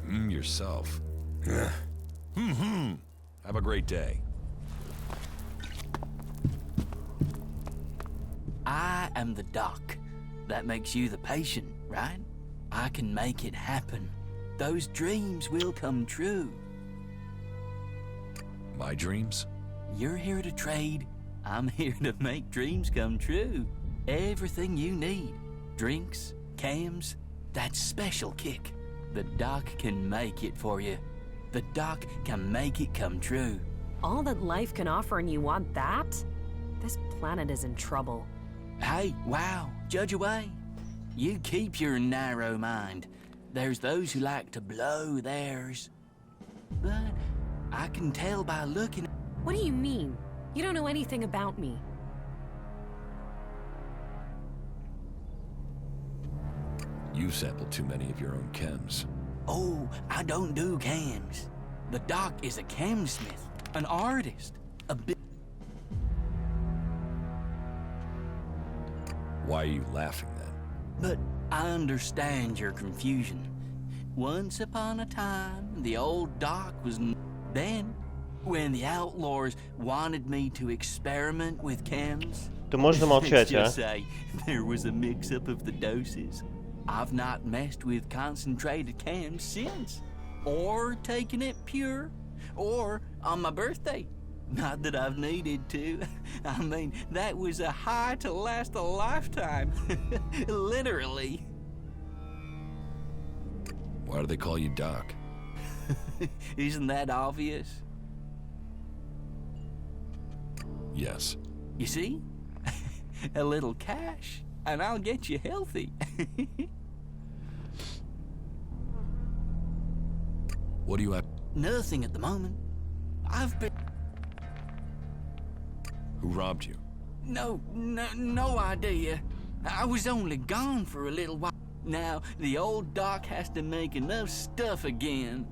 Yourself. Have a great day. I am the doc. That makes you the patient, right? I can make it happen. Those dreams will come true. My dreams? You're here to trade. I'm here to make dreams come true. Everything you need. Drinks, cams, that special kick. The doc can make it for you. The doc can make it come true. All that life can offer and you want that? This planet is in trouble. Hey, wow, judge away. You keep your narrow mind. There's those who like to blow theirs. But I can tell by looking. What do you mean? You don't know anything about me. You sampled too many of your own chems. Oh, I don't do cams. The doc is a camsmith, an artist, a bit. Why are you laughing then? But I understand your confusion. Once upon a time, the old doc was. Then, when the outlaws wanted me to experiment with chems, To можешь замолчать, let's а? just say there was a mix-up of the doses. I've not messed with concentrated chems since, or taken it pure, or on my birthday. Not that I've needed to. I mean, that was a high to last a lifetime. Literally. Why do they call you Doc? Isn't that obvious? Yes. You see? A little cash, and I'll get you healthy. What do you have? Nothing at the moment. I've been... Who robbed you? No idea. I was only gone for a little while. Now, the old doc has to make enough stuff again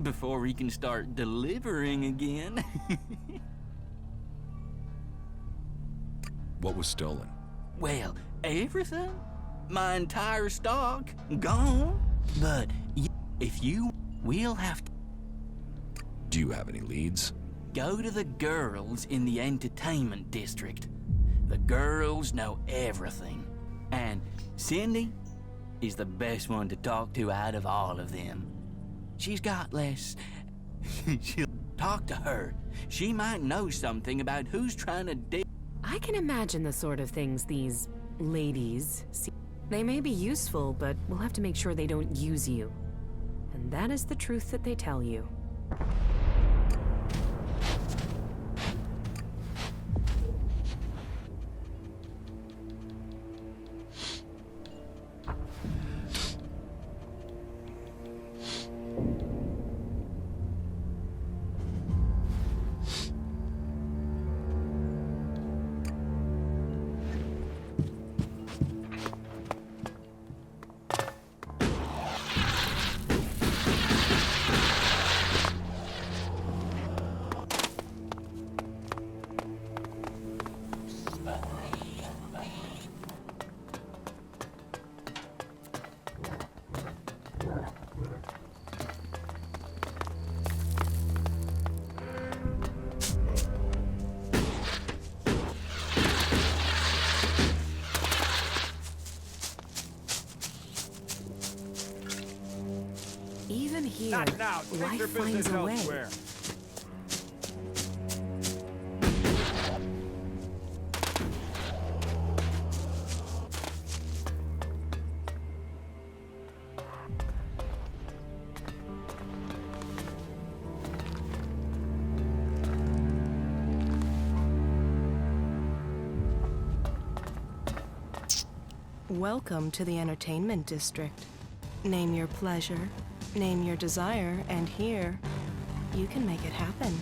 before he can start delivering again. What was stolen? Well, everything. My entire stock gone. But if you will have to Do you have any leads? go to the girls in the entertainment district. The girls know everything. And Cindy is the best one to talk to out of all of them. She's got less. She'll talk to her. She might know something about who's trying to dig. I can imagine the sort of things these ladies see. They may be useful, but we'll have to make sure they don't use you. And that is the truth that they tell you. Even here, Not now. Take life your finds business a way. elsewhere. Welcome to the entertainment district. Name your pleasure, name your desire, and here, you can make it happen.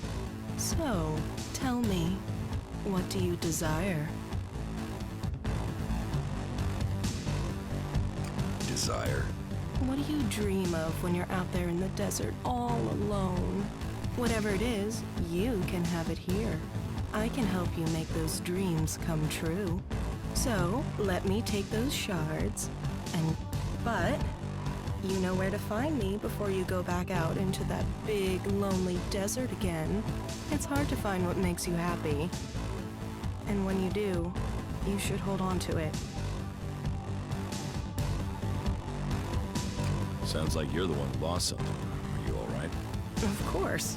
So, tell me, what do you desire? Desire? What do you dream of when you're out there in the desert all alone? Whatever it is, you can have it here. I can help you make those dreams come true. So, let me take those shards, but You know where to find me before you go back out into that big, lonely desert again. It's hard to find what makes you happy. And when you do, you should hold on to it. Sounds like you're the one who lost something. Are you all right? Of course.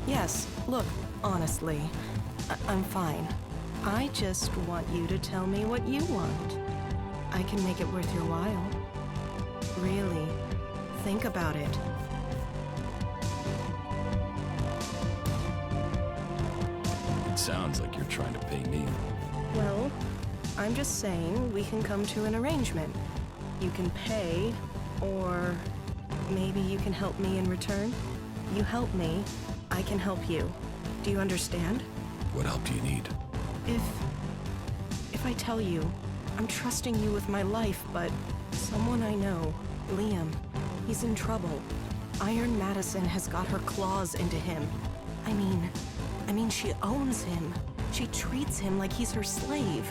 Yes, look, honestly, I'm fine. I just want you to tell me what you want. I can make it worth your while. Really, think about it. It sounds like you're trying to pay me. Well, I'm just saying we can come to an arrangement. You can pay, or maybe you can help me in return. You help me, I can help you. Do you understand? What help do you need? If I tell you, I'm trusting you with my life, but someone I know, Liam, he's in trouble. Iron Madison has got her claws into him. I mean, she owns him. She treats him like he's her slave.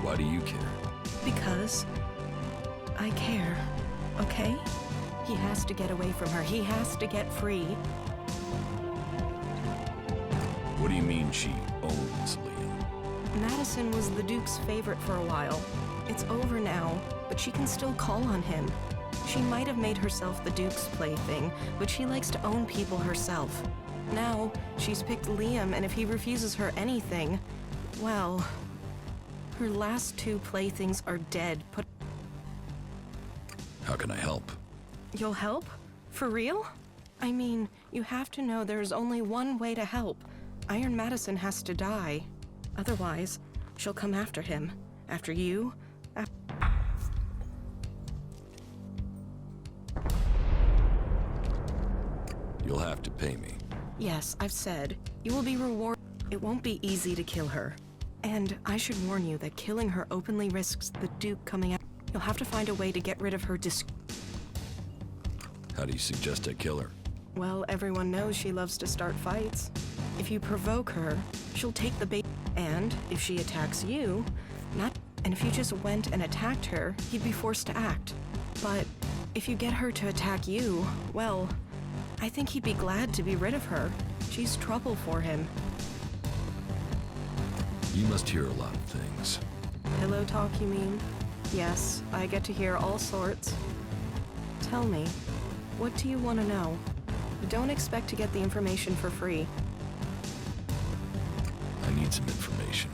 Why do you care? Because I care, okay? He has to get away from her. He has to get free. What do you mean she owns Liam? Madison was the Duke's favorite for a while. It's over now, but she can still call on him. She might have made herself the Duke's plaything, but she likes to own people herself. Now, she's picked Liam, and if he refuses her anything, well, her last two playthings are dead. How can I help? You'll help? For real? I mean, you have to know there's only one way to help. Iron Madison has to die. Otherwise, she'll come after him. After you. You'll have to pay me. Yes, I've said. You will be rewarded. It won't be easy to kill her. And I should warn you that killing her openly risks the Duke coming out. You'll have to find a way to get rid of her How do you suggest I kill her? Well, everyone knows she loves to start fights. If you provoke her, she'll take the bait. And if she attacks you, and if you just went and attacked her, he'd be forced to act. But if you get her to attack you, well, I think he'd be glad to be rid of her. She's trouble for him. You must hear a lot of things. Pillow talk, you mean? Yes, I get to hear all sorts. Tell me, what do you want to know? Don't expect to get the information for free. I need some information.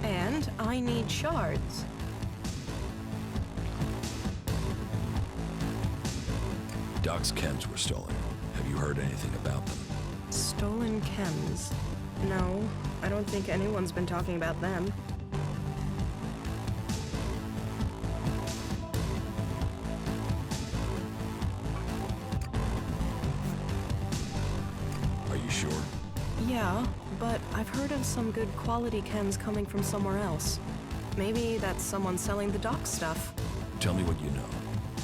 And I need shards. Doc's chems were stolen. Have you heard anything about them? Stolen chems? No, I don't think anyone's been talking about them. Are you sure? Yeah, but I've heard of some good quality chems coming from somewhere else. Maybe that's someone selling the Doc stuff. Tell me what you know.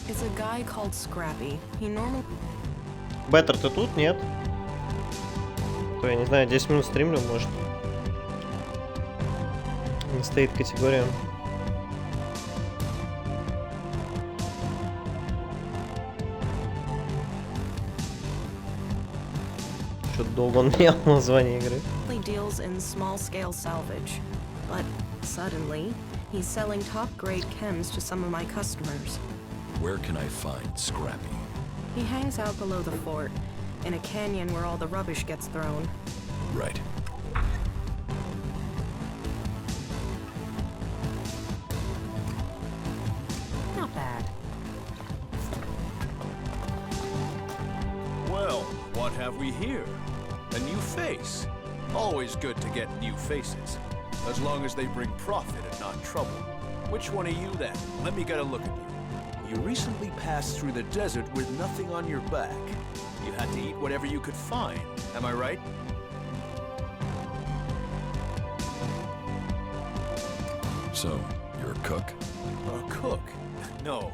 It's a guy called Scrappy. He normally... Беттер, ты тут? Нет? То я не знаю, 10 минут стримлю, может. Не стоит категория. Что-то долго он менял название игры. deals in small-scale salvage. But suddenly, he's selling top-grade chems to some of my customers. Where can I find Scrappy? He hangs out below the fort, in a canyon where all the rubbish gets thrown. Right. Not bad. Well, what have we here? A new face. Always good to get new faces. As long as they bring profit and not trouble. Which one are you then? Let me get a look at you. You recently passed through the desert with nothing on your back. You had to eat whatever you could find. Am I right? So, you're a cook? A cook? No.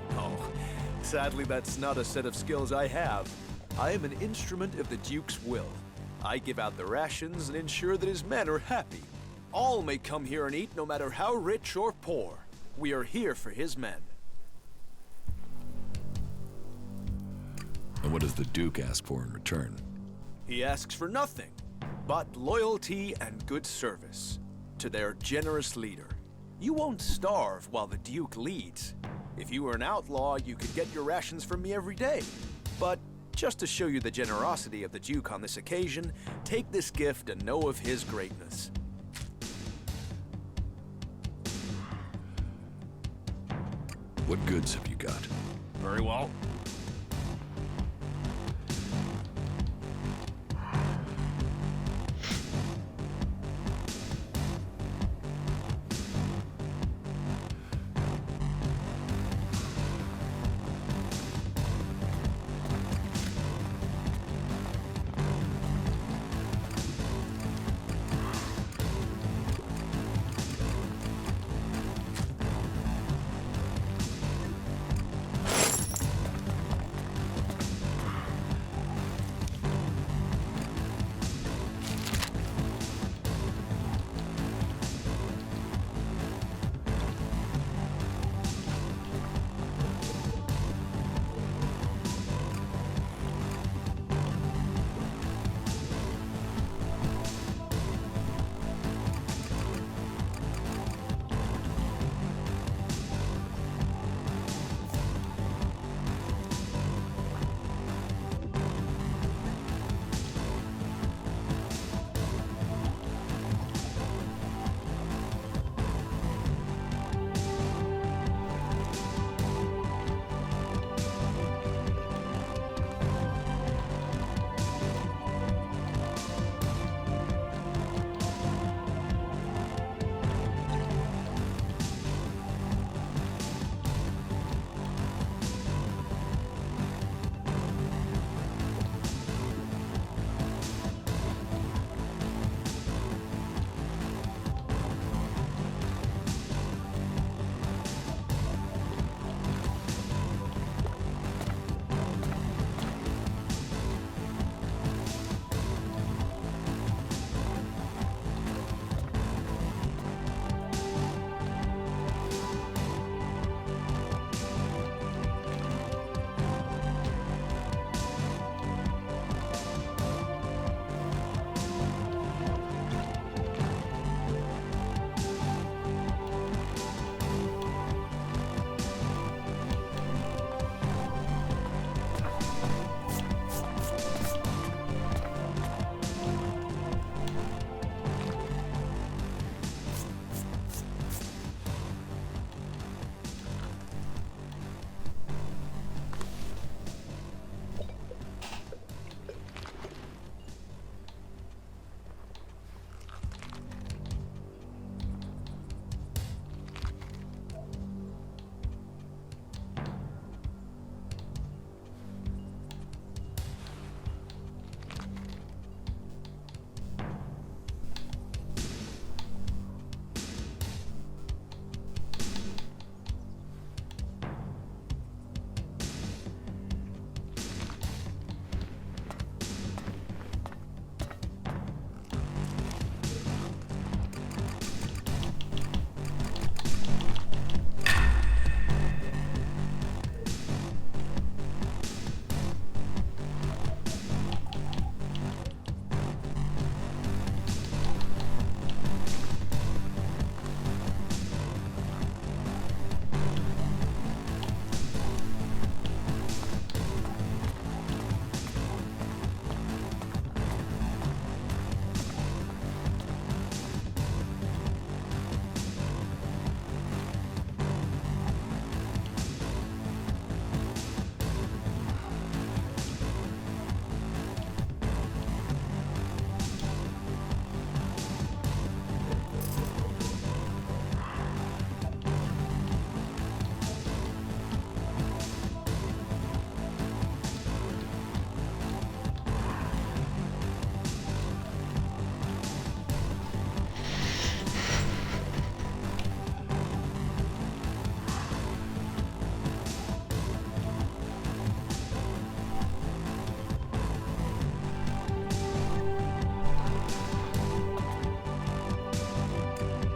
Sadly, that's not a set of skills I have. I am an instrument of the Duke's will. I give out the rations and ensure that his men are happy. All may come here and eat, no matter how rich or poor. We are here for his men. And what does the Duke ask for in return? He asks for nothing but loyalty and good service to their generous leader. You won't starve while the Duke leads. If you were an outlaw, you could get your rations from me every day. But just to show you the generosity of the Duke on this occasion, take this gift and know of his greatness. What goods have you got? Very well.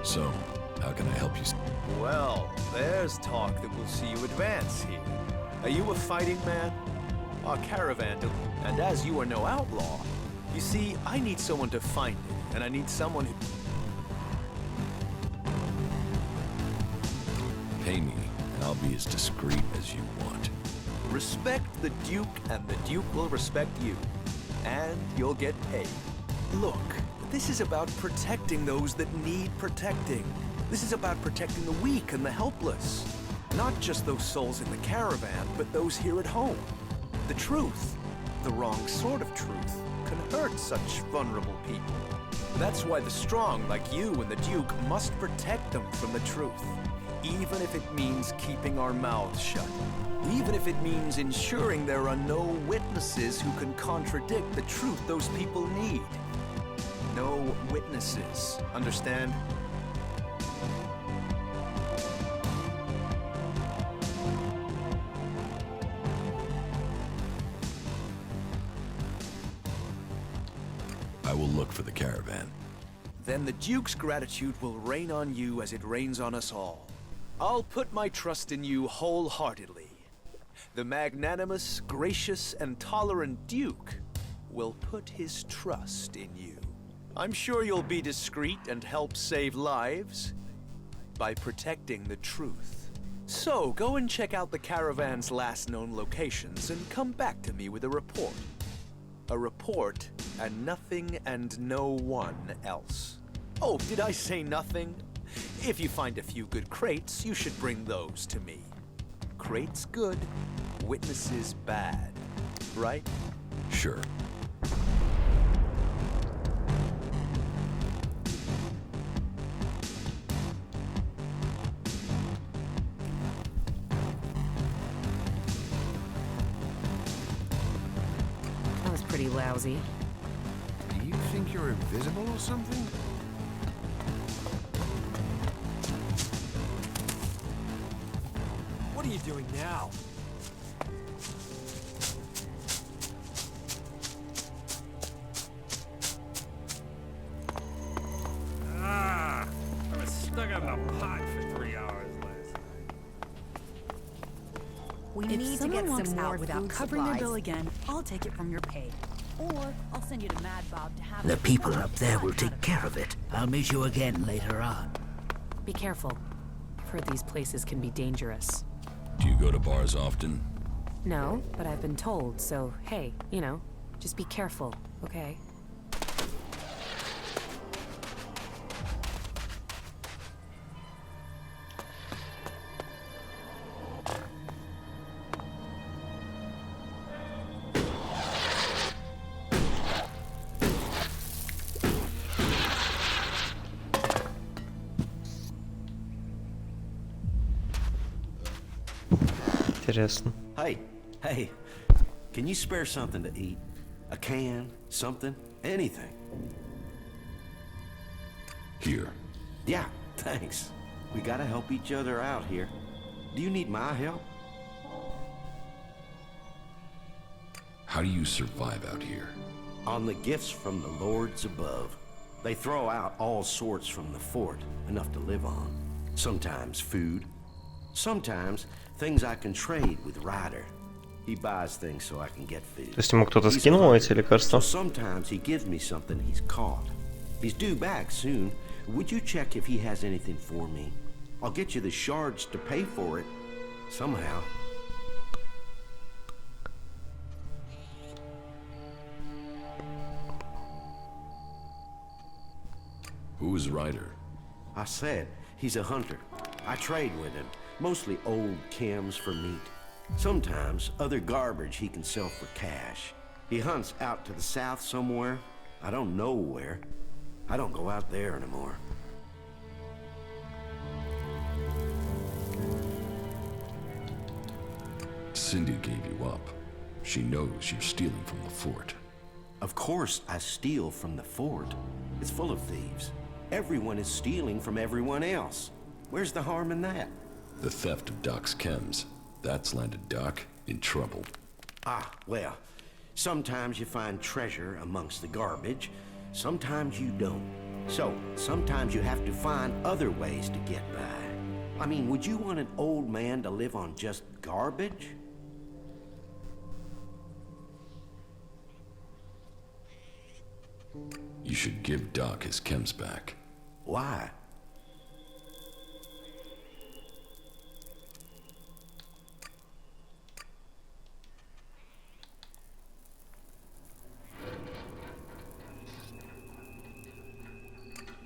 So, how can I help you? Well, there's talk that we'll see you advance here. Are you a fighting man? our caravan, and as you are no outlaw, you see, I need someone to find it, and I need someone who... Pay me, and I'll be as discreet as you want. Respect the Duke, and the Duke will respect you. And you'll get paid. Look, this is about protecting those that need protecting. This is about protecting the weak and the helpless. Not just those souls in the caravan, but those here at home. The truth, the wrong sort of truth, can hurt such vulnerable people. That's why the strong, like you and the Duke, must protect them from the truth. Even if it means keeping our mouths shut. Even if it means ensuring there are no witnesses who can contradict the truth those people need. No witnesses, understand? I will look for the caravan. Then the Duke's gratitude will rain on you as it rains on us all. I'll put my trust in you wholeheartedly. The magnanimous, gracious, and tolerant Duke will put his trust in you. I'm sure you'll be discreet and help save lives by protecting the truth. So, go and check out the caravan's last known locations and come back to me with a report. A report and nothing and no one else. Oh, did I say nothing? If you find a few good crates, you should bring those to me. Crates good, witnesses bad, right? Sure. That was pretty lousy. Do you think you're invisible or something? What are you doing now? I was stuck in a pot for 3 hours last night. We If need to someone get walks some more out without food covering their bill supplies. again, I'll take it from your pay. Or I'll send you to Mad Bob to have The people up there will take care of it. I'll meet you again later on. Be careful. I've heard these places can be dangerous. Do you go to bars often? No, but I've been told, so hey, you know, just be careful, okay? Интересно. Hey, can you spare something to eat? A can, something, anything. Here. Yeah, thanks. We gotta help each other out here. Do you need my help? How do you survive out here? On the gifts from the lords above. They throw out all sorts from the fort, enough to live on. Sometimes food. Sometimes things I can trade with Ryder. He buys things so I can get food. То есть ему кто-то скинул эти лекарства? So sometimes he gives me something he's caught. He's due back soon. Would you check if he has anything for me? I'll get you the shards to pay for it. Somehow. Who is Ryder? I said, he's a hunter. I trade with him. Mostly old chems for meat. Sometimes other garbage he can sell for cash. He hunts out to the south somewhere. I don't know where. I don't go out there anymore. Cindy gave you up. She knows you're stealing from the fort. Of course I steal from the fort. It's full of thieves. Everyone is stealing from everyone else. Where's the harm in that? The theft of Doc's chems. That's landed Doc in trouble. Ah, well, sometimes you find treasure amongst the garbage. Sometimes you don't. So, sometimes you have to find other ways to get by. I mean, would you want an old man to live on just garbage? You should give Doc his chems back. Why?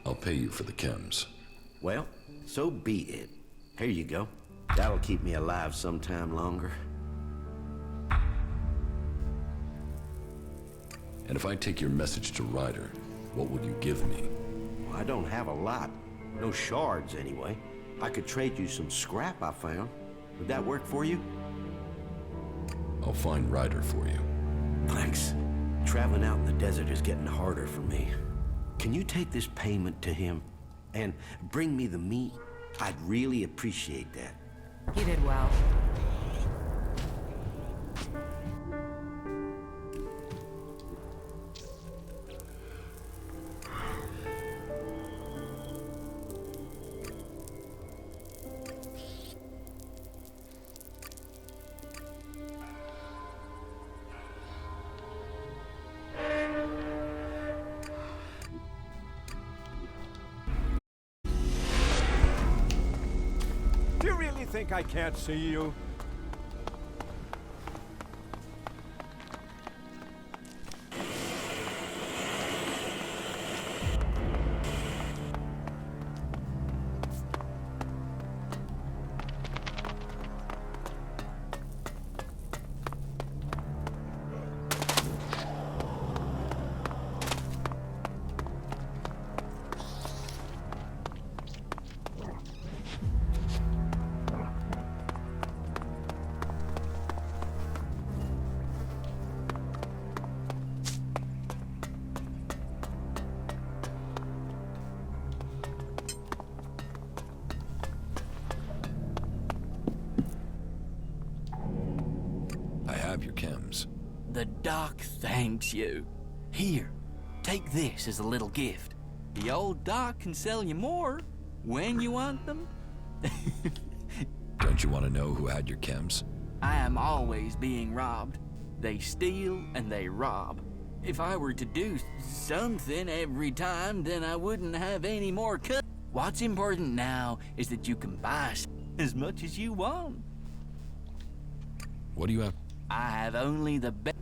I'll pay you for the chems. Well, so be it. Here you go. That'll keep me alive sometime longer. And if I take your message to Ryder, what would you give me? Well, I don't have a lot. No shards, anyway. I could trade you some scrap I found. Would that work for you? I'll find Ryder for you. Thanks. Traveling out in the desert is getting harder for me. Can you take this payment to him and bring me the meat? I'd really appreciate that. You did well. Do you really think I can't see you? I have your chems. The doc thanks you. Here, take this as a little gift. The old doc can sell you more when you want them. Don't you want to know who had your chems? I am always being robbed. They steal and they rob. If I were to do something every time, then I wouldn't have any more cut. What's important now is that you can buy as much as you want. What do you have? I have only the best.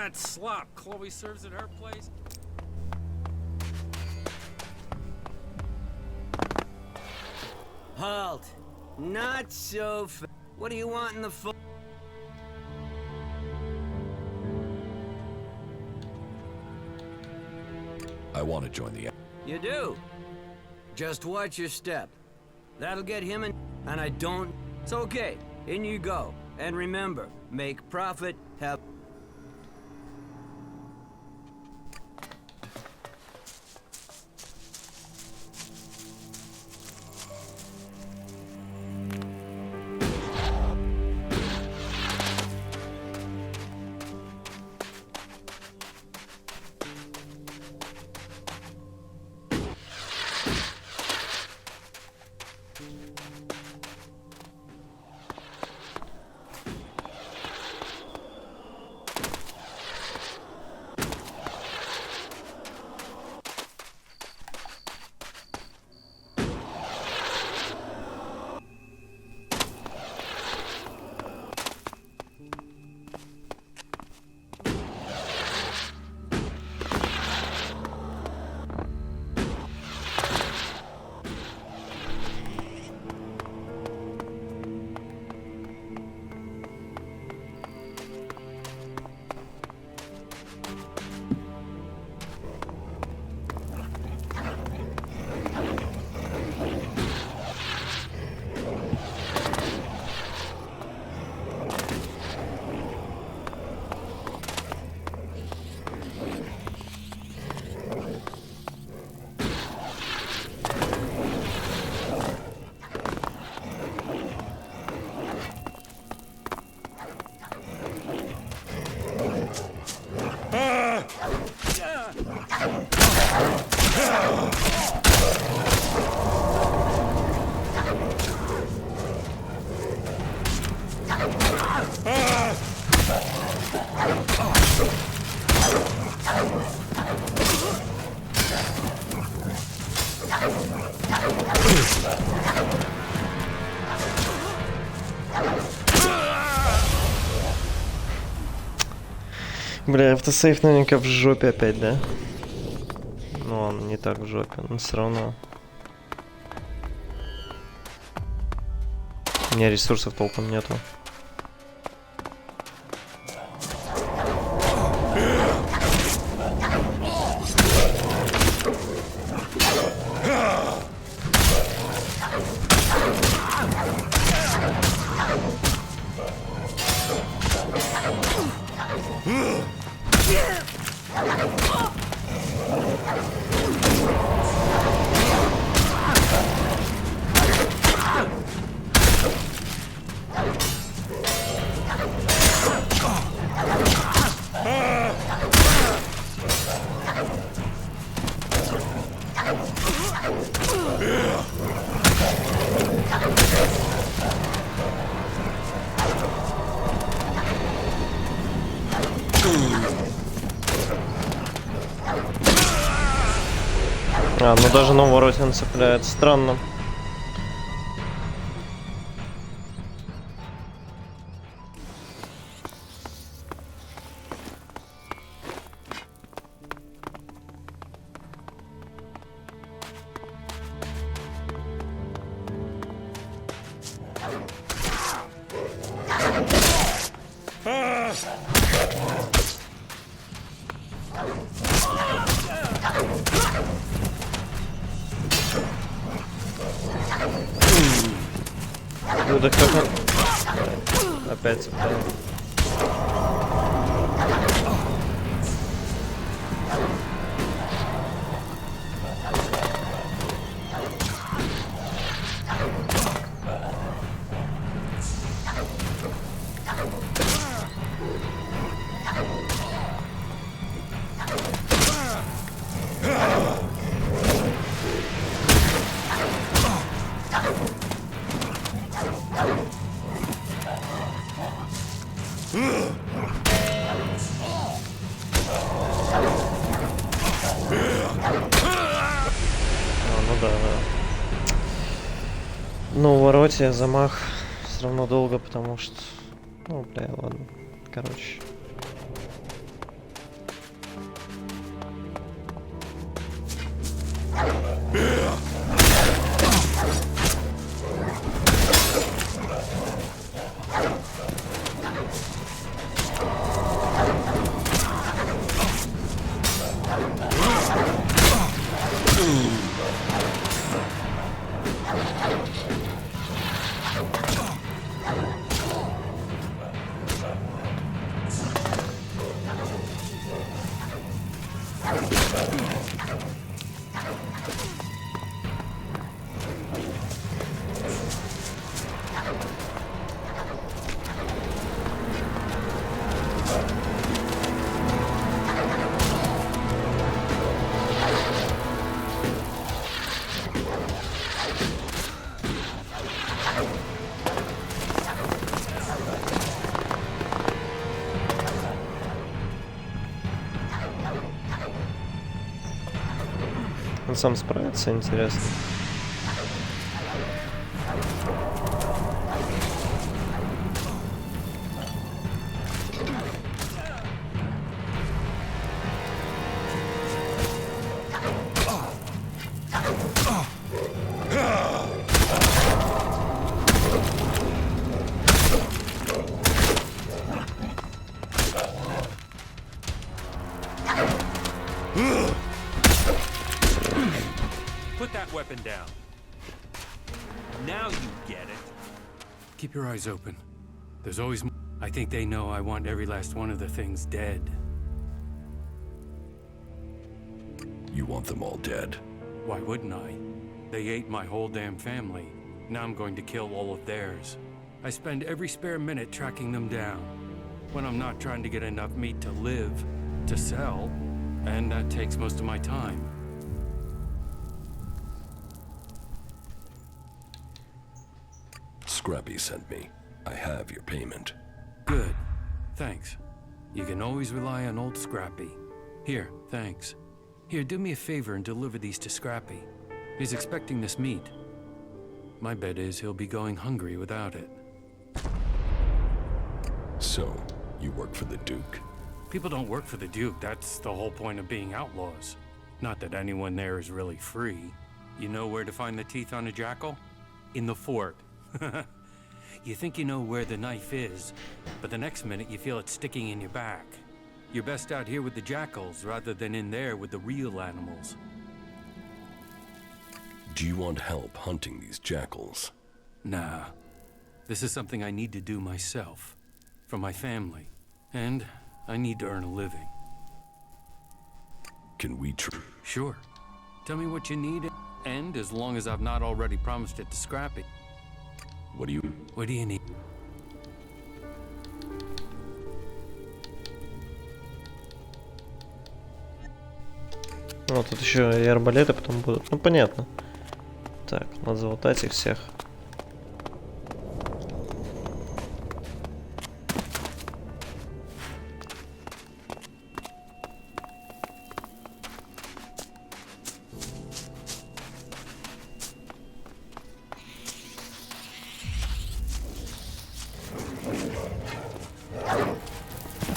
that slop Chloe serves at her place? Halt! Not so What do you want in the I want to join the... You do? Just watch your step. That'll get him in, and I don't... It's okay. In you go. And remember, make profit, have... Бля, автосейв наверняка в жопе опять, да? Ну, он не так в жопе, но все равно. У меня ресурсов толком нету. А, ну даже на вороте он цепляет. Странно. Да как он... Опять цепляет. Ну, в вороте замах все равно долго, потому что... Ну, бля, ладно. Короче. Он сам справится, интересно. Put that weapon down. Now you get it. Keep your eyes open. There's always more. I think they know I want every last one of the things dead. You want them all dead? Why wouldn't I? They ate my whole damn family. Now I'm going to kill all of theirs. I spend every spare minute tracking them down. When I'm not trying to get enough meat to live, to sell, and that takes most of my time. Scrappy sent me. I have your payment. Good. Thanks. You can always rely on old Scrappy. Here, thanks. Here, do me a favor and deliver these to Scrappy. He's expecting this meat. My bet is he'll be going hungry without it. So, you work for the Duke? People don't work for the Duke. That's the whole point of being outlaws. Not that anyone there is really free. You know where to find the teeth on a jackal? In the fort. You think you know where the knife is, but the next minute you feel it sticking in your back. You're best out here with the jackals rather than in there with the real animals. Do you want help hunting these jackals? Nah. This is something I need to do myself. For my family. And I need to earn a living. Can we Sure. Tell me what you need, and as long as I've not already promised it to Scrappy. What do you need? Вот тут еще и арбалеты потом будут. Ну понятно. Так, надо залутать их всех.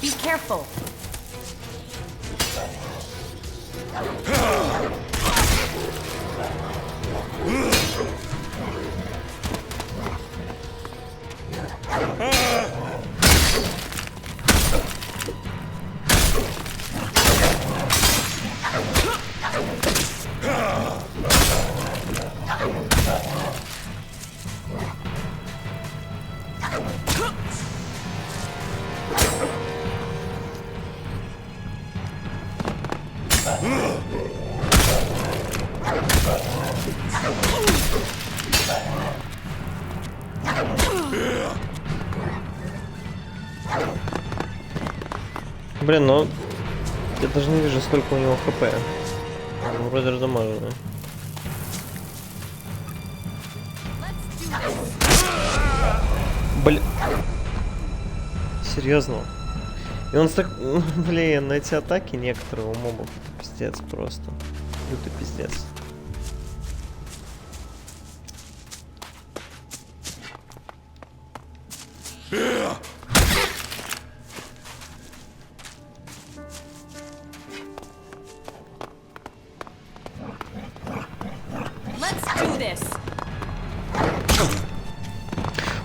Be careful. Блин, ну я даже не вижу, сколько у него хп. Он вроде раздамаженный. Блин. Серьезно? И он так... Блин, эти атаки некоторые у мобов. Пиздец просто. Лютый пиздец.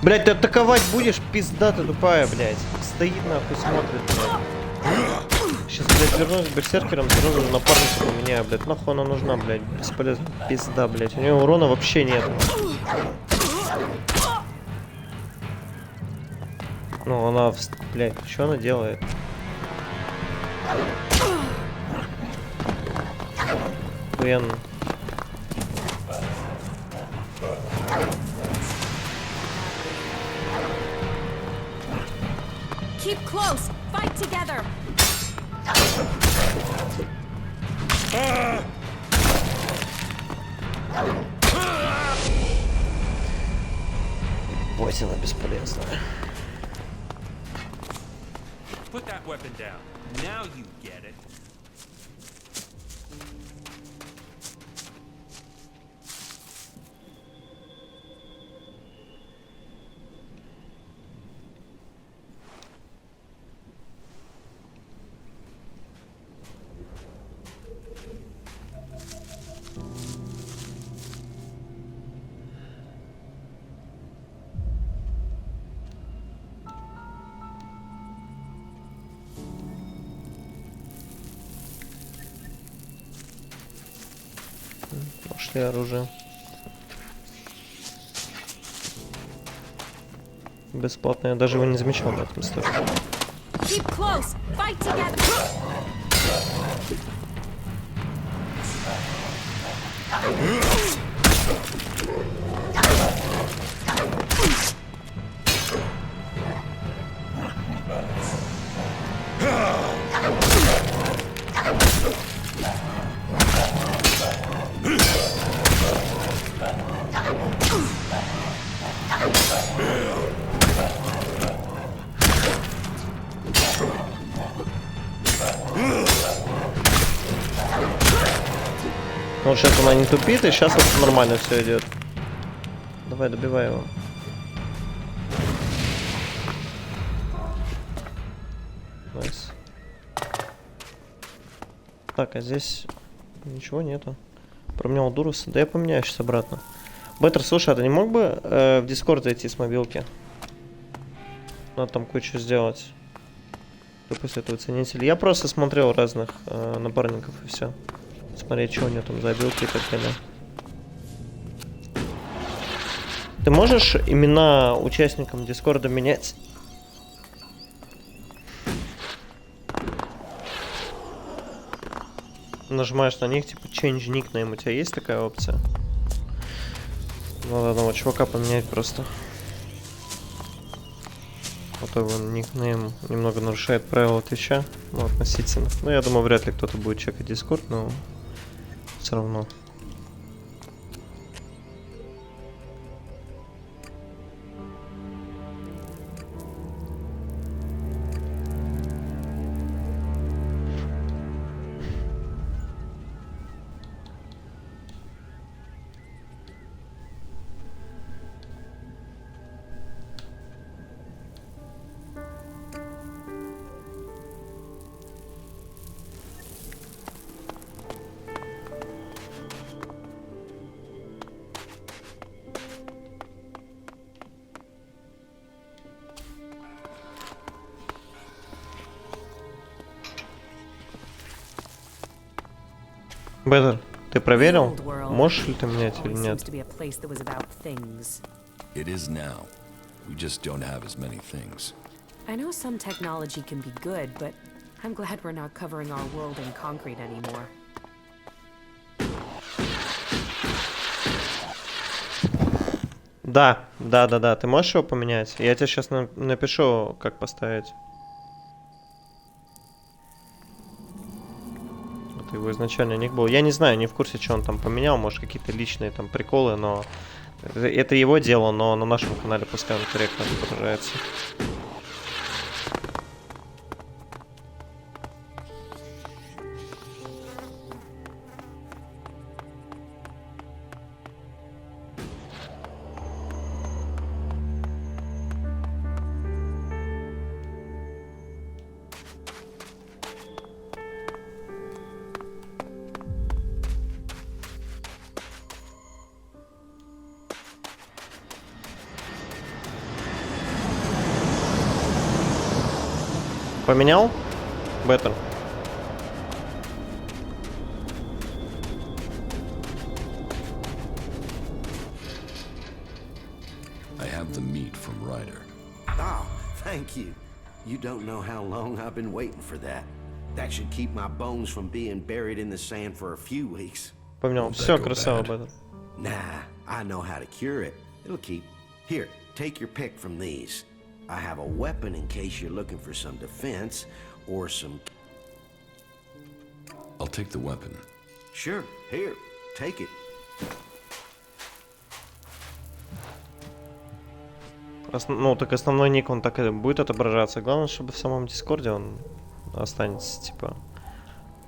Блять, ты атаковать будешь? Пизда ты тупая, блять. Стоит нахуй, смотрит, блядь. Сейчас, блядь, вернусь к берсеркерам, сразу же напарницу поменяю, блядь. Нахуй она нужна, блядь. Бесполезно. Пизда, блядь. У нее урона вообще нет. Ну, она... Блядь, что она делает? Охуенно. Keep close. Fight together. Ось она бесполезная. Put that weapon down. Now you get it. Пошли оружие. Бесплатно, я даже его не замечал на этом столе. Keep close. Fight together. Ну, сейчас она не тупит, и сейчас вот нормально все идет. Давай, добивай его. Найс. Так, а здесь ничего нету. Променял Дураса. Да я поменяю сейчас обратно. Беттер, слушай, а ты не мог бы в Дискорд зайти с мобилки? Надо там кое-что сделать. После этого ценителя. Я просто смотрел разных напарников и все. Смотреть, что у него там за обилки и так далее. Ты можешь имена участникам Дискорда менять? Нажимаешь на них, типа change nickname. У тебя есть такая опция? Надо одного чувака поменять просто. А то его никнейм немного нарушает правила Твича. Ну, относительно. Ну, я думаю, вряд ли кто-то будет чекать Дискорд, но все равно. Беттер, ты проверил? Можешь ли ты менять или нет? It is now. We just don't have as many things. I know some technology can be good, but I'm glad we're not covering our world in concrete anymore. Да, ты можешь его поменять? Я тебе сейчас напишу, как поставить. Это его изначальный ник был. Я не знаю, не в курсе, что он там поменял. Может, какие-то личные там приколы, но... Это его дело, но на нашем канале пускай он корректно отображается. Поменял? Беттер. I have the meat from Ryder. Oh, thank you. You don't know how long I've been waiting for that. That should keep my bones from being buried in the sand for a few weeks. Поменял. Все, красава, Беттер. Nah, I know how to cure it. It'll keep. Here, take your pick from these. I have a weapon in case you're looking for some defense or some... I'll take the weapon. Sure, here, take it. Ну, так основной ник, он так и будет отображаться. Главное, чтобы в самом Дискорде он останется, типа,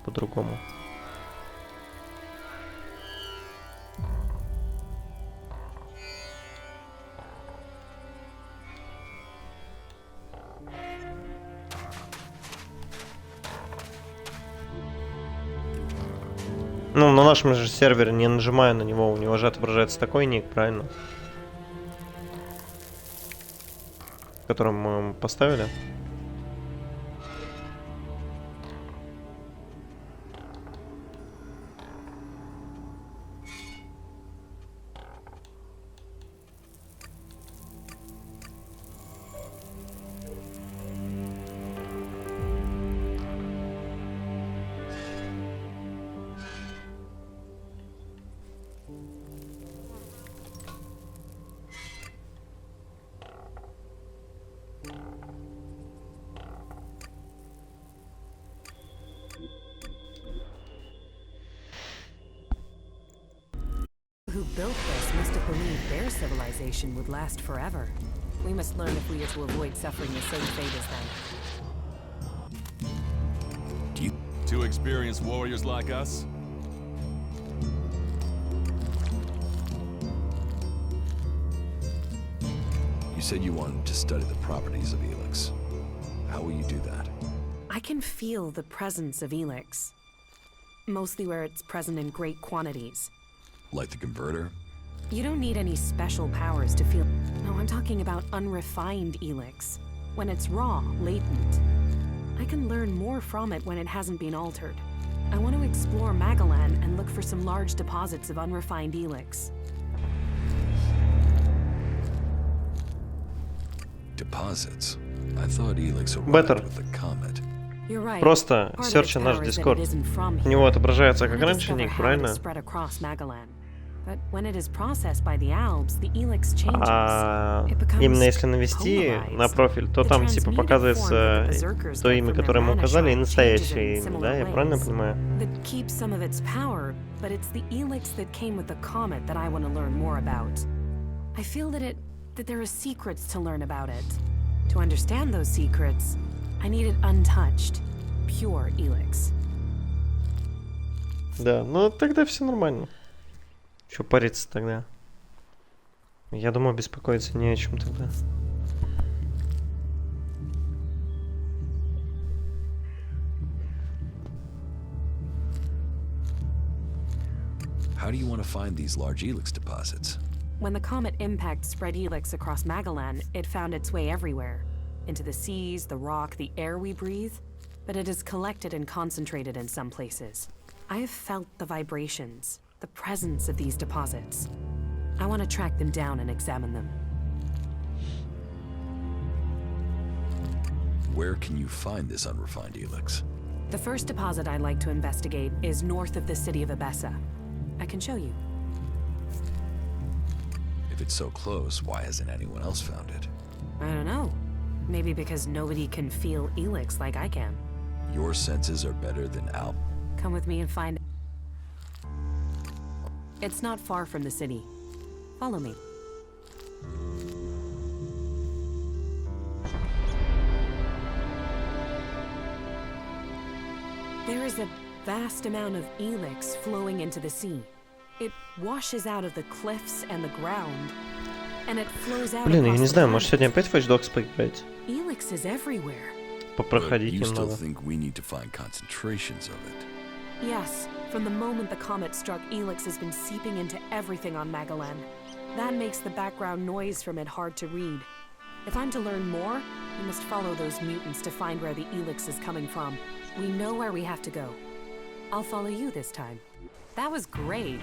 по-другому. Ну, на нашем же сервере, не нажимая на него, у него же отображается такой ник, правильно? Который мы поставили. Who built this must have believed their civilization would last forever. We must learn if we are to avoid suffering the same fate as them. Do you... Two experienced warriors like us? You said you wanted to study the properties of Elix. How will you do that? I can feel the presence of Elix. Mostly where it's present in great quantities. Like the converter? You don't need any special powers to feel... No, I'm talking about unrefined Elix. When it's raw, latent. I can learn more from it when it hasn't been altered. I want to explore Magalan and look for some large deposits of unrefined Elix. Deposits? I thought Elix Better. arrived with the comet. You're right. Просто Part of серчи its наш power is that Discord. it isn't from У here. него отображается I как wanna раньше discover ник, how it правильно? is spread across Magalan. But when it is processed by the Alps, the Elix changes. А It becomes именно если навести на polarized. профиль, то The там типа transmuted показывается form that the berserkers то get имя, from которое мы their указали, и mana настоящее changes in имя, да? Я similar правильно ways. понимаю? That keeps some of its power, but it's the Elix that came with the comet that I want to learn more about. I feel that there are secrets to learn about it. To understand those secrets, I need it untouched, pure Elix. Да, ну тогда все нормально. Чё париться тогда? Я думаю, беспокоиться не о чем тогда. How do you want to find these large Elix deposits? When the comet impact spread Elix across Magalan, it found its way everywhere. Into the seas, the rock, the air we breathe. But it is collected and concentrated in some places. I have felt the vibrations, the presence of these deposits. I want to track them down and examine them. Where can you find this unrefined Elix? The first deposit I'd like to investigate is north of the city of Abessa. I can show you. If it's so close, why hasn't anyone else found it? I don't know. Maybe because nobody can feel Elix like I can. Your senses are better than Al. Come with me and find... It's not far from the city. Follow me. There is a vast amount of Elix flowing into the sea. It washes out of the cliffs and the ground, and it flows out. Блин, я не across the знаю, может сегодня planet. опять Watch Dogs поиграть? Elix is everywhere. But Попроходить you still немного. think we need to find concentrations of it? Yes, from the moment the comet struck, Elix has been seeping into everything on Magalan. That makes the background noise from it hard to read. If I'm to learn more, we must follow those mutants to find where the Elix is coming from. We know where we have to go. I'll follow you this time. That was great.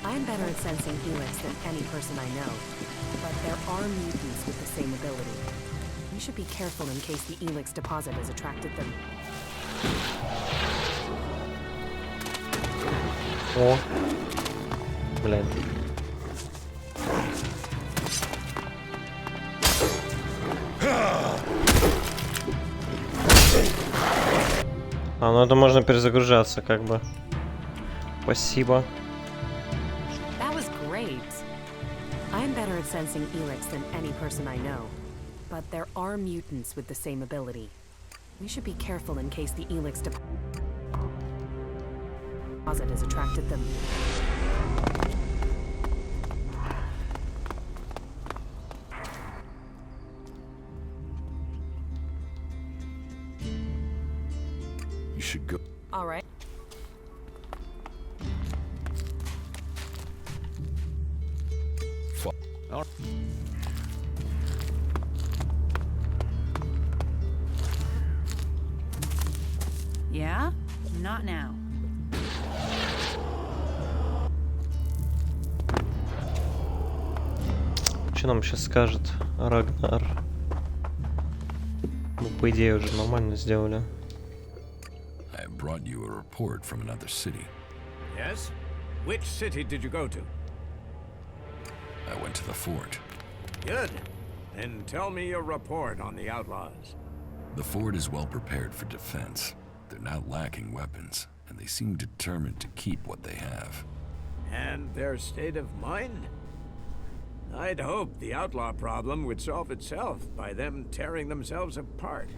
I'm better at sensing helix than any person I know, but there are mutants with the same ability. We should be careful in case the helix deposit has attracted them. О, блин. А, ну это можно перезагружаться, как бы. Спасибо. That was great. I'm better at sensing helix than any person I know, but there are mutants with the same ability. We should be careful in case the helix deposit has attracted them. You should go. All right. Yeah? Not now. Что нам сейчас скажет Рагнар? Ну, по идее, уже нормально сделали. I have brought you a report from another city. Yes? Which city did you go to? I went to the fort. Good. Then tell me your report on the outlaws. The fort is well prepared for defense. They're not lacking weapons, and they seem determined to keep what they have. And their state of mind? I'd hope the outlaw problem would solve itself by them tearing themselves apart.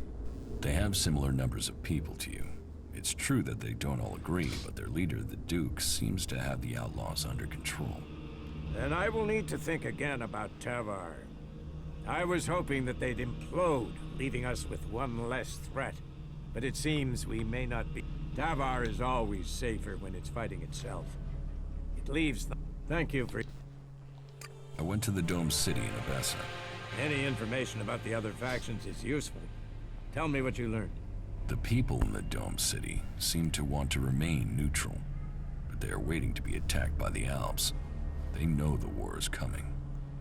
They have similar numbers of people to you. It's true that they don't all agree, but their leader, the Duke, seems to have the outlaws under control. Then I will need to think again about Tavar. I was hoping that they'd implode, leaving us with one less threat. But it seems we may not be. Tavar is always safer when it's fighting itself. It leaves them. Thank you for... I went to the Dome City in Abessa. Any information about the other factions is useful. Tell me what you learned. The people in the Dome City seem to want to remain neutral, but they are waiting to be attacked by the Alps. They know the war is coming.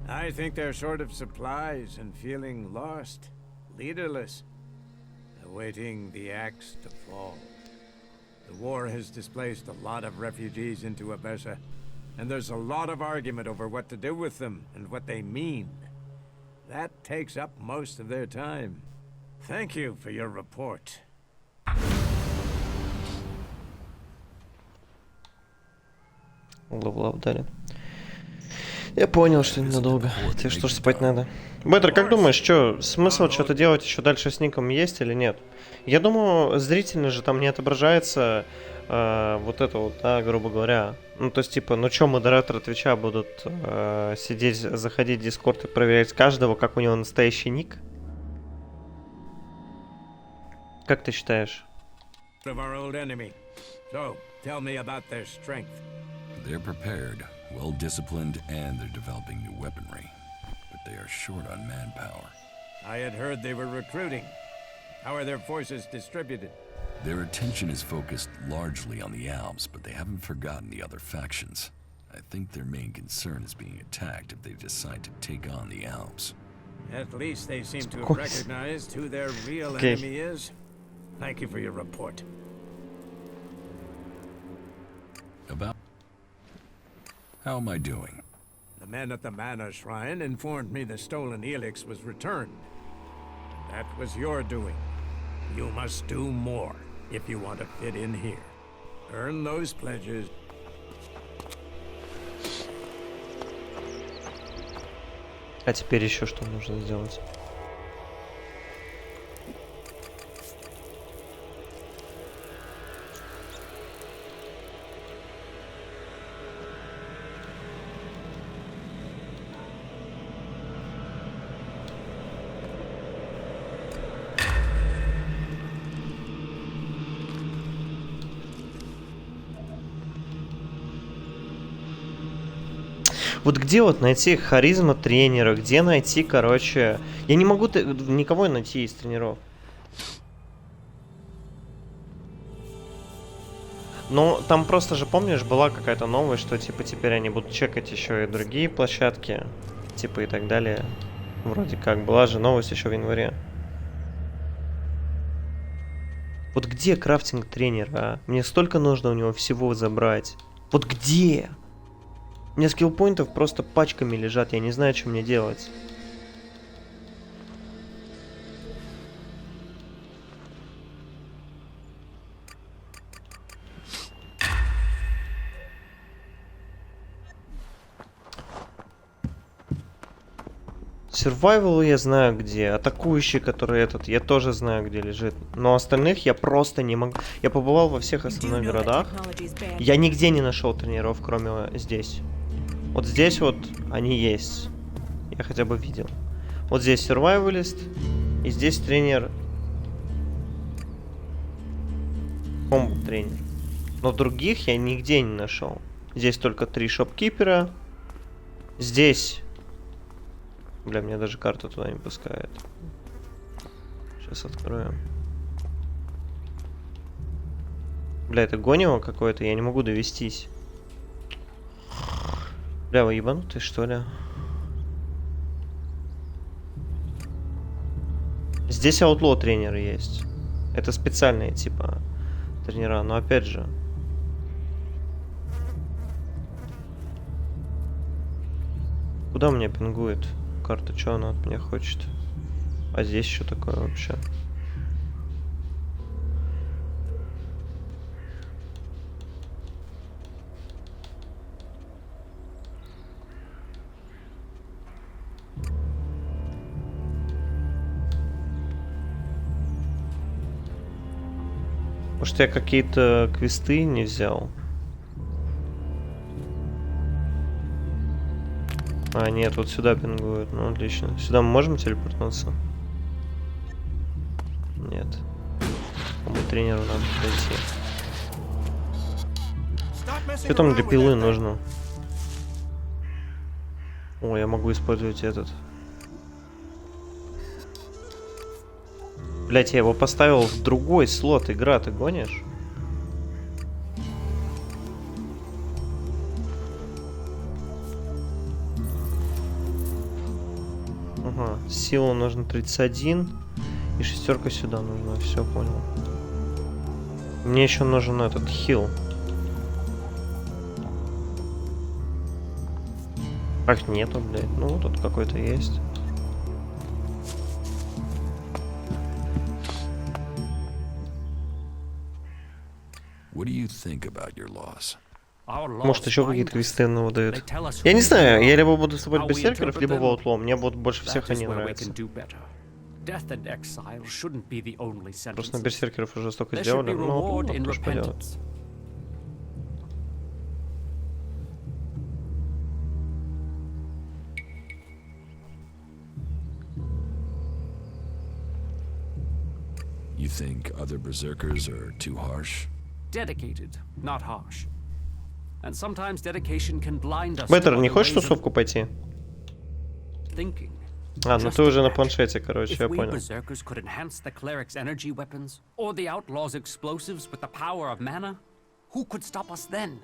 I think they're short of supplies and feeling lost, leaderless, awaiting the axe to fall. The war has displaced a lot of refugees into Abessa, and there's a lot of argument over what to do with them and what they mean. That takes up most of their time. Thank you for your report. Левел дали. Я понял, что ненадолго. Тебе что ж спать надо. Беттер, как думаешь, что смысл что-то делать еще дальше с ником есть или нет? Я думаю, зрительно же там не отображается вот это вот, да, грубо говоря. Ну, то есть, типа, ну что, модераторы Твича будут сидеть, заходить в Дискорд и проверять каждого, как у него настоящий ник? Как ты считаешь? They're prepared, well-disciplined, and they're developing new weaponry. But they are short on manpower. I had heard they were recruiting. How are their forces distributed? Their attention is focused largely on the Alps, but they haven't forgotten the other factions. I think their main concern is being attacked if they decide to take on the Alps. At least they seem to have recognized who their real enemy is. Thank you for your report. How am I doing? The men at the Mana Shrine informed me the stolen helix was returned. That was your doing. You must do more if you want to fit in here. Earn those pledges. А теперь еще что нужно сделать? Вот где вот найти харизма тренера, где найти, короче... Я не могу никого найти из тренеров. Ну, там просто же, помнишь, была какая-то новость, что типа теперь они будут чекать еще и другие площадки, типа и так далее. Вроде как, была же новость еще в январе. Вот где крафтинг тренера, а? Мне столько нужно у него всего забрать. Вот где? У меня скиллпоинтов просто пачками лежат, я не знаю, что мне делать. Survival я знаю где, атакующий, который этот, я тоже знаю где лежит. Но остальных я просто не могу. Я побывал во всех основных городах. Я нигде не нашел тренеров, кроме здесь. Вот здесь вот они есть. Я хотя бы видел. Вот здесь survivalist. И здесь тренер. Комбо тренер. Но других я нигде не нашел. Здесь только 3 шопкипера. Здесь. Бля, меня даже карта туда не пускает. Сейчас откроем. Бля, это гонево какое-то, я не могу довестись. Бля, вы ебанутый, что ли? Здесь аутло тренеры есть. Это специальные типа тренера, но опять же. Куда меня пингует карта? Что она от меня хочет? А здесь что такое вообще? Может, я какие-то квесты не взял? А, нет, вот сюда пингуют. Ну, отлично. Сюда мы можем телепортнуться? Нет. По тренеру надо пройти. Что там для пилы нужно? О, я могу использовать этот. Блять, я его поставил в другой слот. Игра, ты гонишь? Ага, сила нужно 31. И шестерка сюда нужна. Все, понял. Мне еще нужен этот хил. Ах, нету, блядь. Ну, тут какой-то есть. Может, еще какие-то квесты нам выдают. Я не знаю, я либо буду собирать берсеркеров, либо в аутло. Мне вот больше всех они нравятся. Просто на берсеркеров уже столько сделали, но тоже поделать. You think other berserkers are too harsh? Dedicated, not harsh. And sometimes dedication can blind us. Беттер, не хочешь тусовку пойти? Thinking. А, ну ты уже на планшете, короче, я понял. Berserkers could enhance the cleric's energy weapons, or the outlaw's explosives with the power of mana, who could stop us then?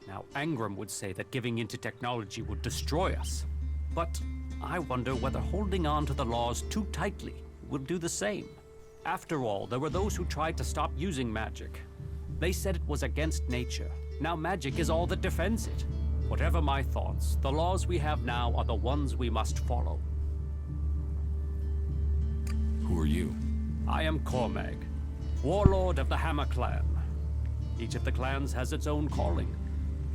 Now, Angram would say that giving into technology would destroy us. But I wonder whether holding on to the laws too tightly will do the same. After all, there were those who tried to stop using magic. They said it was against nature. Now magic is all that defends it. Whatever my thoughts, the laws we have now are the ones we must follow. Who are you? I am Cormag, warlord of the Hammer clan. Each of the clans has its own calling,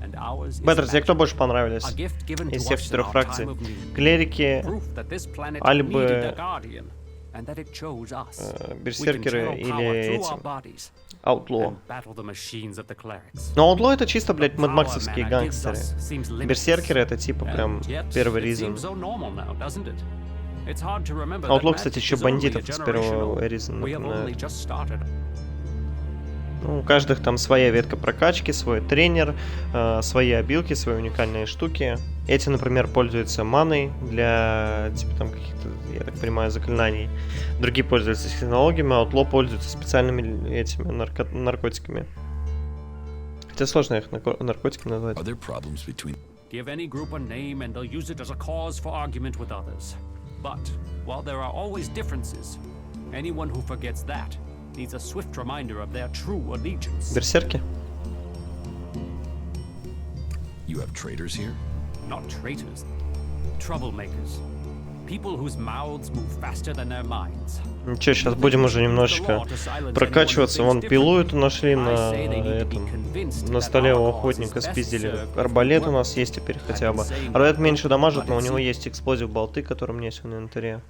and ours is Беттер, тебе кто больше magic. понравились A gift given из to всех us in четырех our фракций? time of need. Клерики, Proof that this planet Альбы, needed a guardian, and that it chose us. берсеркеры We can channel или power through our эти bodies аутло. and battle the machines of the clerics. Но аутло это чисто, блядь, The мэдмаксовские power mana gives гангстеры. us seems limitless. Берсеркеры это типа прям And yet, первый it ризон. seems so normal now, doesn't it? It's hard to remember Аутло, that кстати, magic еще is only a бандитов из первого generation ризона old. We have only напоминает. just started. Ну, у каждых там своя ветка прокачки, свой тренер, свои обилки, свои уникальные штуки. Эти, например, пользуются маной для, типа, там каких-то, я так понимаю, заклинаний. Другие пользуются технологиями, а аутло пользуются специальными этими наркотиками. Хотя сложно их наркотиками назвать. Are there problems between... Give any group a name and they'll use it as a cause for argument with others. But while there are always differences, anyone who forgets that needs a swift reminder of their true allegiance. Берсерки? You have traitors here? Not traitors, troublemakers. People whose mouths move faster than their minds. Ничего, сейчас будем уже немножечко прокачиваться. Вон пилу эту нашли на столе у охотника, спиздили. Арбалет у нас есть теперь хотя бы. Арбалет меньше дамажит, но у него есть эксплозив болты, которые у меня есть в инвентаре.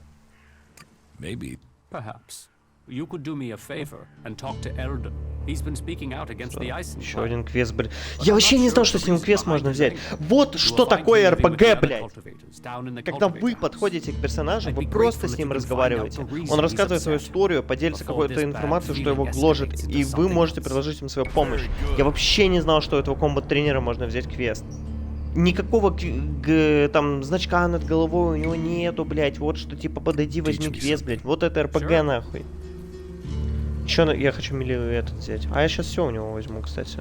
Maybe. Perhaps. You could do me a favor and talk to Eldon. He's been speaking out against the ice. Еще один квест, блядь. Я вообще не знал, что с ним квест можно взять. Вот что такое РПГ, блядь. Когда вы подходите к персонажу, вы просто с ним разговариваете. Он рассказывает свою историю, поделится какой-то информацией, что его гложет, и вы можете предложить им свою помощь. Я вообще не знал, что у этого комбат-тренера можно взять квест. Никакого там значка над головой у него нету, блядь. Вот что типа подойди, возьми квест, блядь. Вот это РПГ нахуй. Еще я хочу мили этот взять. А я сейчас все у него возьму, кстати.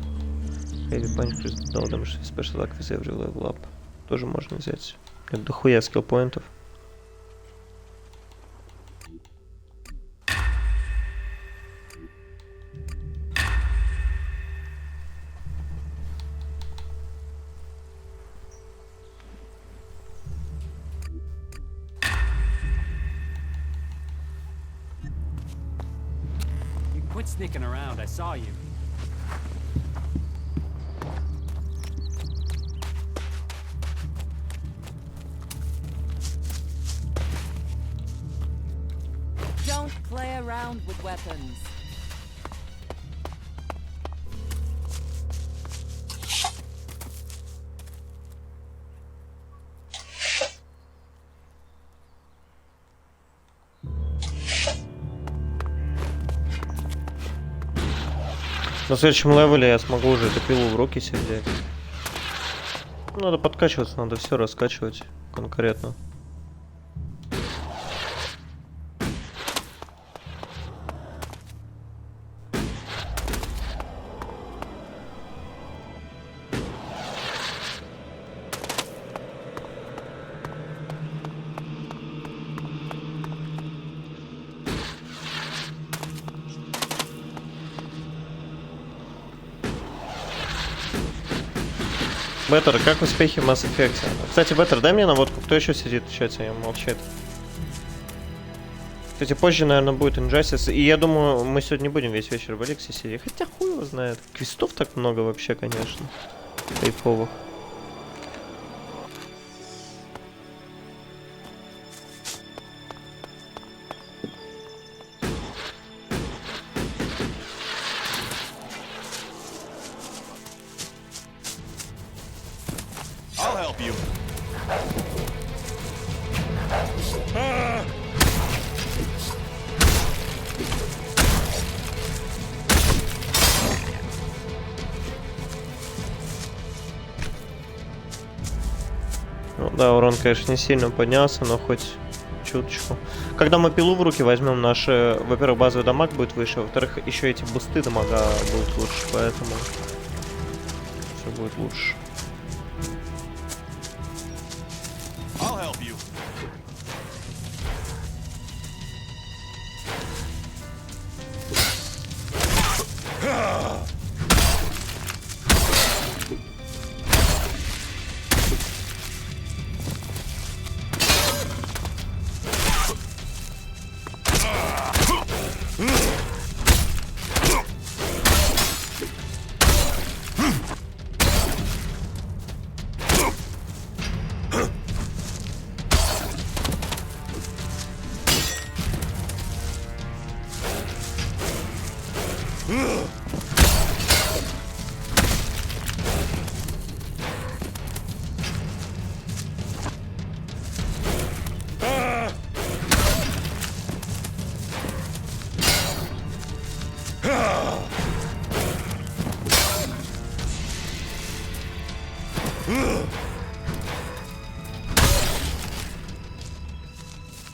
Heavy punch, no damage, special attack with every level up. Тоже можно взять. Это дохуя скиллпоинтов. Quit sneaking around, I saw you. Don't play around with weapons. На следующем левеле я смогу уже эту пилу в руки себе взять. Надо подкачиваться, надо все раскачивать конкретно. Беттер, как успехи в Mass Effect? Кстати, Беттер, дай мне наводку. Кто еще сидит в чате? Молчит. Кстати, позже, наверное, будет Injustice. И я думаю, мы сегодня не будем весь вечер в Алексе сидеть. Хотя хуй его знает. Квестов так много вообще, конечно. Кайфовых. I'll help you. Ну, да, урон, конечно, не сильно поднялся, но хоть чуточку. Когда мы пилу в руки возьмем, наш, во-первых, базовый дамаг будет выше, во-вторых, еще эти бусты дамага будут лучше, поэтому все будет лучше. I'll help you.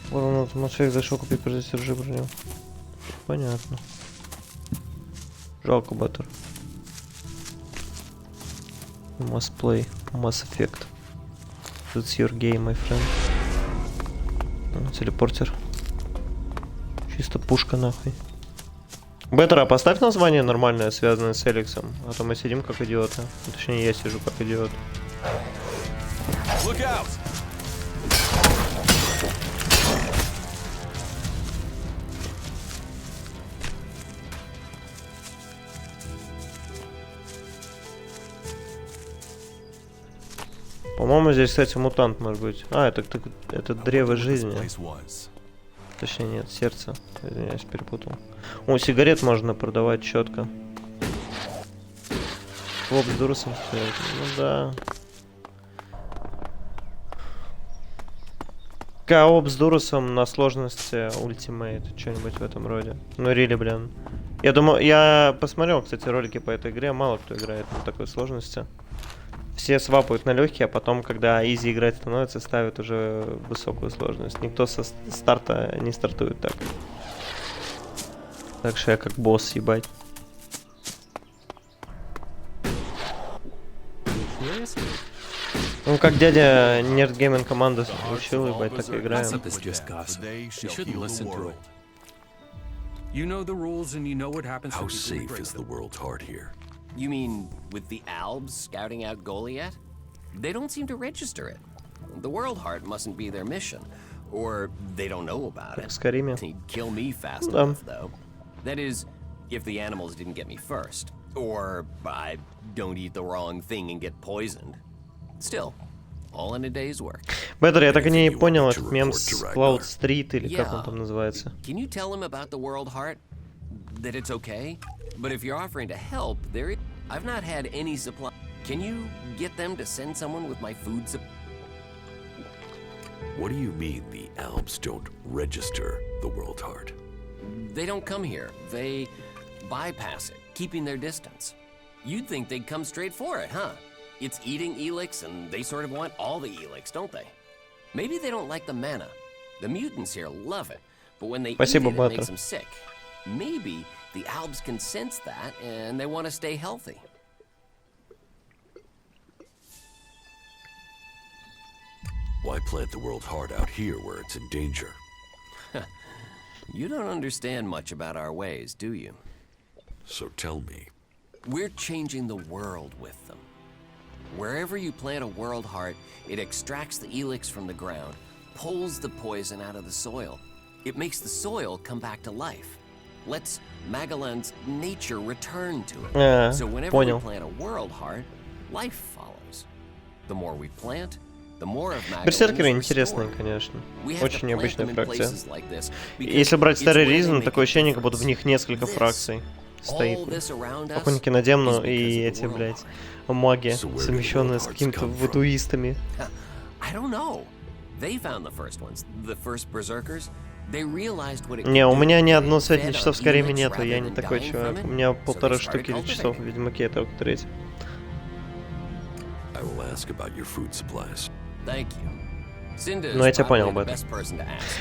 Вот он, человек зашел купить продюсер броню. Понятно. Жалко, Баттер. Must play. Mass Effect. It's your game, my friend. Телепортер. Чисто пушка нахуй. Беттера, поставь название нормальное, связанное с Эликсом. А то мы сидим как идиоты. Точнее, я сижу как идиот. Look out! По-моему, здесь, кстати, мутант может быть. А, это древо жизни. Точнее, нет, сердце. Извиняюсь, перепутал. О, сигарет можно продавать четко. Кооп с Дурасом стоит. Ну да. Кооп с Дурасом на сложности Ultimate. Что-нибудь в этом роде. Ну, рили, блин. Я думаю, я посмотрел, кстати, ролики по этой игре. Мало кто играет на такой сложности. Все свапают на легкие, а потом, когда изи играть становится, ставят уже высокую сложность. Никто со старта не стартует так. Так что я как босс, ебать. Ну, как дядя Nerd Gaming команду учил, ебать, так и играем. How safe is the world heart here? You mean with the Albs scouting out Goliath? They don't seem to register it. The World Heart mustn't be their mission. Or they don't know about it. He'd kill me fast enough, though. That is, if the animals didn't get me first. Or I don't eat the wrong thing and get poisoned. Still, all in a day's work. Беттер, я так и не понял этот мем с Cloud Street или как он там называется. Can you tell him about the World Heart? That it's okay? But if you're offering to help, I've not had any supply. Can you get them to send someone with my food supply? What do you mean the Albs don't register the World Heart? They don't come here. They bypass it, keeping their distance. You'd think they'd come straight for it, huh? It's eating Elix, and they sort of want all the Elix, don't they? Maybe they don't like the mana. The mutants here love it, but when they eat it, it makes them sick. Maybe the Albs can sense that, and they want to stay healthy. Why plant the World Heart out here where it's in danger? You don't understand much about our ways, do you? So tell me. We're changing the world with them. Wherever you plant a World Heart, it extracts the Elix from the ground, pulls the poison out of the soil. It makes the soil come back to life. Lets Magellan's nature return to it. So whenever we plant a World Heart, life follows. The more we plant, the more of Magellan Берсеркеры интересные, конечно. Очень необычная фракция. Если брать старый Ризен, такое ощущение, как будто в них несколько фракций стоит. Охотники на демну и эти, блядь, маги, совмещенные с какими-то вудуистами. Не, у меня ни одного сотни часов в Скайриме нету, я не такой чувак. У меня 1,5 штуки часов в Ведьмаке, это только 3. Ну, я тебя понял, Беттер.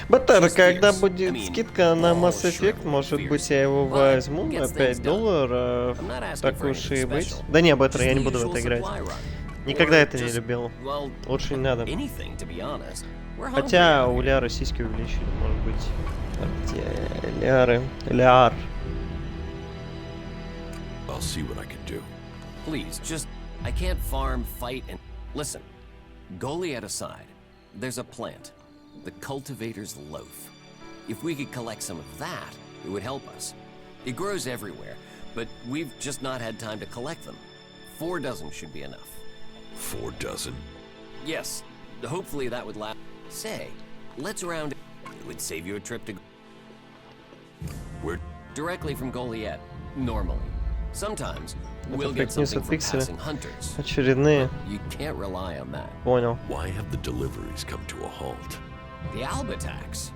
Беттер, когда будет скидка на Mass Effect, может быть, я его возьму на $5, так уж и быть. Да не, Беттер, я не буду в это играть. Никогда это не любил. Лучше не надо. Хотя у Ляры сиськи увеличили, может быть. Где Ляры? Ляр. I'll see what I can do. Please, just... I can't farm, fight, and... Listen, Goliath aside, there's a plant. The Cultivator's Loaf. If we could collect some of that, it would help us. It grows everywhere, but we've just not had time to collect them. 4 dozen should be enough. 4 dozen? Yes, hopefully that would last. Say, let's round it. It would save you a trip to... Where? Directly from Goliath, normally. Sometimes, we'll get something from passing hunters. Очередные. You can't rely on that. Понял. Why have the deliveries come to a halt? The Alb attacks.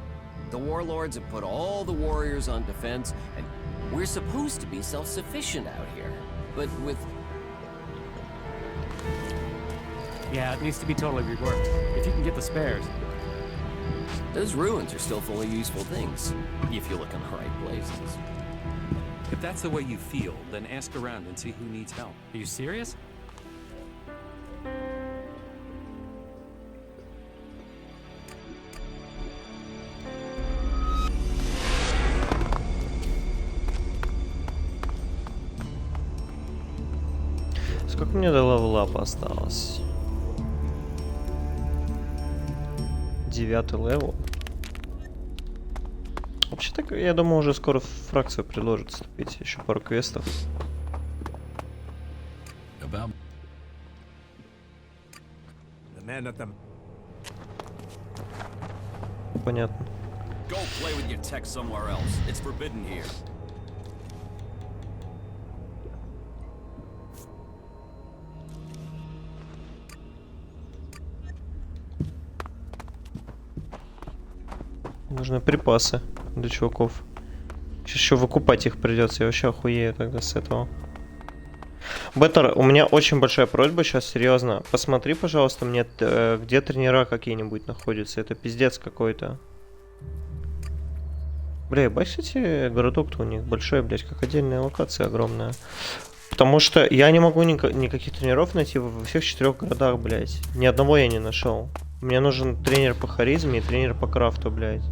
The warlords have put all the warriors on defense, and we're supposed to be self-sufficient out here. But with... Yeah, it needs to be totally reworked. If you can get the spares. Those ruins are still full of useful things, if you look in the right places. If that's the way you feel, then ask around and see who needs help. Are you serious? как мне до левелапа осталось? 9-й левел. Вообще-то, я думаю, уже скоро в фракцию предложат вступить. Еще пару квестов. Понятно. Go play with your tech somewhere else. It's forbidden here. Нужны припасы для чуваков. Сейчас еще выкупать их придется. Я вообще охуею тогда с этого. Беттер, у меня очень большая просьба сейчас, серьезно. Посмотри, пожалуйста, мне, где тренера какие-нибудь находятся. Это пиздец какой-то. Бля, бачите, городок-то у них большой, блядь, как отдельная локация огромная. Потому что я не могу никаких тренеров найти во всех 4 городах, блядь. Ни одного я не нашел. Мне нужен тренер по харизме и тренер по крафту, блядь.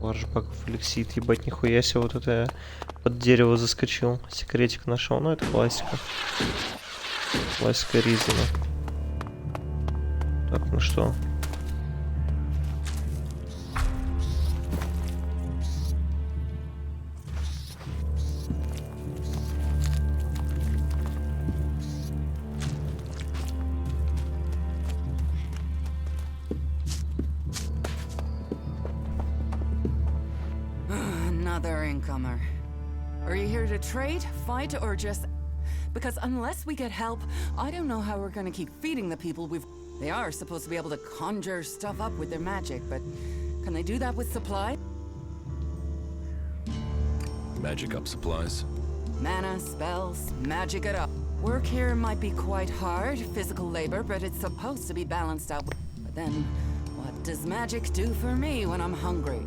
Ларжбаков эликсит, ебать, нихуя себе, вот это я под дерево заскочил, секретик нашел, ну это классика. Классика Ризана. Так, ну что? Another incomer. Are you here to trade, fight, or just... Because unless we get help, I don't know how we're gonna keep feeding the people we've... They are supposed to be able to conjure stuff up with their magic, but can they do that with supply? Magic up supplies? Mana, spells, magic it up. Work here might be quite hard, physical labor, but it's supposed to be balanced out. But then, what does magic do for me when I'm hungry?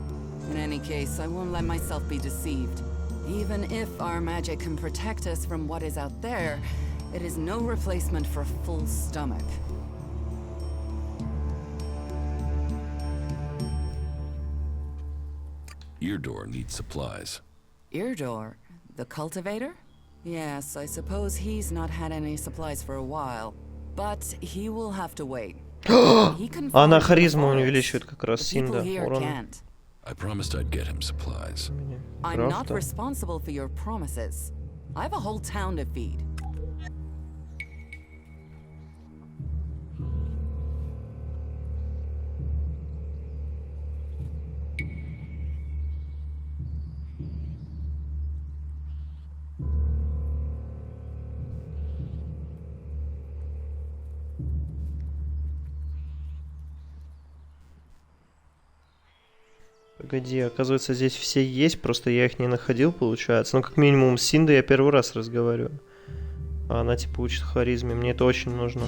In any case, I won't let myself be deceived. Even if our magic can protect us from what is out there, it is no replacement for a full stomach. Eardoor needs supplies. Eardoor? The cultivator? Yes, I suppose he's not had any supplies for a while. But he will have to wait. Она харизму увеличивает как раз Синда. Урон. I promised I'd get him supplies. I'm not responsible for your promises. I have a whole town to feed. Погоди, оказывается, здесь все есть, просто я их не находил, получается. Ну, как минимум, с Синдой я первый раз разговариваю. А она, типа, учит харизме. Мне это очень нужно.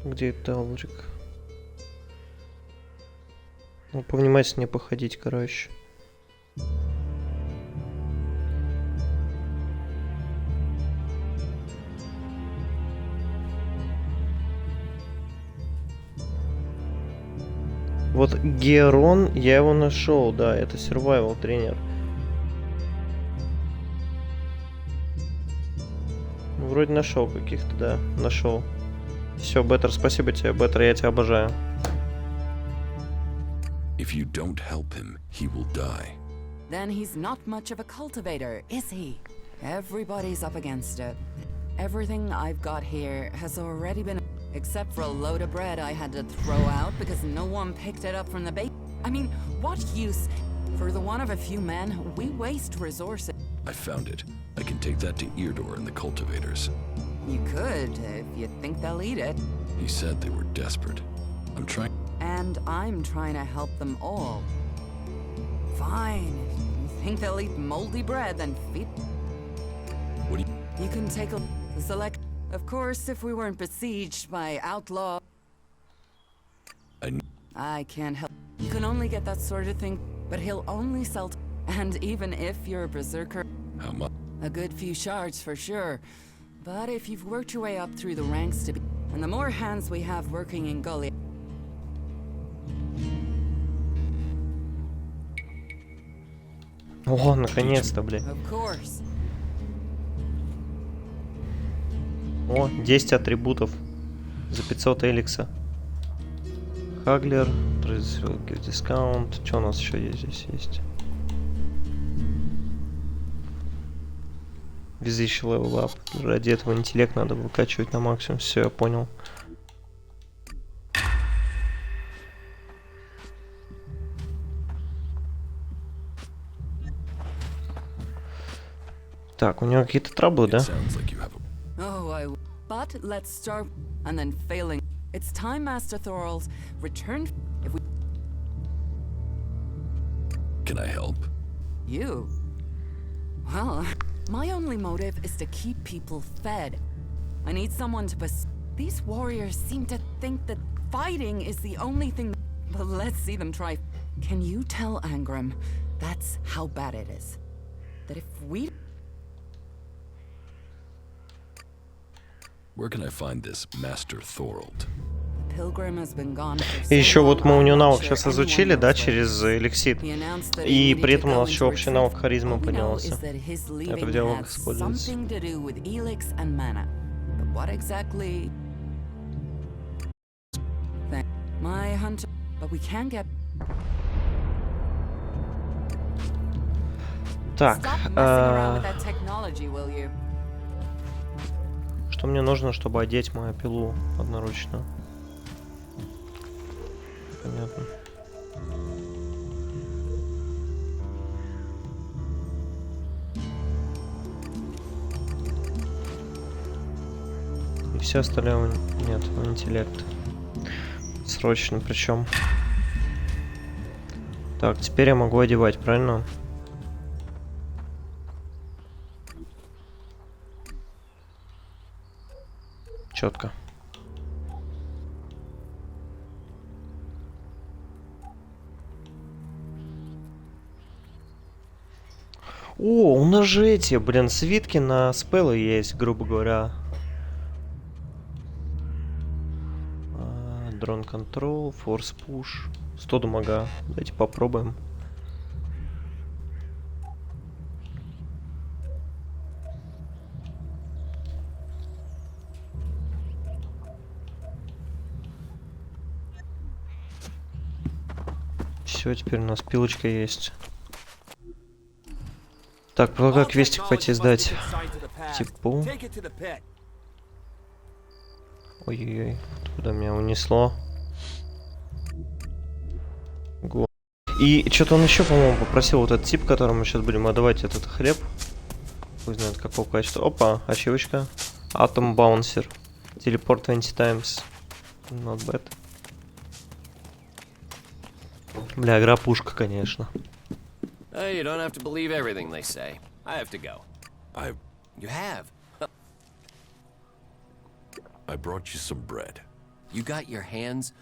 Где Талрик? Ну, повнимательнее походить, короче. Вот Герон, я его нашел, да, это survival тренер. Вроде нашел каких-то, да, нашел. Все, Беттер, спасибо тебе, Беттер, я тебя обожаю. If you don't help him, he will die. Then he's not much of a cultivator, is he? Everybody's up against it. Everything I've got here has already been... Except for a load of bread I had to throw out because no one picked it up from the bake. I mean, what use? For the one of a few men, we waste resources. I found it. I can take that to Eardor and the cultivators. You could, if you think they'll eat it. He said they were desperate. I'm trying. And I'm trying to help them all. Fine. If you think they'll eat moldy bread, then feed. What do You can take a select. Of course, if we weren't besieged by outlaw. I can't help. You can only get that sort of thing, but he'll only sell. And even if you're a berserker, How much? a good few shards for sure. But if you've worked your way up through the ranks to be, and the more hands we have working in Gully. О, наконец-то, блядь. Of course. О, 10 атрибутов за 500 эликса. Хаглер, дискаунт. Что у нас еще есть здесь есть? Везущий левел ап. Ради этого интеллект надо выкачивать на максимум. Все, я понял. Так, у него какие-то траблы, да? Oh, but let's start, and then failing. It's time, Master Thorals. Return if we. Can I help? You? Well, my only motive is to keep people fed. I need someone to These warriors seem to think that fighting is the only thing. But let's see them try. Can you tell Angram that's how bad it is? That if we. Where can I find this Master Thorold? И еще вот мы у него навык сейчас изучили, да, через эликсир. И при этом у нас еще общий навык харизма поднялся. Это в диалогах используется. Так, что мне нужно, чтобы одеть мою пилу одноручно? Понятно. И все остальное нет, интеллект. Срочно причем. Так, теперь я могу одевать, правильно? Четко. О, у нас же эти, блин, свитки на спеллы есть, грубо говоря. Дрон контрол, форс пуш, 100 дамага. Давайте попробуем. Все, теперь у нас пилочка есть. Так, предлагаю квестик пойти сдать. Типу. Ой-ой-ой, куда меня унесло. И что-то он еще, по-моему, попросил вот этот тип, которому мы сейчас будем отдавать этот хлеб. Пусть знает какого качества. Опа, ачивочка. Atom Bouncer. Телепорт 20 times. Not bad. Бля, игра пушка, конечно. You don't have to believe everything they say. I have to go. You have? I brought you some bread. You got your hands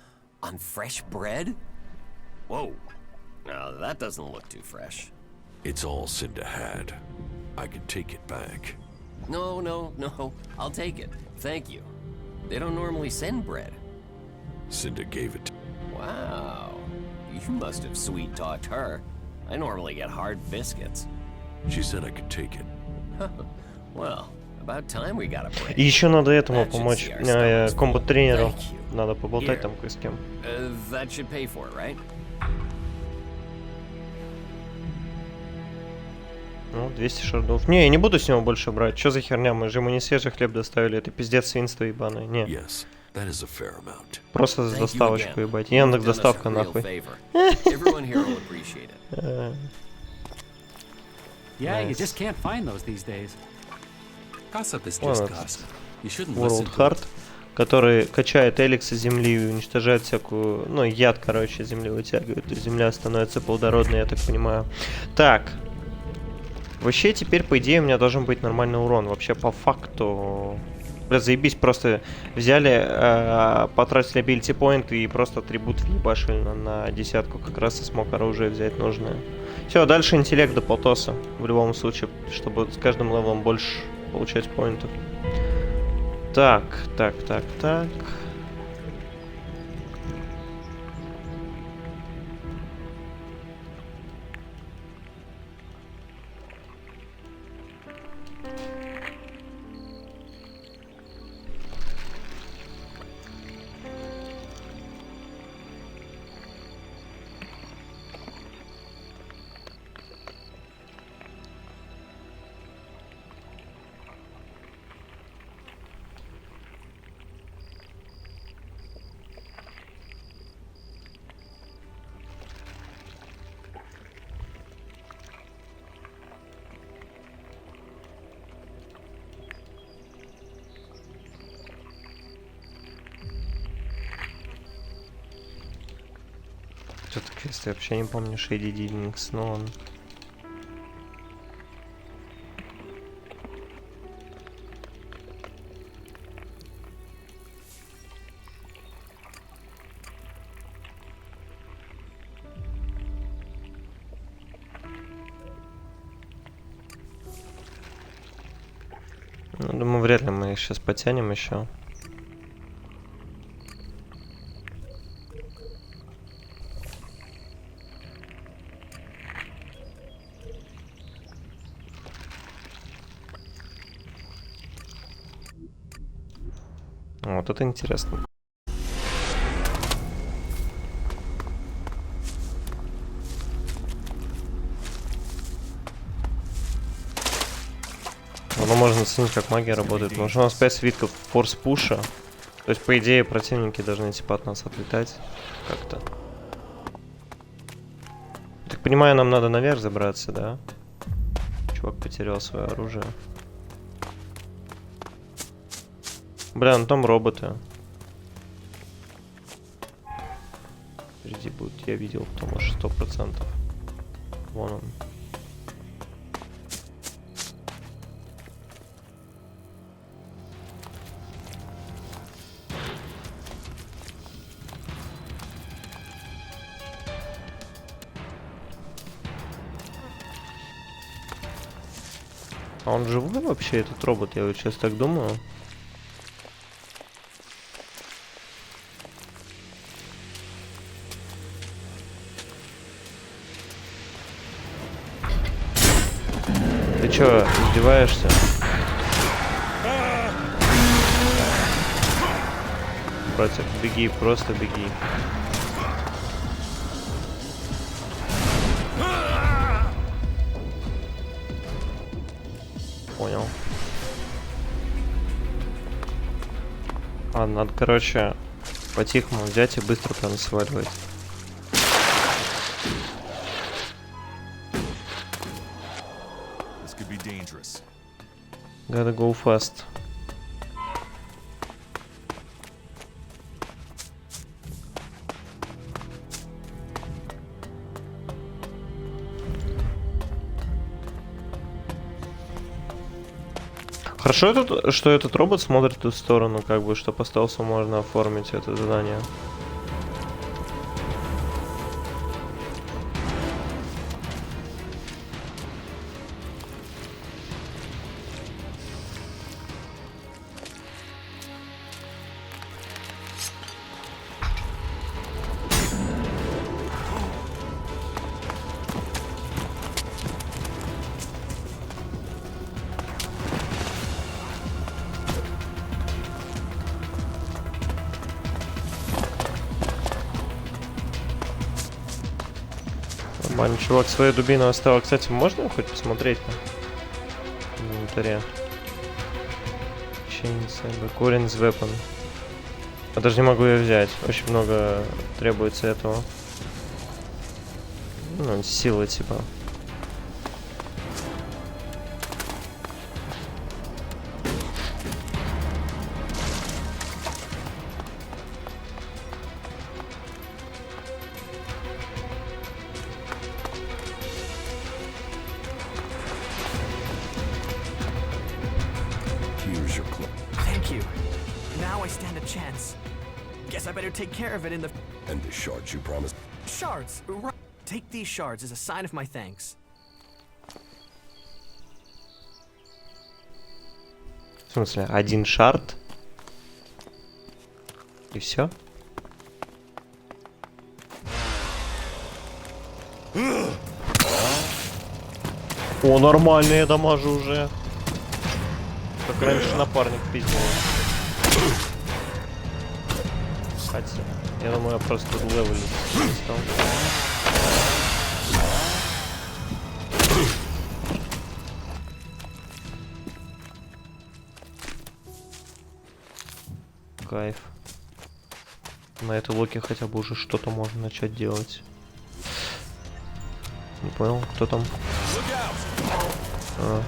on fresh bread? Whoa. Now, that doesn't look too fresh. It's all Cinda had. I can take it back. No. I'll take it. Thank you. They don't normally send bread. Cinda gave it to me. Wow. You must have sweet-talked her. I normally get hard biscuits. She said I could take it. Well, about time we got a break. И еще надо этому помочь, комбат-тренеру. Надо поболтать там кое с кем. That should pay for it, right? Ну, 200 шардов. Не, я не буду с него больше брать. Что за херня? Мы же ему не свежий хлеб доставили. Это пиздец свинство ебаное. Не. Yes, that is a fair amount. Просто за доставочку ебать. Яндекс доставка нахуй. Yeah, you Nice. just can't find those these days. Gossip is Вон just этот gossip. You shouldn't listen World to it. Heart, который качает эликсы земли и уничтожает всякую... Ну, яд, короче, земли вытягивает. И земля становится плодородной, я так понимаю. Так. Вообще, теперь, по идее, у меня должен быть нормальный урон. Вообще, по факту... Бля, заебись, просто взяли, потратили ability point и просто атрибут въебашили на десятку. Как раз и смог оружие взять нужное. Все, дальше интеллект до полтоса. В любом случае, чтобы с каждым левелом больше получать поинтов. Так. Что-то квест я вообще не помню. Шейди Дивнингс, но он... Ну, думаю, вряд ли мы их сейчас потянем еще. Вот это интересно. Ну, можно оценить, как магия работает. Потому что у нас 5 свитков форс-пуша. То есть, по идее, противники должны типа от нас отлетать. Как-то. Так понимаю, нам надо наверх забраться, да? Чувак потерял свое оружие. Бля, ну там роботы. Впереди будет, я видел, потому что 100%. Вон он. А он живой вообще, этот робот? Я вот сейчас так думаю. Ты чё, издеваешься? Братик, беги, просто беги. Понял. А, надо, короче, по-тихому взять и быстро прям сваливать. Gotta go fast. Хорошо, что этот робот смотрит в ту сторону, как бы, что остался, можно оформить это задание. Нормально, чувак свою дубину оставил. Кстати, можно хоть посмотреть-то? В инвентаре. Current weapon. Я даже не могу ее взять. Очень много требуется этого. Ну, силы типа. I better take care of it in the... And the shards you promised? Shards! Right. Take these shards as a sign of my thanks. В смысле, один шард? И все? О, нормально, я дамажу уже. Как раньше напарник пиздил. Хотя, я думаю, я просто левелить не стал. Кайф. На этой локе хотя бы уже что-то можно начать делать. Не понял, кто там? А.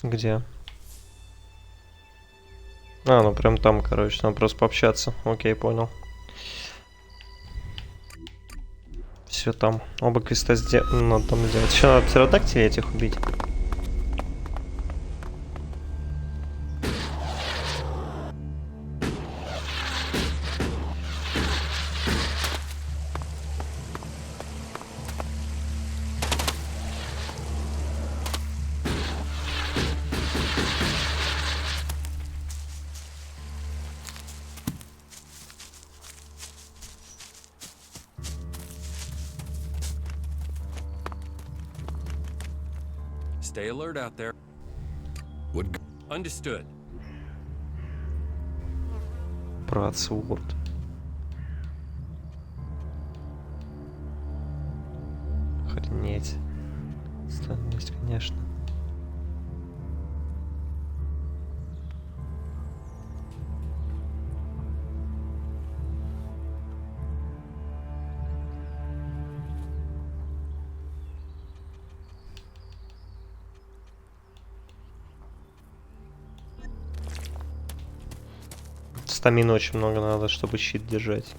Где? А, ну прям там, короче, надо просто пообщаться. Окей, понял. Все там. Оба квеста надо там сделать. Еще надо птеродактилей этих убить. Stay alert out there. What? Understood. Процворд. Охренеть. Странность, конечно. Стамины очень много надо, чтобы щит держать.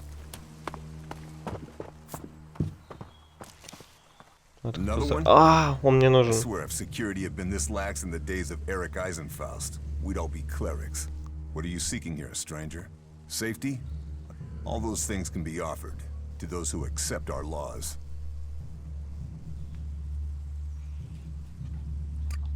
А, он мне нужен. We'd all be clerics. What are you seeking here, stranger? Safety? All those things can be offered to those who accept our laws.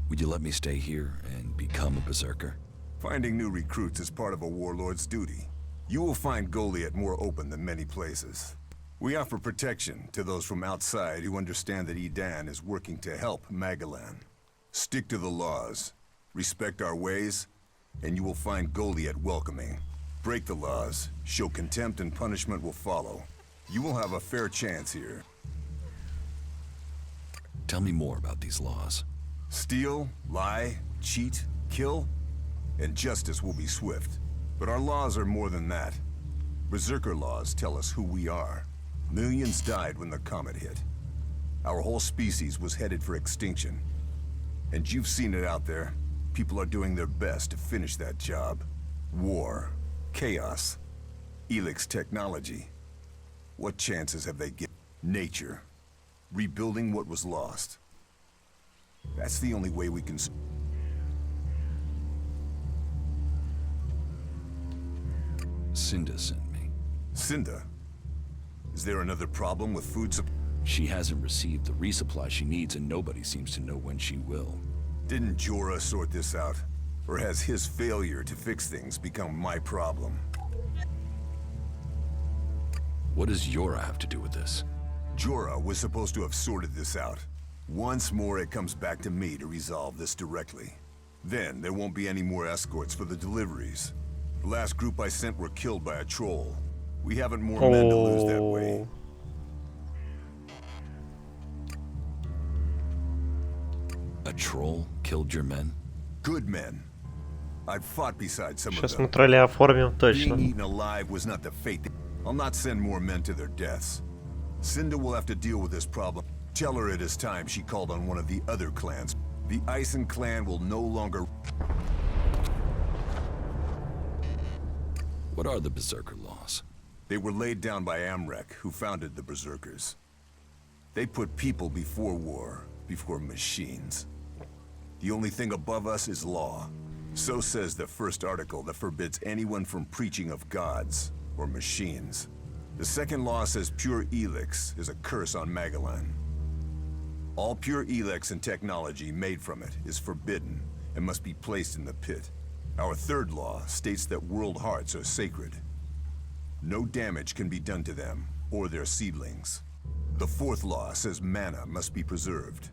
Would you let me stay here and become a berserker? Finding new recruits is part of a warlord's duty. You will find Goliath more open than many places. We offer protection to those from outside who understand that Edan is working to help Magalan. Stick to the laws, respect our ways, and you will find Goliath welcoming. Break the laws, show contempt, and punishment will follow. You will have a fair chance here. Tell me more about these laws. Steal, lie, cheat, kill, and justice will be swift. But our laws are more than that. Berserker laws tell us who we are. Millions died when the comet hit. Our whole species was headed for extinction. And you've seen it out there. People are doing their best to finish that job. War, chaos, Elix technology. What chances have they given? Nature, rebuilding what was lost. That's the only way we can... Cinda sent me. Cinda? Is there another problem with food supply? She hasn't received the resupply she needs, and nobody seems to know when she will. Didn't Jorah sort this out? Or has his failure to fix things become my problem? What does Jorah have to do with this? Jorah was supposed to have sorted this out. Once more, it comes back to me to resolve this directly. Then there won't be any more escorts for the deliveries. The last group I sent were killed by a troll. We haven't more men to lose that way. A troll killed your men? Good men. I've fought beside some Сейчас of мы them. тролли оформим, точно. Being eaten alive was not the fate. I'll not send more men to their deaths. Cinda will have to deal with this problem. Tell her it is time she called on one of the other clans. The Ison clan will no longer... What are the Berserker laws? They were laid down by Amrek, who founded the Berserkers. They put people before war, before machines. The only thing above us is law. So says the first article that forbids anyone from preaching of gods or machines. The second law says pure Elix is a curse on Magalan. All pure Elix and technology made from it is forbidden and must be placed in the pit. Our third law states that world hearts are sacred. No damage can be done to them or their seedlings. The fourth law says mana must be preserved.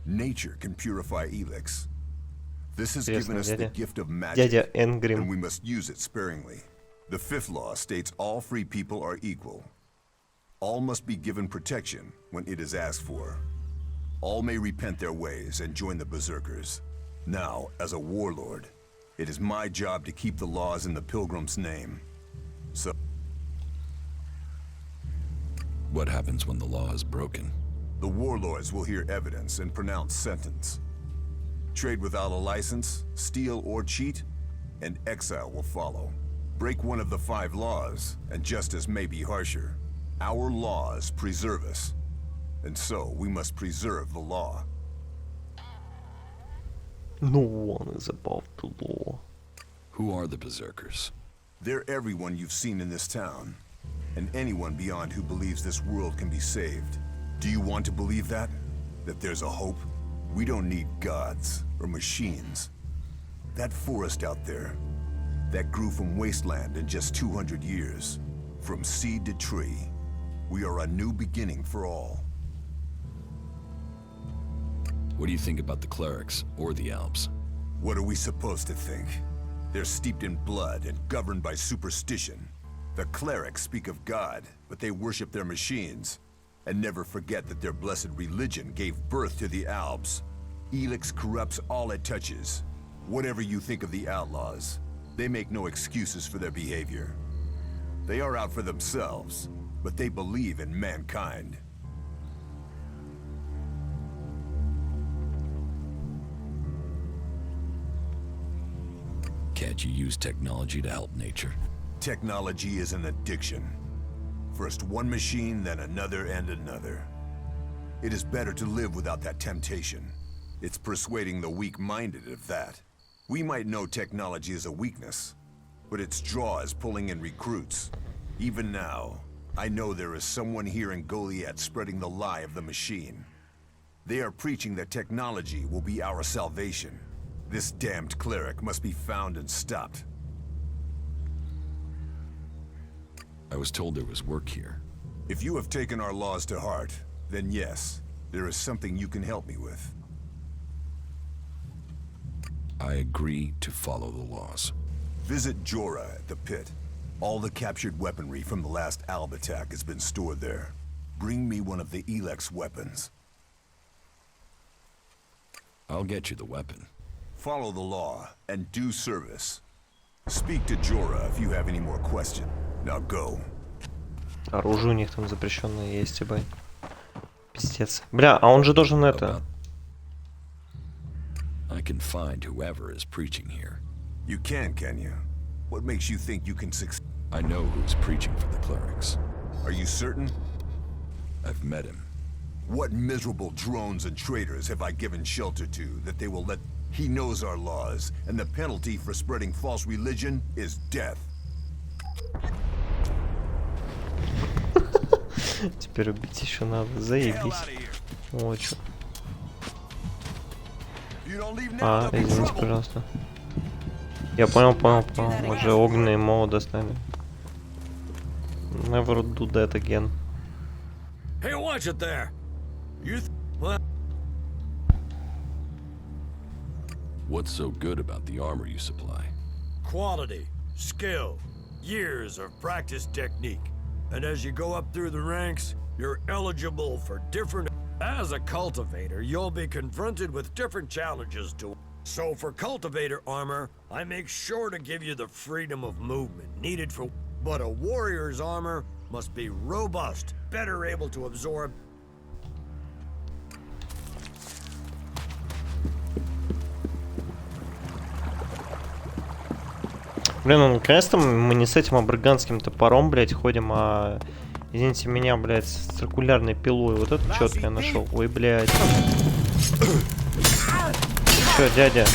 Nature can purify Elix. This has given us the gift of magic, and we must use it sparingly. The fifth law states all free people are equal. All must be given protection when it is asked for. All may repent their ways and join the Berserkers. Now, as a warlord, it is my job to keep the laws in the Pilgrim's name. So... What happens when the law is broken? The warlords will hear evidence and pronounce sentence. Trade without a license, steal or cheat, and exile will follow. Break one of the 5 laws, and justice may be harsher. Our laws preserve us, and so we must preserve the law. No one is above the law. Who are the Berserkers? They're everyone you've seen in this town, and anyone beyond who believes this world can be saved. Do you want to believe that? That there's a hope? We don't need gods or machines. That forest out there, that grew from wasteland in just 200 years, from seed to tree. We are a new beginning for all. What do you think about the clerics or the Alps? What are we supposed to think? They're steeped in blood and governed by superstition. The clerics speak of God, but they worship their machines. And never forget that their blessed religion gave birth to the Alps. Elix corrupts all it touches. Whatever you think of the outlaws, they make no excuses for their behavior. They are out for themselves, but they believe in mankind. Can't you use technology to help nature? Technology is an addiction. First one machine, then another and another. It is better to live without that temptation. It's persuading the weak-minded of that. We might know technology is a weakness, but its draw is pulling in recruits. Even now, I know there is someone here in Goliath spreading the lie of the machine. They are preaching that technology will be our salvation. This damned cleric must be found and stopped. I was told there was work here. If you have taken our laws to heart, then yes, there is something you can help me with. I agree to follow the laws. Visit Jorah at the pit. All the captured weaponry from the last Alb attack has been stored there. Bring me one of the Elex weapons. I'll get you the weapon. Follow the law and do service. Speak to Jorah if you have any more questions. Now go. Оружие у них там запрещенное есть, ебать. Пиздец. Бля, а он же должен это... I can find whoever is preaching here. You can you? What makes you think you can succeed? I know who's preaching for the clerics. Are you certain? I've met him. What miserable drones and traitors have I given shelter to that they will let... He knows our laws, and the penalty for spreading false religion is death. Теперь убить еще надо. Заебись. О, чё. А, извините, пожалуйста. Я понял. Мы же огненные молот достали. Never do that again. Hey, watch it there. What's so good about the armor you supply? Quality, skill, years of practice technique. And as you go up through the ranks, you're eligible for different... As a cultivator, you'll be confronted with different challenges to... So for cultivator armor, I make sure to give you the freedom of movement needed for... But a warrior's armor must be robust, better able to absorb... Блин, ну наконец-то мы не с этим абраганским топором, блядь, ходим, а... Извините меня, блядь, с циркулярной пилой. Вот это четко я нашел. Ой, блядь. Чё, дядя?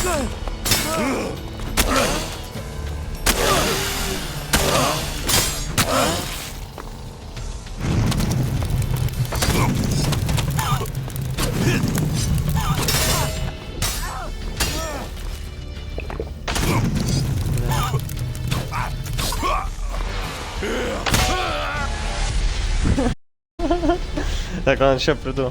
Так, ладно, сейчас приду.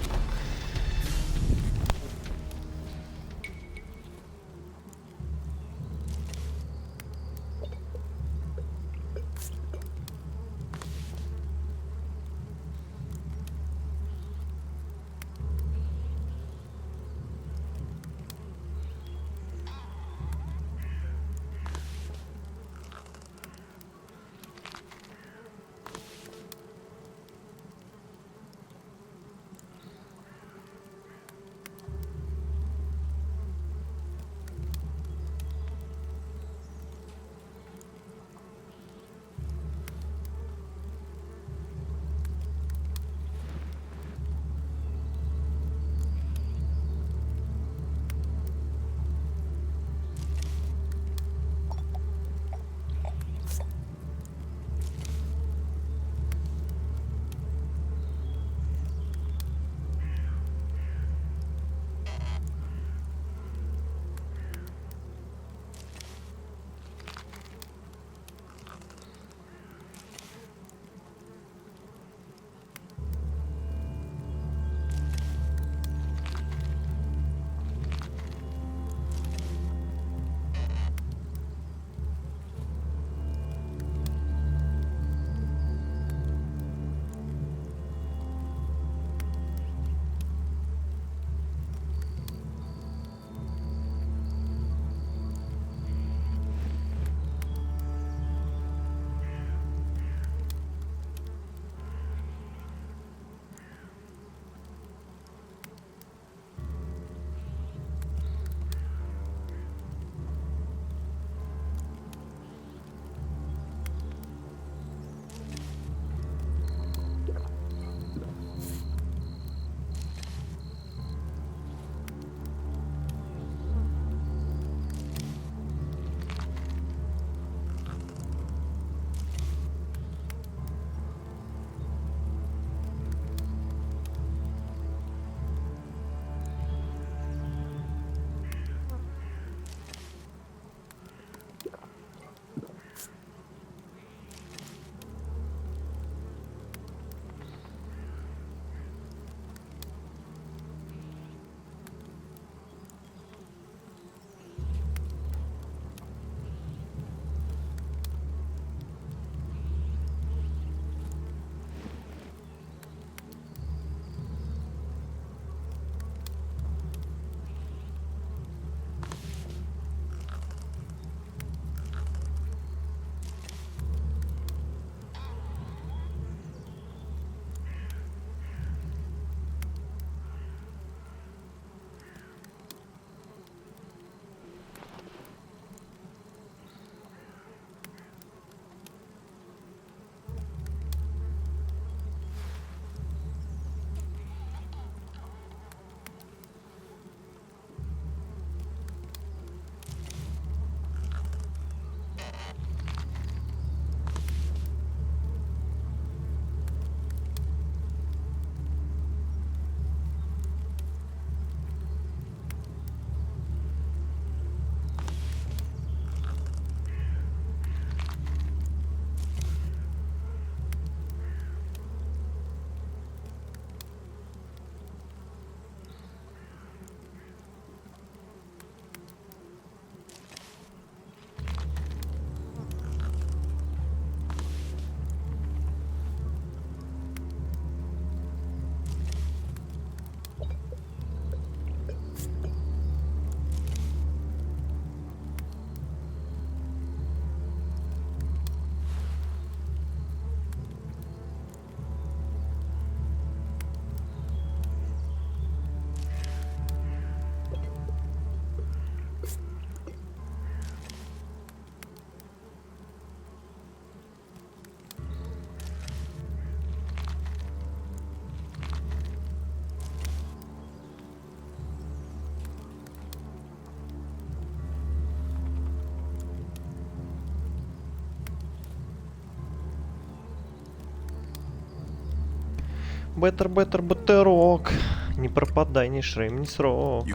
Беттер, бутерок. Не пропадай, ни шрейм, ни срок.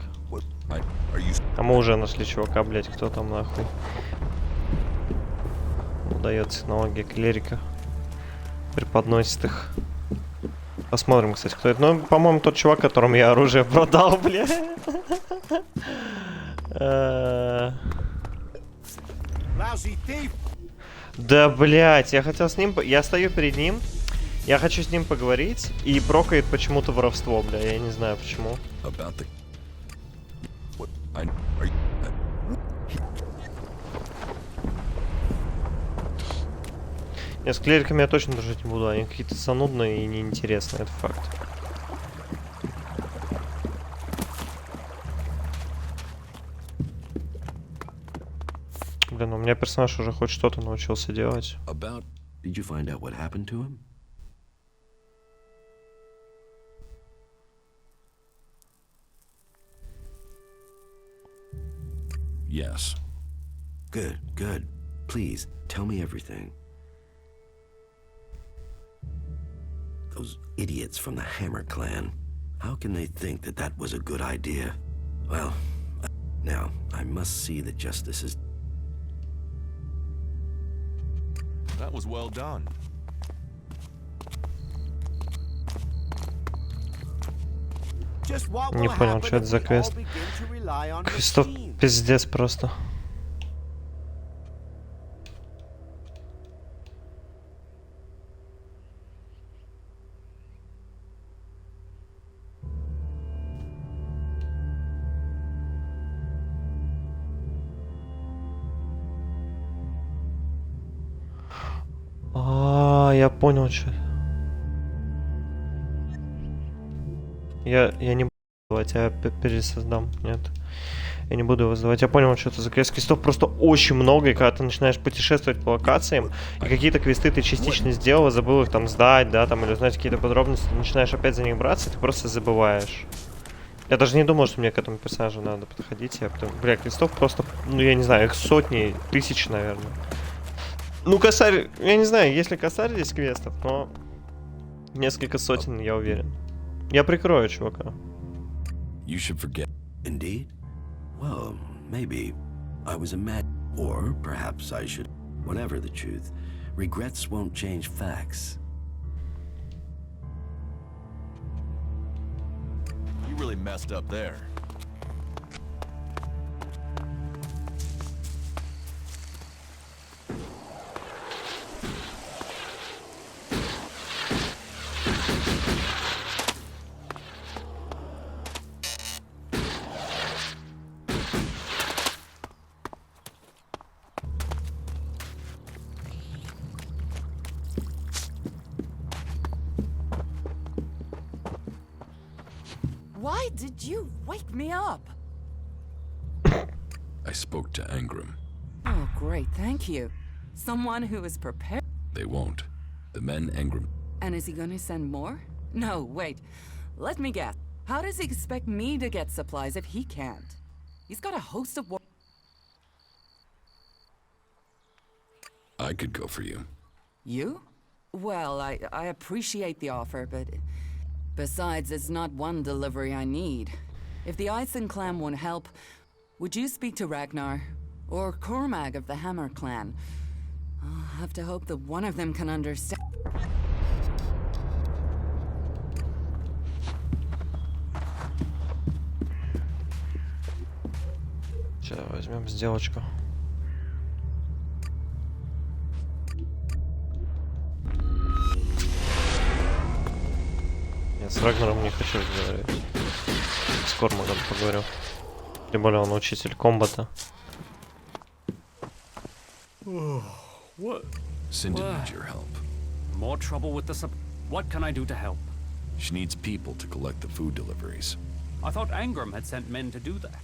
А мы уже нашли чувака, блять, кто там нахуй. Дает технологии клерика. Преподносит их. Посмотрим, кстати, кто это. Ну, по-моему, тот чувак, которому я оружие продал, бля. Да, блять, я хотел с ним... Я стою перед ним. Я хочу с ним поговорить. И прокает почему-то воровство, бля. Я не знаю почему. Нет, с клериками я точно дружить не буду. Они какие-то занудные и неинтересные, это факт. Блин, у меня персонаж уже хоть что-то научился делать. Did you find out what happened to him? Yes. Good, good. Please, tell me everything. Those idiots from the Hammer Clan. How can they think that that was a good idea? Well, now, I must see that justice is... That was well done. Не понял, что это за квест. Квестов пиздец просто. Я понял, что. Я не буду вызывать, я пересоздам. Нет. Я не буду его вызывать. Я понял, что это за квест. Квестов просто очень много, и когда ты начинаешь путешествовать по локациям, и какие-то квесты ты частично сделал, забыл их там сдать, да, там, или узнать какие-то подробности, ты начинаешь опять за них браться, и ты просто забываешь. Я даже не думал, что мне к этому персонажу надо подходить. Бля, квестов просто, ну я не знаю, их сотни, тысячи, наверное. Ну, косарь, я не знаю, есть ли косарь здесь квестов, но несколько сотен, я уверен. Я прикрою чувака. You should forget. Indeed? Well, maybe I was a mad, or perhaps I should. Whatever the truth, regrets won't change facts. You really messed up there. Why did you wake me up? I spoke to Angram. Oh, great, thank you. Someone who is prepared. They won't. The men Angram... And is he gonna send more? No, wait. Let me guess. How does he expect me to get supplies if he can't? He's got a host of... I could go for you. You? Well, I appreciate the offer, but... Besides, it's not one delivery I need. If the Ison clan won't help, would you speak to Ragnar? Or Cormag of the Hammer clan? I'll have to hope that one of them can understand. Сейчас возьмем сделочку. С Рагнером не хочу разговаривать. С Кормагом поговорю. Тем более он учитель комбата. What? Cindy needs your help. More trouble with the What can I do to help? She needs people to collect the food deliveries. I thought Angram had sent men to do that.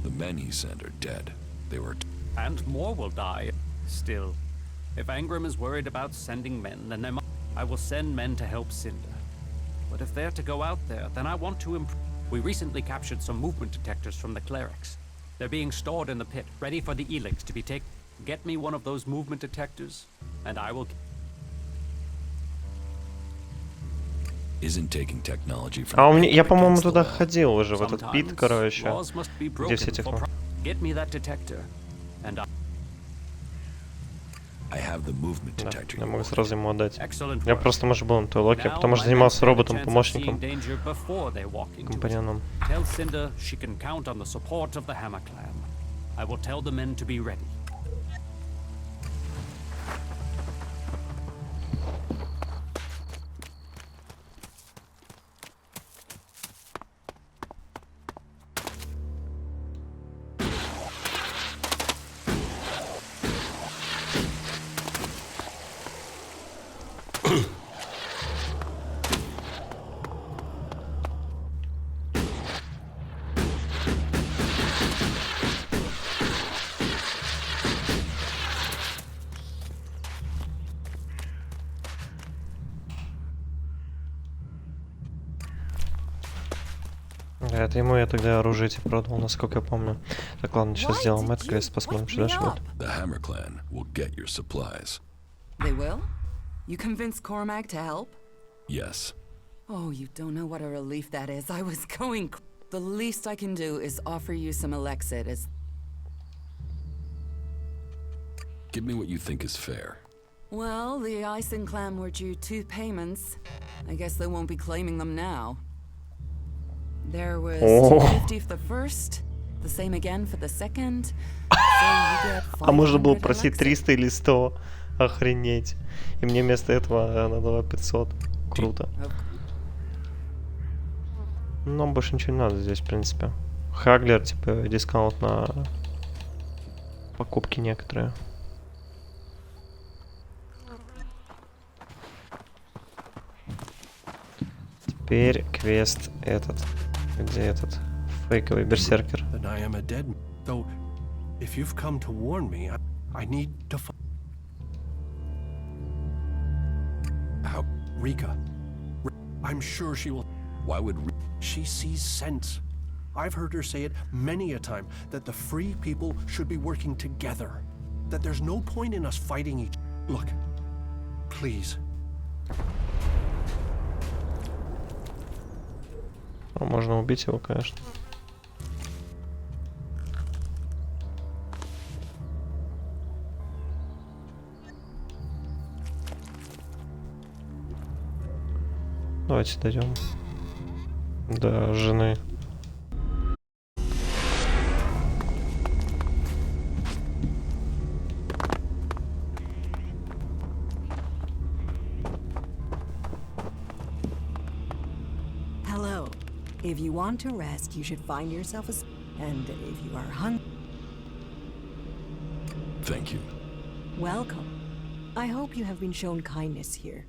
The men he sent are dead. They were... And more will die. Still, if Angram is worried about sending men, then I will send men to help Cinder. But if they're to go out there, then I want to We recently captured some movement detectors from the clerics. They're being stored in the pit, ready for the Elix to be taken. Get me one of those movement detectors, and I will... isn't taking technology from А у the меня, я, people по-моему, against the туда law. ходил уже, в этот пит, Sometimes короче, laws must be где все broken for техно. Get me that detector, and I have the movement Да, detector. я you могу wanted. сразу ему отдать. Excellent Я work. просто, может, был на той локе, Now потому что my men занимался stand a chance of роботом-помощником. seeing danger before they walk into it. Компаньоном. Tell Cinder she can count on the support of the Hammer Clan. I will tell the men to be ready. Это ему я тогда оружие эти продал, насколько я помню. Так, ладно, сейчас сделаем этот квест, посмотрим, что дальше будет. The Hammer Clan will get your supplies. They will? You convinced Cormac to help? Yes. Oh, you don't know what a relief that is. I was going... The least I can do is offer you some Alexit as... Give me what you think is fair. Well, the Ison clan were due 2 payments. I guess they won't be claiming them now. There was 250 for the first, the same again for the second. So you get А можно было 500 просить Alexit. 300 или 100. Охренеть. И мне вместо этого она дала 500. Круто. Нам больше ничего не надо здесь, в принципе. Хаглер, типа, дискаунт на покупки некоторые. Теперь квест этот. Где этот? Фейковый берсеркер. Then I am a dead man. Though, if you've come to warn me, I need to How? Rika. I'm sure she will. Why would She sees sense. I've heard her say it many a time that the free people should be working together. That there's no point in us fighting each. Look, please. Можно убить его, конечно. Давайте дойдем до жены. Hello. If you want to rest, you should find yourself a... And if you are hungry... Thank you. Welcome. I hope you have been shown kindness here.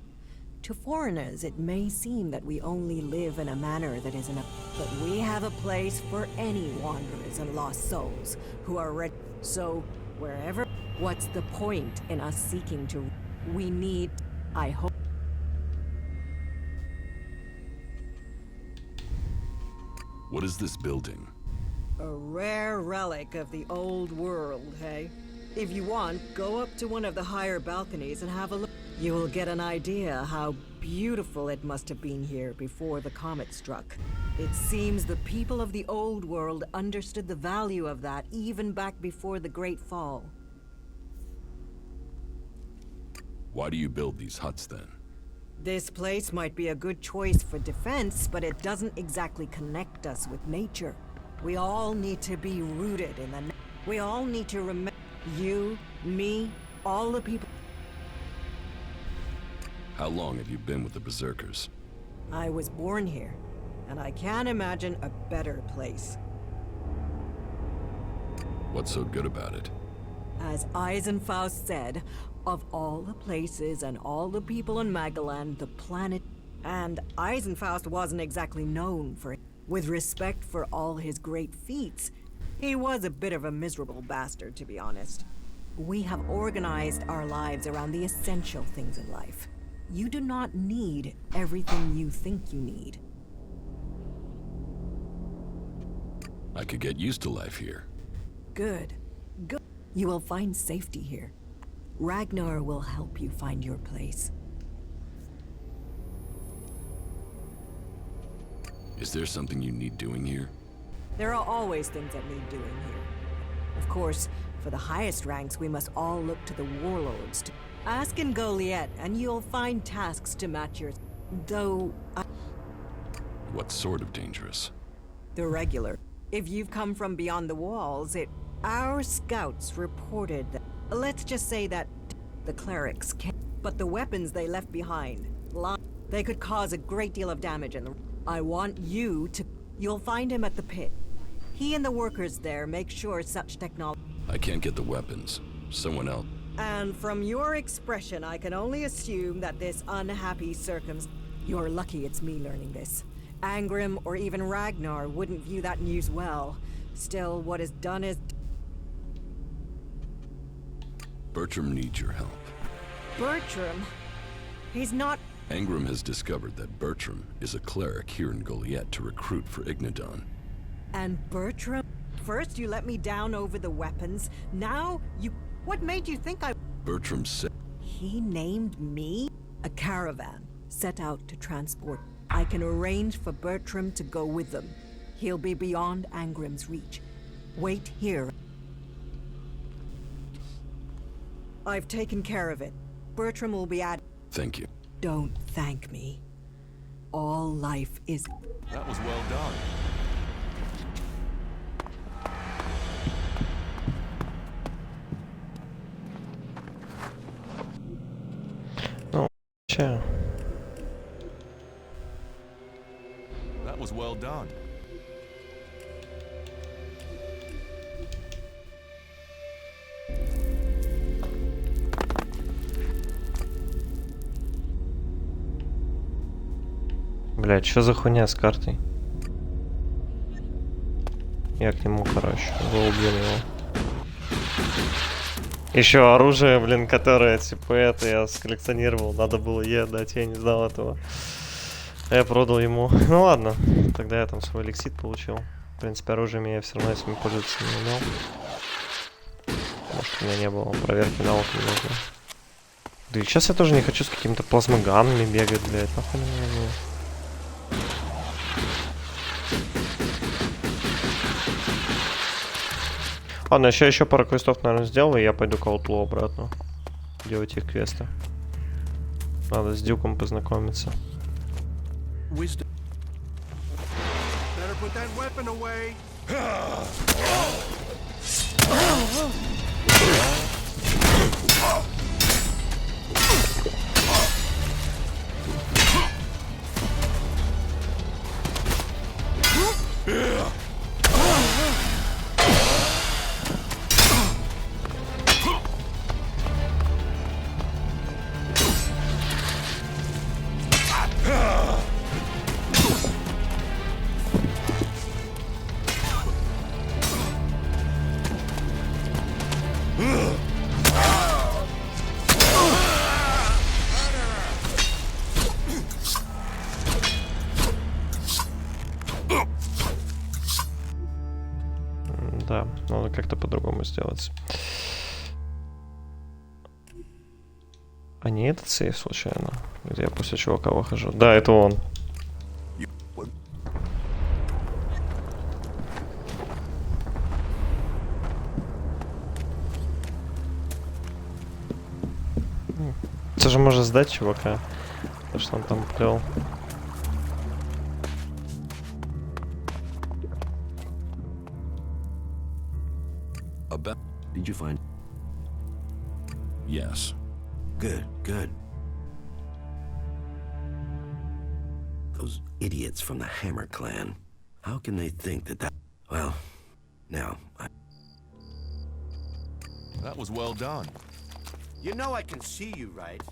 To foreigners, it may seem that we only live in a manner that isn't a... But we have a place for any wanderers and lost souls who are ready. So, wherever... What's the point in us seeking to... We need... I hope... What is this building? A rare relic of the old world, hey? If you want, go up to one of the higher balconies and have a look. You will get an idea how beautiful it must have been here before the comet struck. It seems the people of the old world understood the value of that even back before the Great Fall. Why do you build these huts then? This place might be a good choice for defense, but it doesn't exactly connect us with nature. We all need to be rooted in the... We all need to remember... You, me, all the people... How long have you been with the Berserkers? I was born here, and I can't imagine a better place. What's so good about it? As Eisenfaust said, of all the places and all the people in Magalan, the planet... And Eisenfaust wasn't exactly known for... With respect for all his great feats, he was a bit of a miserable bastard, to be honest. We have organized our lives around the essential things in life. You do not need everything you think you need. I could get used to life here. Good. Good. You will find safety here. Ragnar will help you find your place. Is there something you need doing here? There are always things that need doing here. Of course, for the highest ranks, we must all look to the warlords. Ask in Goliath, and you'll find tasks to match yours. Though, What sort of dangerous? the regular. If you've come from beyond the walls, our scouts reported that. Let's just say that the clerics came, but the weapons they left behind, they could cause a great deal of damage in the. I want you to. You'll find him at the pit. He and the workers there make sure such technology. I can't get the weapons. Someone else. And from your expression, I can only assume that this unhappy You're lucky it's me learning this. Angrim or even Ragnar wouldn't view that news well. Still, what is done is... Bertram needs your help. Bertram? He's not... Angrim has discovered that Bertram is a cleric here in Goliath to recruit for Ignadon. And Bertram? First you let me down over the weapons, now you... What made you think I... Bertram said... He named me? A caravan, set out to transport. I can arrange for Bertram to go with them. He'll be beyond Angrim's reach. Wait here. I've taken care of it. Bertram will be at... Thank you. Don't thank me. All life is... That was well done. Ну, че? That was well done. Блядь, что за хуйня с картой? Я к нему, короче, вы убили его. Еще оружие, блин, которое, типа, это я сколлекционировал. Надо было дать, я не знал этого. Я продал ему. Ну ладно, тогда я там свой эликсит получил. В принципе, оружием я все равно этим пользоваться не умел. Может, у меня не было проверки навыков не нужно. Да и сейчас я тоже не хочу с какими-то плазмоганами бегать, блядь. Нахуй мне не было. Ладно, еще пару квестов, наверное, сделаю, и я пойду к Аутлу обратно. Делать их квесты. Надо с Дюком познакомиться. Да, надо как-то по-другому сделать. А не этот сейф случайно? Где я после чувака выхожу? Да, это он. Это же можно сдать чувака. То, что он там плел. Did you find? Yes. Good, good. Those idiots from the Hammer Clan. How can they think that... Well, now, That was well done. You know I can see you, right?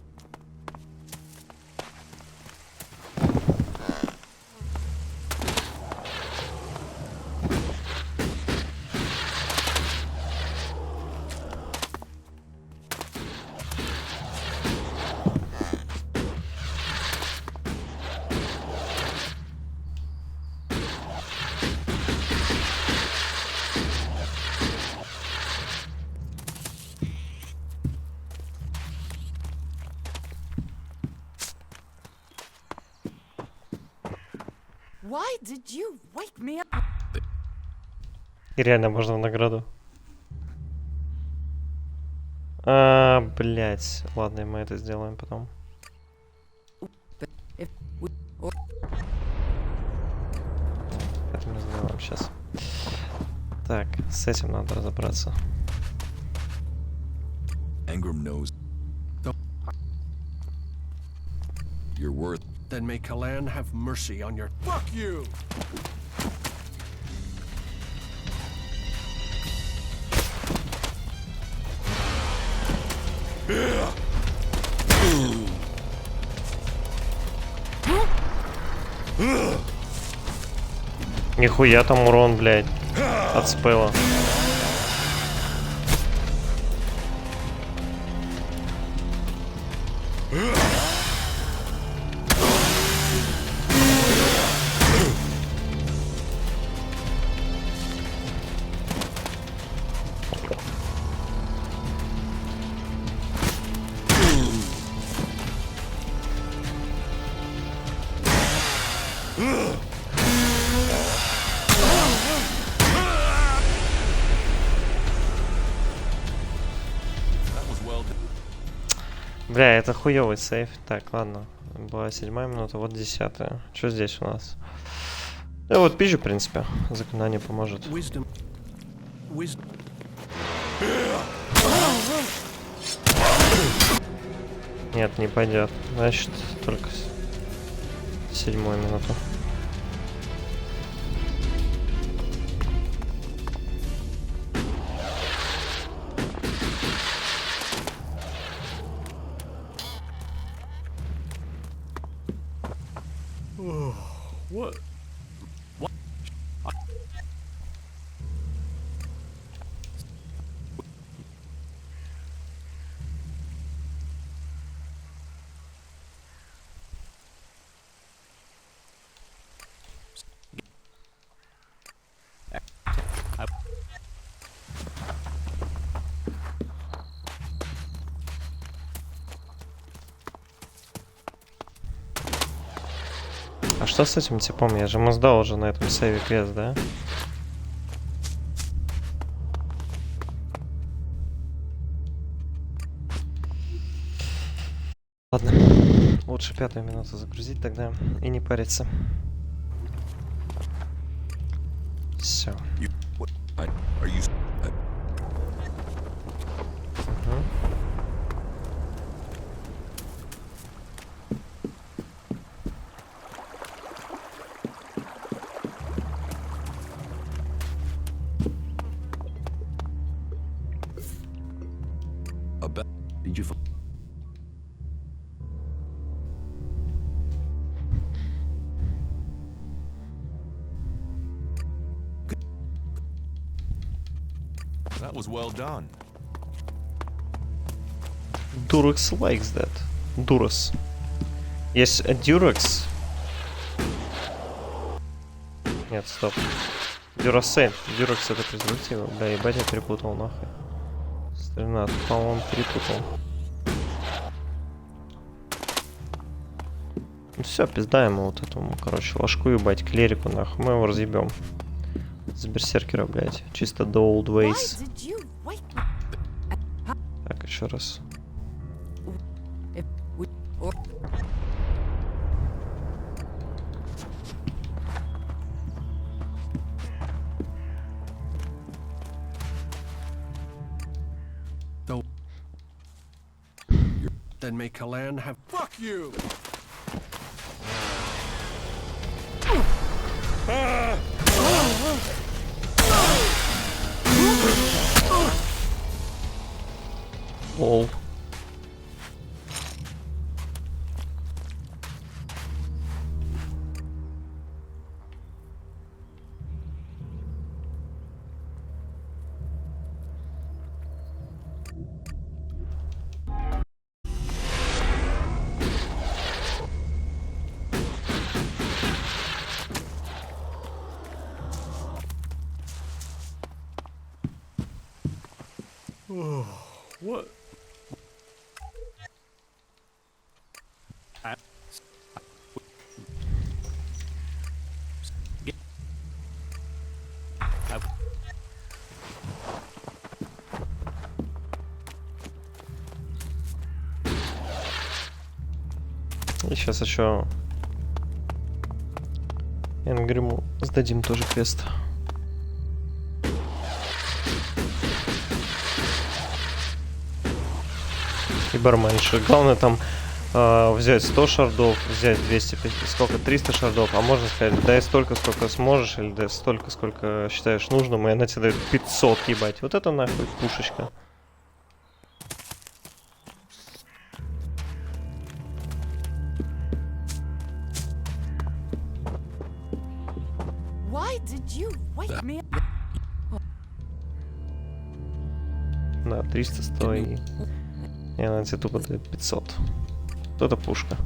Why did you wake me up? И реально можно в награду. Блять. Ладно, мы это сделаем потом. Это мы сделаем сейчас. Так, с этим надо разобраться. Engram knows your worth. Then may Kalan have mercy on your... Fuck you! Нихуя там урон, блядь, от спела. Бля, это хуёвый сейф. Так, ладно. Была 7-я минута, вот 10-я. Что здесь у нас? Да вот пизжу, в принципе. Заклинание поможет. Нет, не пойдет. Значит, только 7-ю минуту. What? What? А что с этим типом? Я же ему сдал уже на этом сейве квест, да? Ладно. Лучше 5-ю минуту загрузить тогда и не париться. Все. Did you That was well done. Durex likes that. Duras. Есть Durex. Нет, стоп. Duracell. Durex это презервативы. Бля, ебать, я перепутал нахуй. Старина, по-моему, перепутал. Ну все, пизда ему вот этому, короче, ложку ебать, клерику нахуй. Мы его разъебем. С берсеркера, блядь. Чисто the old ways. Так, еще раз. Then may Kalan have... Fuck you! Лол. What? И сейчас еще Энгриму сдадим тоже квест. И барменша. Главное там взять 100 шардов, взять 250, сколько, 300 шардов, а можно сказать, дай столько, сколько сможешь, или дай столько, сколько считаешь нужным, и она тебе дает 500, ебать. Вот это нахуй пушечка. Why did you wake me up? Да, 300, 100 и она тебе тупо дает 500. Вот это пушка.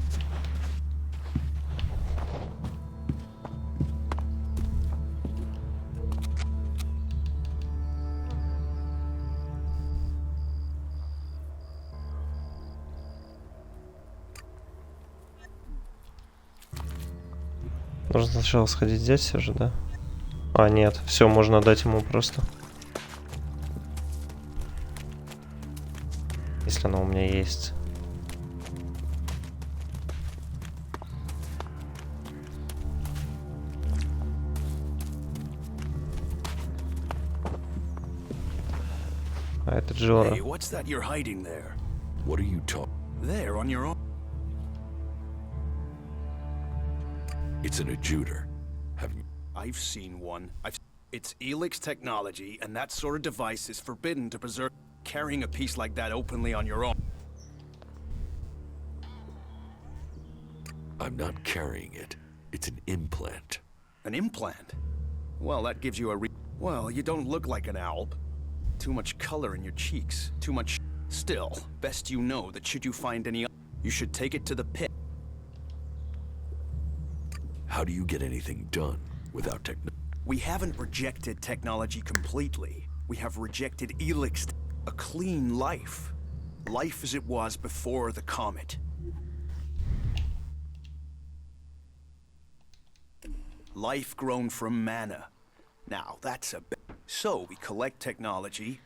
Нужно сначала сходить взять все же, да? А, нет, все, можно дать ему просто. Если оно у меня есть. А это Джора. Hey, what's that you're hiding there? What are you talking? There, on your own. It's an adjuter. I've seen one. It's Elix technology, and that sort of device is forbidden to preserve. Carrying a piece like that openly on your own. I'm not carrying it. It's an implant. An implant? Well, that gives you a well, you don't look like an owl. Too much color in your cheeks. Too much. Still, best you know that should you find any, you should take it to the pit. How do you get anything done without technology? We haven't rejected technology completely. We have rejected Elix, a clean life. Life as it was before the comet. Life grown from mana. Now, that's a bit. So, we collect technology.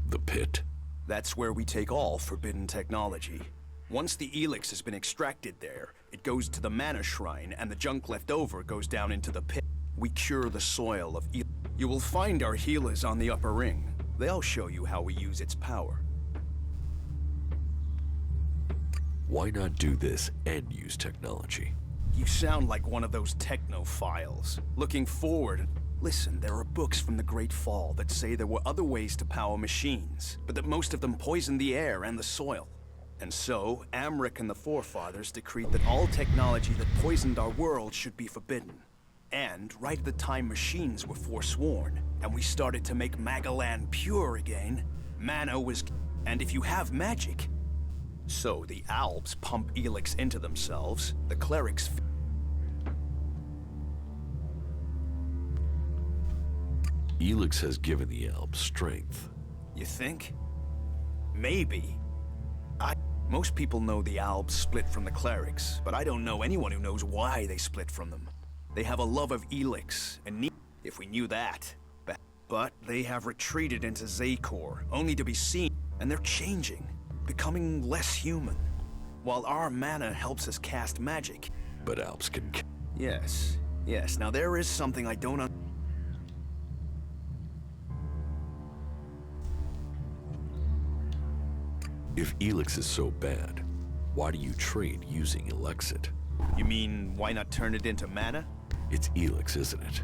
The pit? That's where we take all forbidden technology. Once the Elix has been extracted there, it goes to the mana shrine, and the junk left over goes down into the pit. We cure the soil of Elix. You will find our healers on the upper ring. They'll show you how we use its power. Why not do this and use technology? You sound like one of those technophiles. Looking forward. Listen, there are books from the Great Fall that say there were other ways to power machines, but that most of them poisoned the air and the soil. And so, Amric and the Forefathers decreed that all technology that poisoned our world should be forbidden. And right at the time machines were forsworn, and we started to make Magalan pure again, mana was... And if you have magic... So the Alps pump Elix into themselves, the clerics... Elix has given the Alps strength. You think? Maybe. Most people know the Alps split from the clerics, but I don't know anyone who knows why they split from them. They have a love of Elix, and if we knew that. But they have retreated into Zakor, only to be seen, and they're changing, becoming less human. While our mana helps us cast magic. But Alps can... Yes, yes. Now there is something I don't understand. If Elix is so bad, why do you trade using Elexit? You mean, why not turn it into mana? It's Elix, isn't it?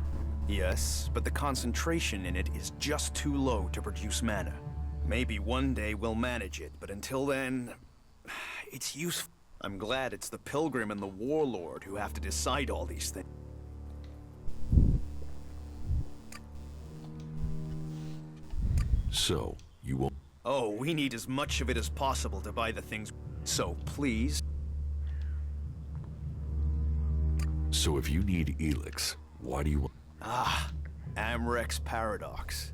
Yes, but the concentration in it is just too low to produce mana. Maybe one day we'll manage it, but until then... It's useful. I'm glad it's the Pilgrim and the Warlord who have to decide all these things. So, you won't... Oh, we need as much of it as possible to buy the things. So, please. So if you need Elix, why do you want... Ah, Amrek's paradox.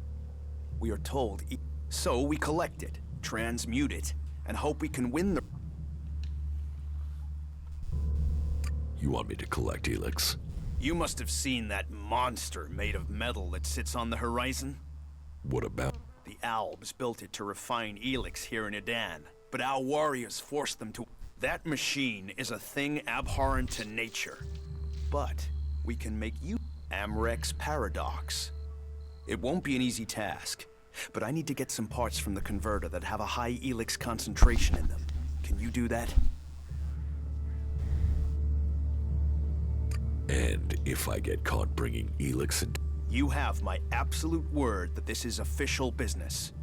We are told... So we collect it, transmute it, and hope we can win the... You want me to collect Elix? You must have seen that monster made of metal that sits on the horizon. What about... The Albs built it to refine Elix here in Edan, but our warriors forced them to. That machine is a thing abhorrent to nature. But we can make you Amrek's paradox. It won't be an easy task, but I need to get some parts from the converter that have a high Elix concentration in them. Can you do that? And if I get caught bringing Elix and... You have my absolute word that this is official business.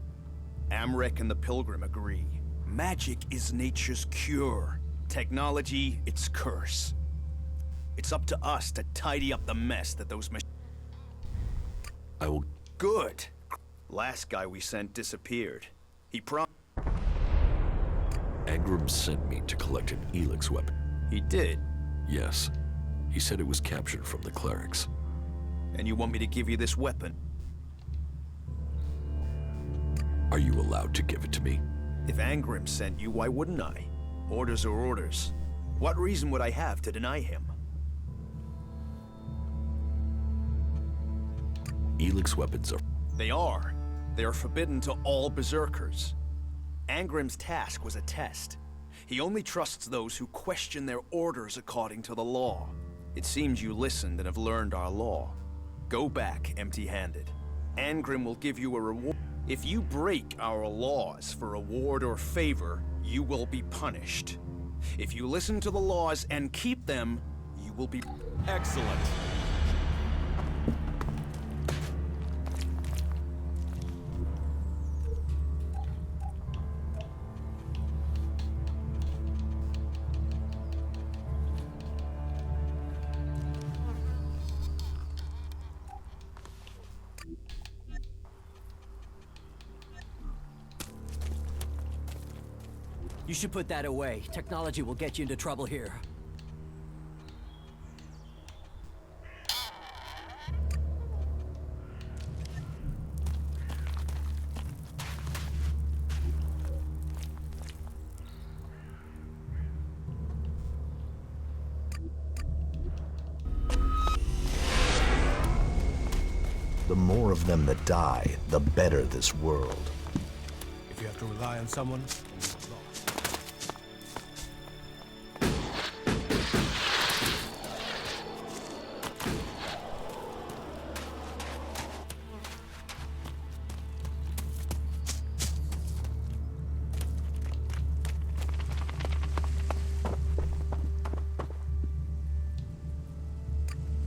Amrek and the Pilgrim agree. Magic is nature's cure. Technology, its curse. It's up to us to tidy up the mess that those machines... I will... Good. Last guy we sent disappeared. He Engram sent me to collect an Elix weapon. He did? Yes. He said it was captured from the clerics. And you want me to give you this weapon? Are you allowed to give it to me? If Engram sent you, why wouldn't I? Orders are orders. What reason would I have to deny him? Elix weapons are... They are. They are forbidden to all berserkers. Engram's task was a test. He only trusts those who question their orders according to the law. It seems you listened and have learned our law. Go back empty-handed. Engram will give you a reward. If you break our laws for reward or favor, you will be punished. If you listen to the laws and keep them, you will be... Excellent. You should put that away. Technology will get you into trouble here. The more of them that die, the better this world. If you have to rely on someone,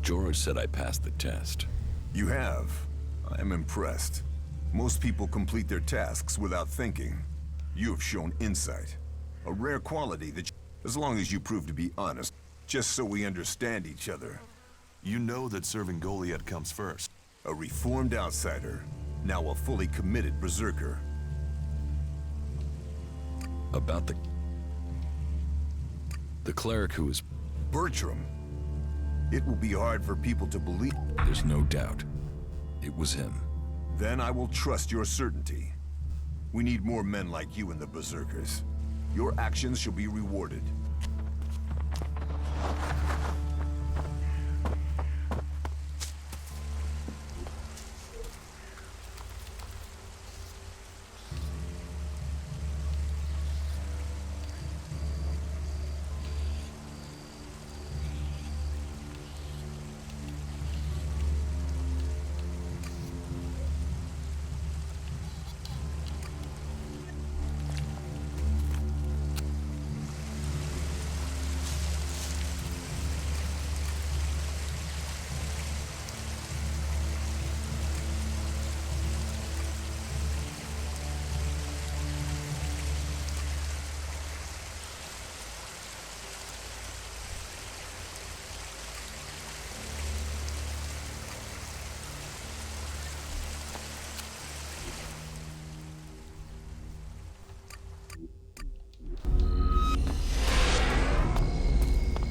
George said I passed the test. You have. I am impressed. Most people complete their tasks without thinking. You have shown insight. A rare quality that, as long as you prove to be honest, just so we understand each other. You know that serving Goliath comes first. A reformed outsider, now a fully committed berserker. About the cleric who is... Bertram. It will be hard for people to believe. There's no doubt. It was him. Then I will trust your certainty. We need more men like you in the Berserkers. Your actions shall be rewarded.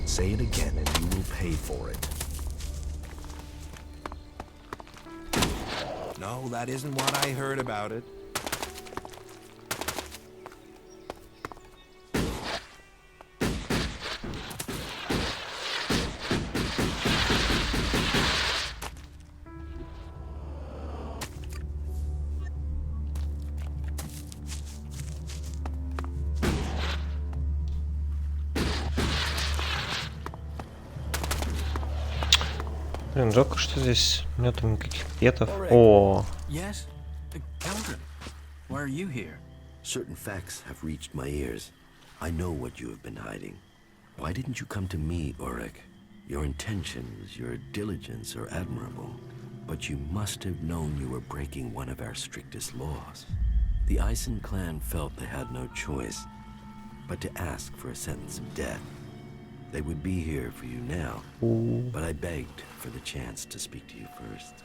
Say it again and you will pay for it. No, that isn't what I heard about it. Блин, жалко, что здесь нету никаких петов. О, Yes? Calvin, why are you here? Certain facts have reached my ears. I know what you have been hiding. Why didn't you come to me, Ulrich? Your intentions, your diligence are admirable, but you must have known you were breaking one of our strictest laws. The Eisen clan felt they had no choice but to ask for a sentence of death. They would be here for you now, but I begged for the chance to speak to you first.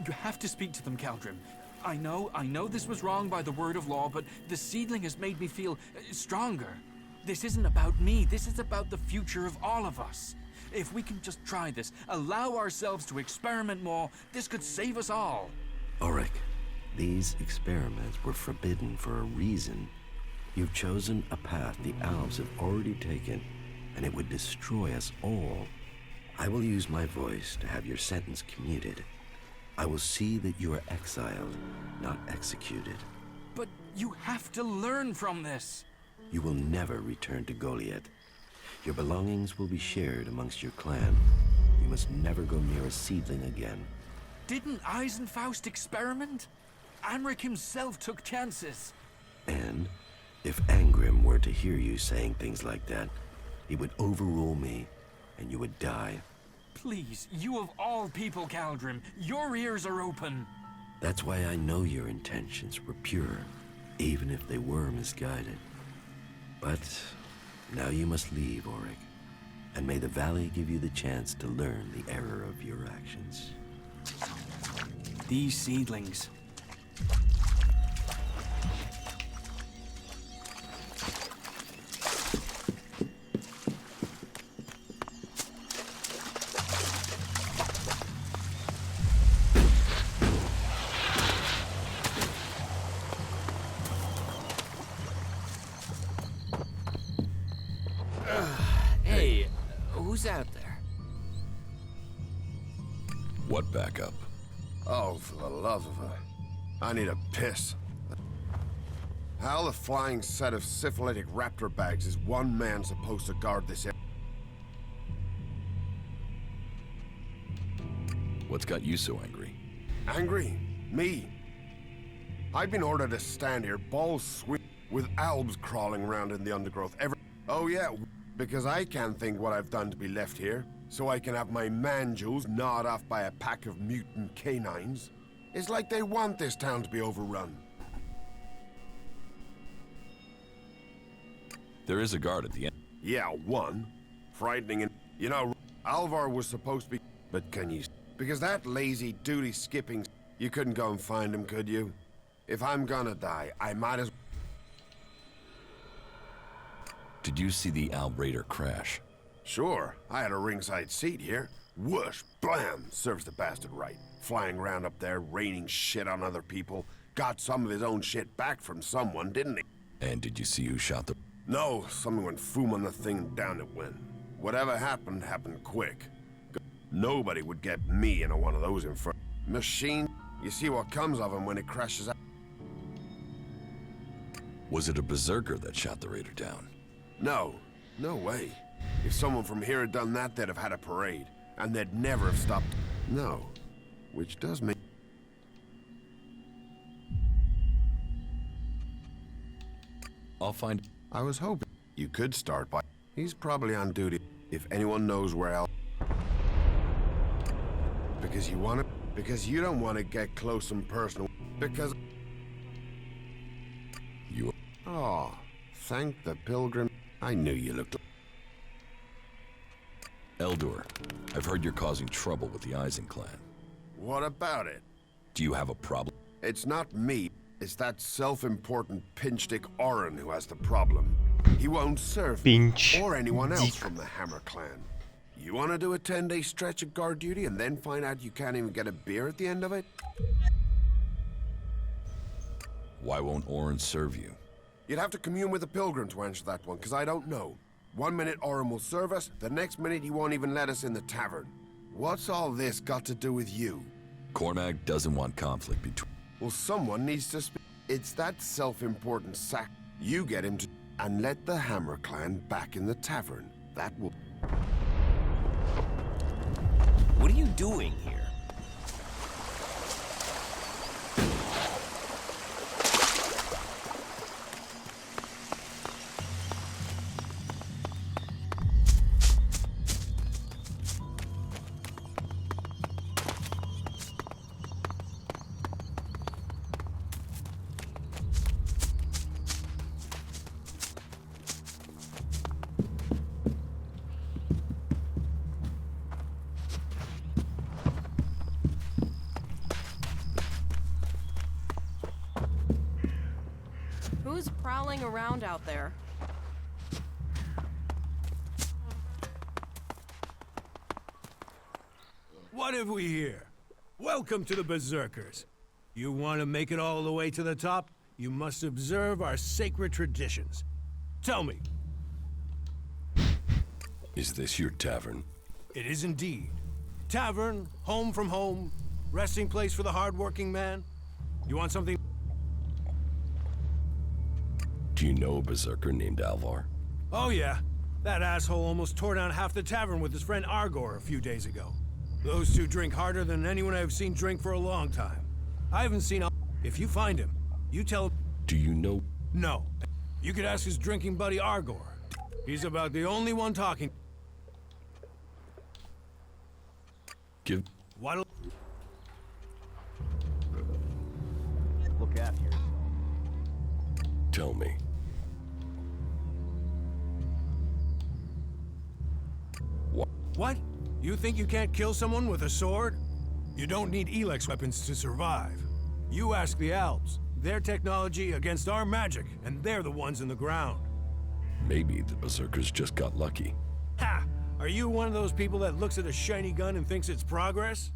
You have to speak to them, Caldrim. I know this was wrong by the word of law, but the seedling has made me feel stronger. This isn't about me, this is about the future of all of us. If we can just try this, allow ourselves to experiment more, this could save us all. Ulrich, these experiments were forbidden for a reason. You've chosen a path the elves have already taken, and it would destroy us all. I will use my voice to have your sentence commuted. I will see that you are exiled, not executed. But you have to learn from this. You will never return to Goliath. Your belongings will be shared amongst your clan. You must never go near a seedling again. Didn't Eisenfaust experiment? Amric himself took chances. And if Angrim were to hear you saying things like that, he would overrule me, and you would die. Please, you of all people, Caldrim, your ears are open. That's why I know your intentions were pure, even if they were misguided. But now you must leave, Ulrich, and may the valley give you the chance to learn the error of your actions. These seedlings. Hey, who's out there? What backup? Oh, for the love of her. I need a piss. How the flying set of syphilitic raptor bags is one man supposed to guard this area? What's got you so angry? Angry? Me? I've been ordered to stand here, balls sweet, with albs crawling around in the undergrowth Oh yeah, because I can't think what I've done to be left here, so I can have my man-jewels gnawed off by a pack of mutant canines. It's like they want this town to be overrun. There is a guard at the end. Yeah, one. Frightening and... You know, Alvar was supposed to be... But can you... Because that lazy duty-skipping... You couldn't go and find him, could you? If I'm gonna die, I might as... Did you see the Alb Raider crash? Sure. I had a ringside seat here. Whoosh, blam, serves the bastard right. Flying around up there, raining shit on other people. Got some of his own shit back from someone, didn't he? And did you see who shot the... No, someone went foom on the thing and down it went. Whatever happened, happened quick. Nobody would get me into one of those machine. You see what comes of him when it crashes out. Was it a berserker that shot the Raider down? No, no way. If someone from here had done that, they'd have had a parade. And they'd never have stopped. No. Which does mean... I'll find... I was hoping you could start by... He's probably on duty. If anyone knows where else... Because you want to... Because you don't want to get close and personal. Because... You... Oh, thank the pilgrim. I knew you looked... Eldur, I've heard you're causing trouble with the Eisen clan. What about it? Do you have a problem? It's not me. It's that self-important pinchstick Orin who has the problem. He won't serve me or anyone else from the Hammer clan. You want to do a 10-day stretch of guard duty and then find out you can't even get a beer at the end of it? Why won't Orin serve you? You'd have to commune with the pilgrim to answer that one, because I don't know. 1 minute Orin will serve us, the next minute he won't even let us in the tavern. What's all this got to do with you? Cormac doesn't want conflict between... Well, someone needs to speak. It's that self-important sack. You get him to... And let the Hammer clan back in the tavern. That will... What What are you doing here? Who's prowling around out there? What have we here? Welcome to the Berserkers. You want to make it all the way to the top? You must observe our sacred traditions. Tell me. Is this your tavern? It is indeed. Tavern, home from home, resting place for the hard-working man. You want something? Do you know a berserker named Alvar? Oh yeah. That asshole almost tore down half the tavern with his friend Argor a few days ago. Those two drink harder than anyone I've seen drink for a long time. I haven't seen Al. If you find him, you tell him. Do you know? No. You could ask his drinking buddy Argor. He's about the only one talking. Give. What'll... Look after yourself. Tell me. What? You think you can't kill someone with a sword? You don't need Elex weapons to survive. You ask the Alps. Their technology against our magic, and they're the ones in the ground. Maybe the berserkers just got lucky. Ha! Are you one of those people that looks at a shiny gun and thinks it's progress?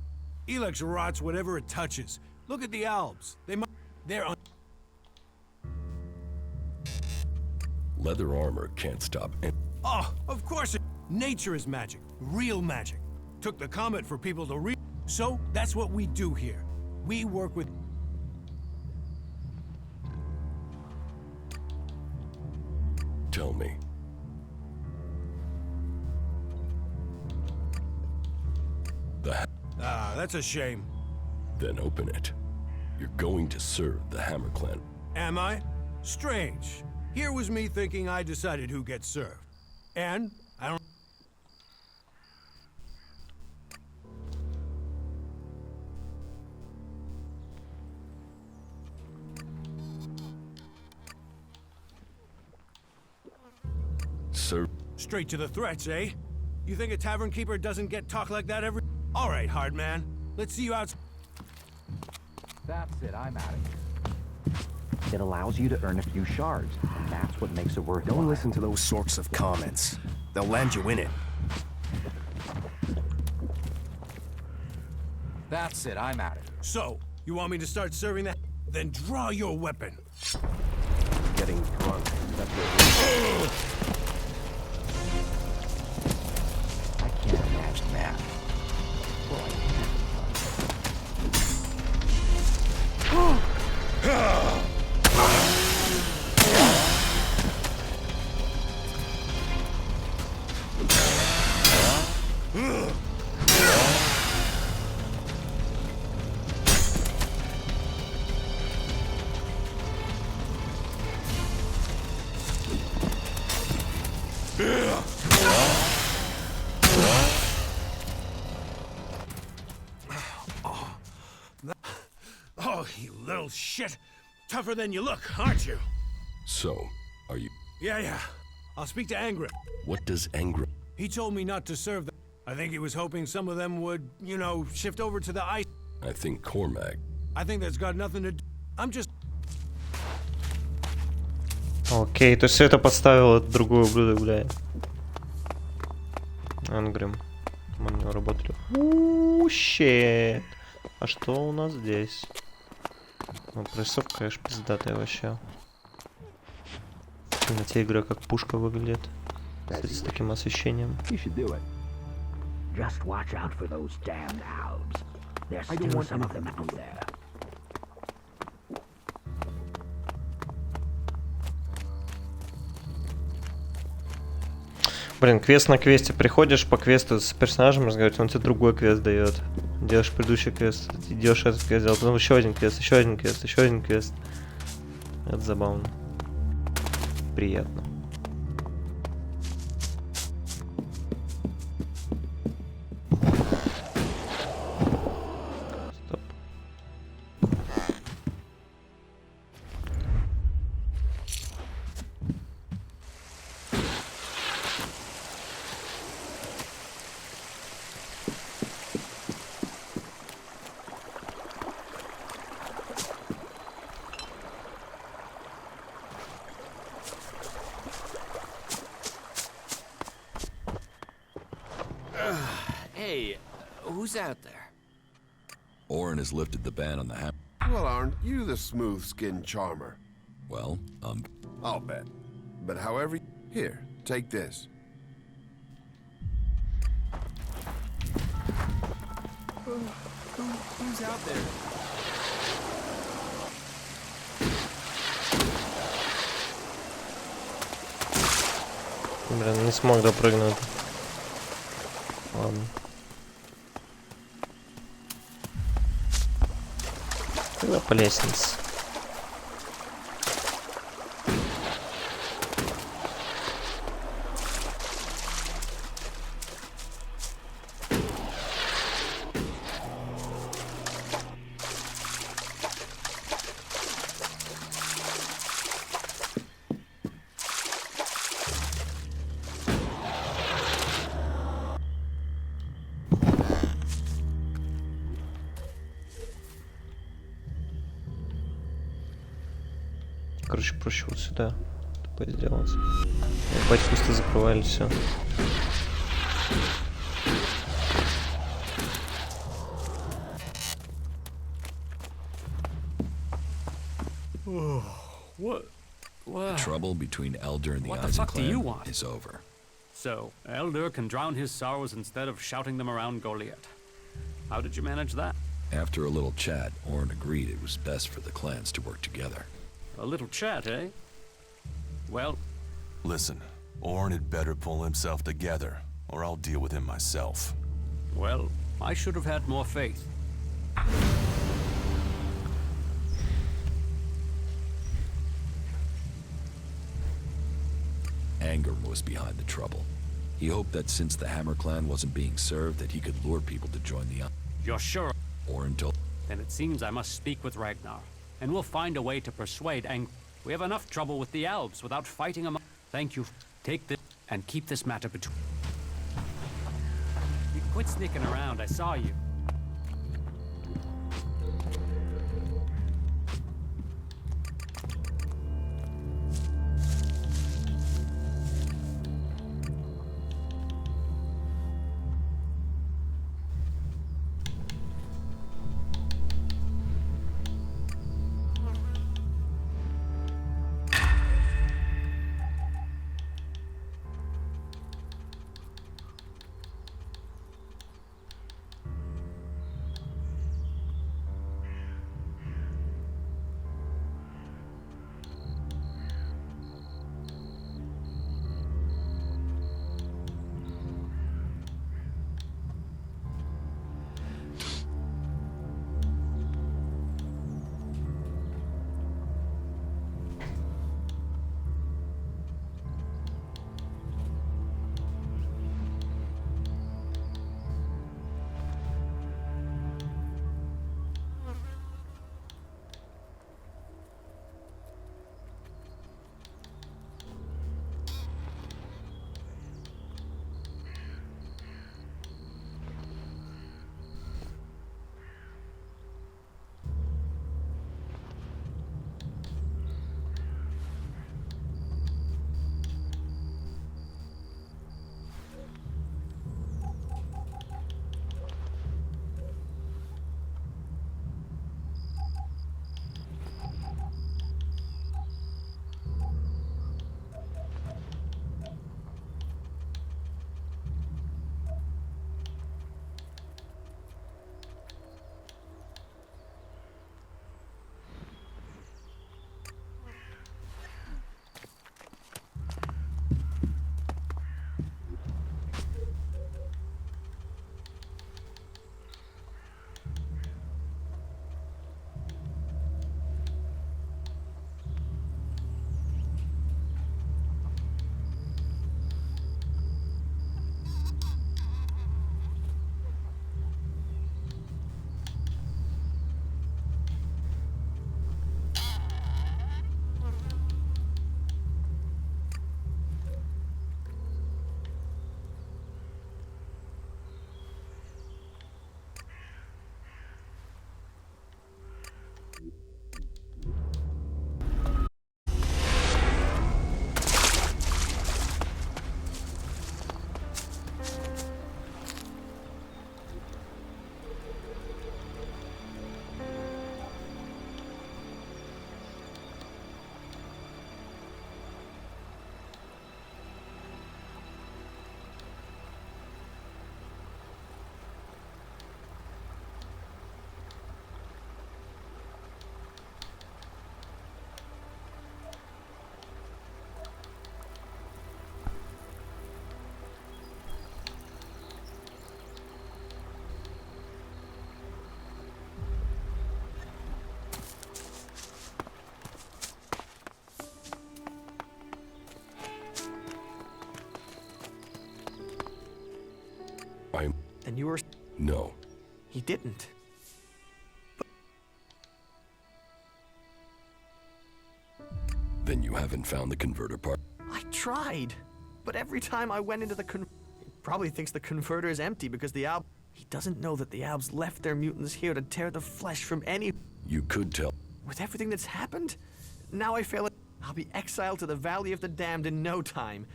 Elex rots whatever it touches. Look at the Alps. They're on... Leather armor can't stop any... Oh, of course it... Nature is magic. Real magic. Took the comet for people to read. So, that's what we do here. We work with... Tell me. That's a shame. Then open it. You're going to serve the Hammer Clan. Am I? Strange. Here was me thinking I decided who gets served. And, I don't... Sir. Straight to the threats, eh? You think a tavern keeper doesn't get talk like that every... All right, hard man. Let's see you out... That's it, I'm out of here. It allows you to earn a few shards, and that's what makes it worth it. Don't listen to those sorts of comments. They'll land you in it. That's it, I'm out of here. So, you want me to start serving that? Then draw your weapon. Getting drunk. That's what I can't imagine that. Well, I Oh, you little shit. Tougher than you look, aren't you? So, are you... Yeah. I'll speak to Angra. What does Angra... He told me not to serve them. I think he was hoping some of them would, you know, shift over to the ice. I think Cormac... I think that's got nothing to do... I'm just... Окей, то есть это подставил этот другой ублюдок, бля. Ангрим. Мы на него работали. Щет. А что у нас здесь? Ну, прорисовка, конечно, пиздатая вообще. На те игры как пушка выглядит. Кстати, с таким освещением. Just watch out for those damned Alps. There's still some of them out there. Блин, квест на квесте. Приходишь по квесту с персонажем разговаривать, он тебе другой квест дает. Делаешь предыдущий квест, идешь этот квест, делаешь, потом еще один квест, еще один квест, еще один квест. Это забавно. Приятно. Стоп. Hey, who's out there? Orin has lifted the ban on the hammer. Well, aren't you the smooth-skinned charmer? Well, I'll bet. But however... Here, take this. Who's out there? Блин, не смог допрыгнуть. Ладно. Тогда по лестнице. Короче, проще вот сюда тупо сделать. Ебать, кусты закрывали все. What? The trouble between Elder and the What the fuck do you Eisenclan want? is over. So, Elder can drown his sorrows instead of shouting them around Goliath. How did you manage that? After a little chat, Orin agreed it was best for the clans to work together. A little chat, eh? Well... Listen, Orin had better pull himself together, or I'll deal with him myself. Well, I should have had more faith. Anger was behind the trouble. He hoped that since the Hammer Clan wasn't being served, that he could lure people to join the... You're sure? Orin told... Then it seems I must speak with Ragnar, and we'll find a way to persuade We have enough trouble with the elves without fighting them. Thank you. Take this and keep this matter between... You quit sneaking around, I saw you. And you were... No. He didn't. Then you haven't found the converter part? I tried. But every time I went into the he probably thinks the converter is empty because the Alb... He doesn't know that the Albs left their mutants here to tear the flesh from any... You could tell. With everything that's happened? Now I fail it. I'll be exiled to the Valley of the Damned in no time.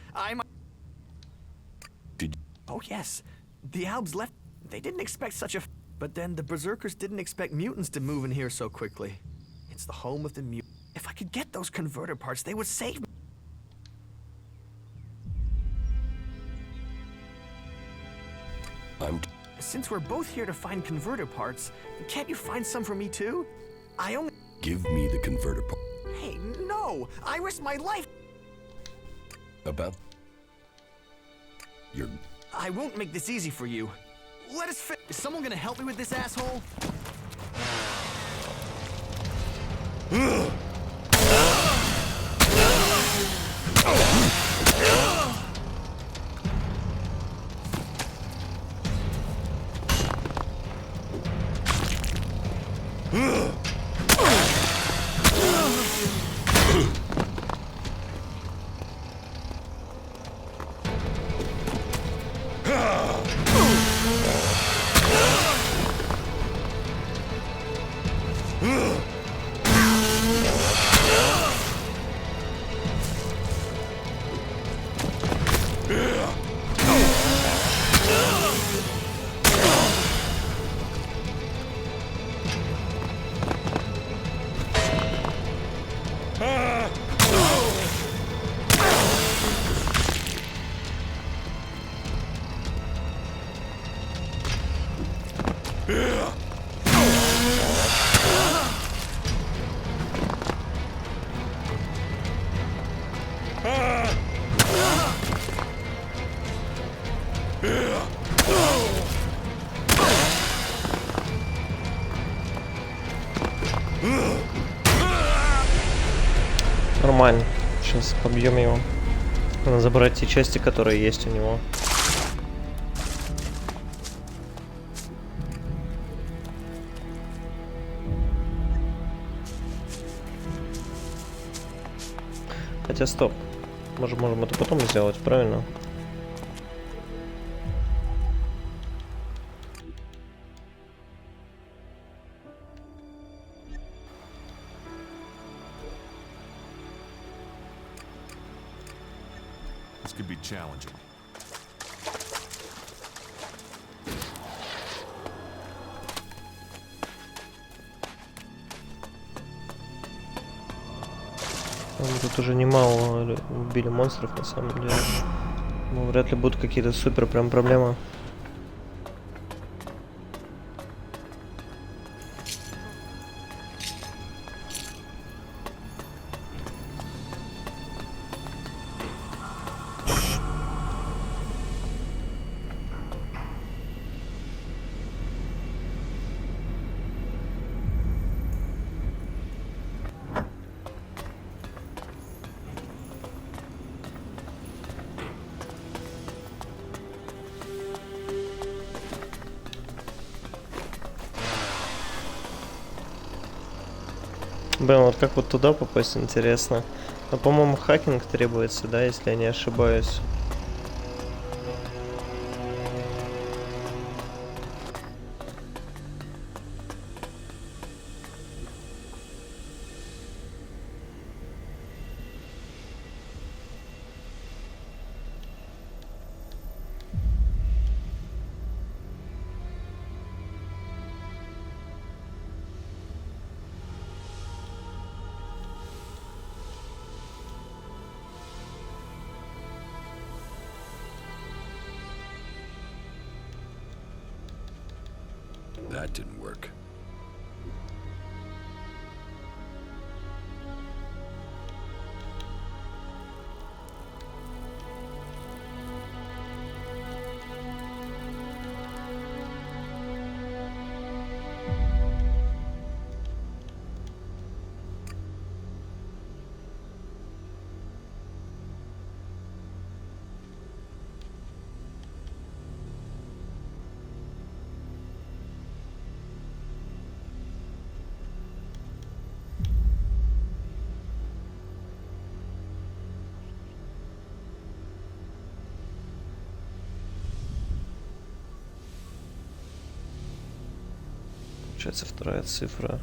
Did you... Oh yes. The Albs left... They didn't expect such a... But then the Berserkers didn't expect mutants to move in here so quickly. It's the home of the mutants. If I could get those converter parts, they would save me. Since we're both here to find converter parts, can't you find some for me too? I only... Give me the converter part. Hey, no! I risked my life! About... Your... I won't make this easy for you. Let us Is someone gonna help me with this asshole? Нормально. Сейчас побьем его. Надо забрать те части, которые есть у него. Хотя стоп. Можем это потом сделать, правильно? This could be challenging. Мы тут уже немало убили монстров, на самом деле. Ну, вряд ли будут какие-то супер прям проблемы. Блин, вот как вот туда попасть, интересно. Но, по-моему, хакинг требуется, да, если я не ошибаюсь. That didn't work. Получается вторая цифра.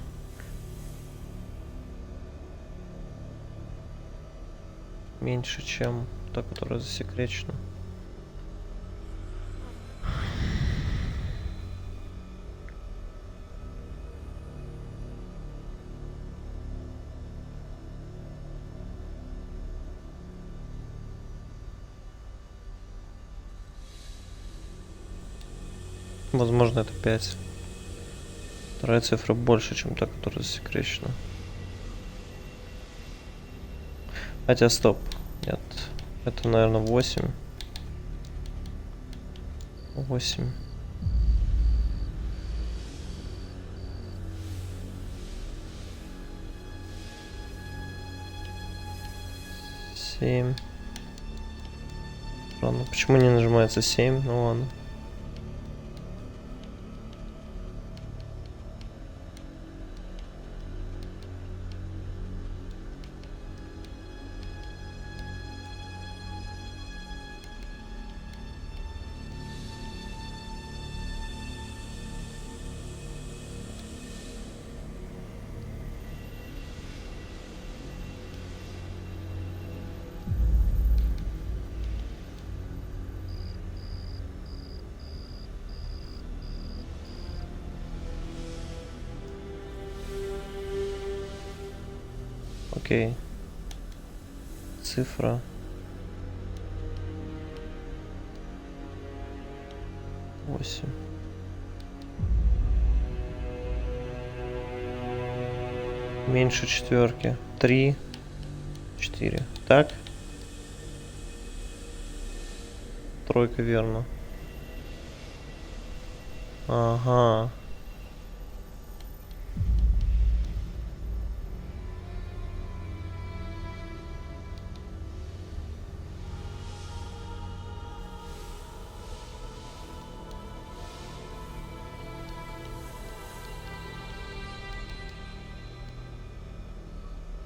Меньше, чем та, которая засекречена. Возможно, это 5. Вторая цифра больше, чем та, которая засекречена. Хотя, стоп. Нет. Это, наверное, 8. 8. Семь. Странно. Почему не нажимается 7? Ну ладно. Окей. Цифра. Восемь. Меньше четверки. 3. 4. Так? Тройка, верно. Ага.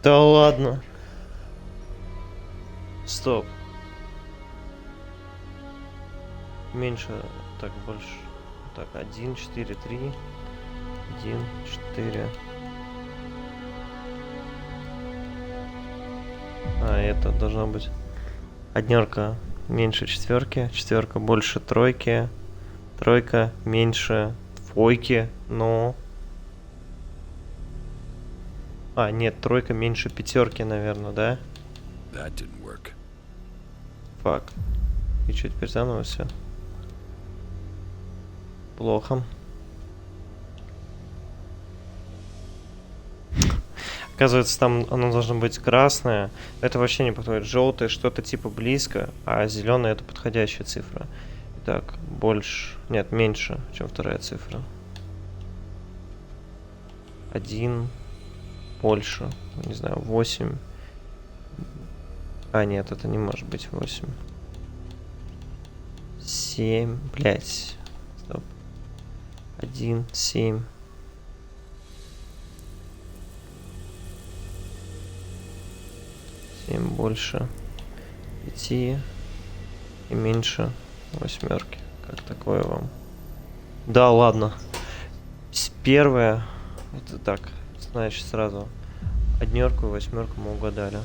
Да ладно. Стоп. Меньше, так, больше. Так, 1, 4, 3. 1, 4. А, это должно быть однерка меньше четверки, четверка больше тройки, тройка меньше двойки, но... А, нет, тройка меньше пятерки, наверное, да? That didn't work. Фак. И что, теперь заново все? Плохо. Оказывается, там оно должно быть красное. Это вообще не подходит. Желтое что-то типа близко, а зеленое это подходящая цифра. Итак, больше... Нет, меньше, чем вторая цифра. 1. Больше. Не знаю, 8. А, нет, это не может быть 8. 7. Блять. Стоп. 1, 7. 7 больше 5 и меньше восьмерки. Как такое вам? Да, ладно. Первое. Это так. Значит, сразу однерку и восьмерку мы угадали.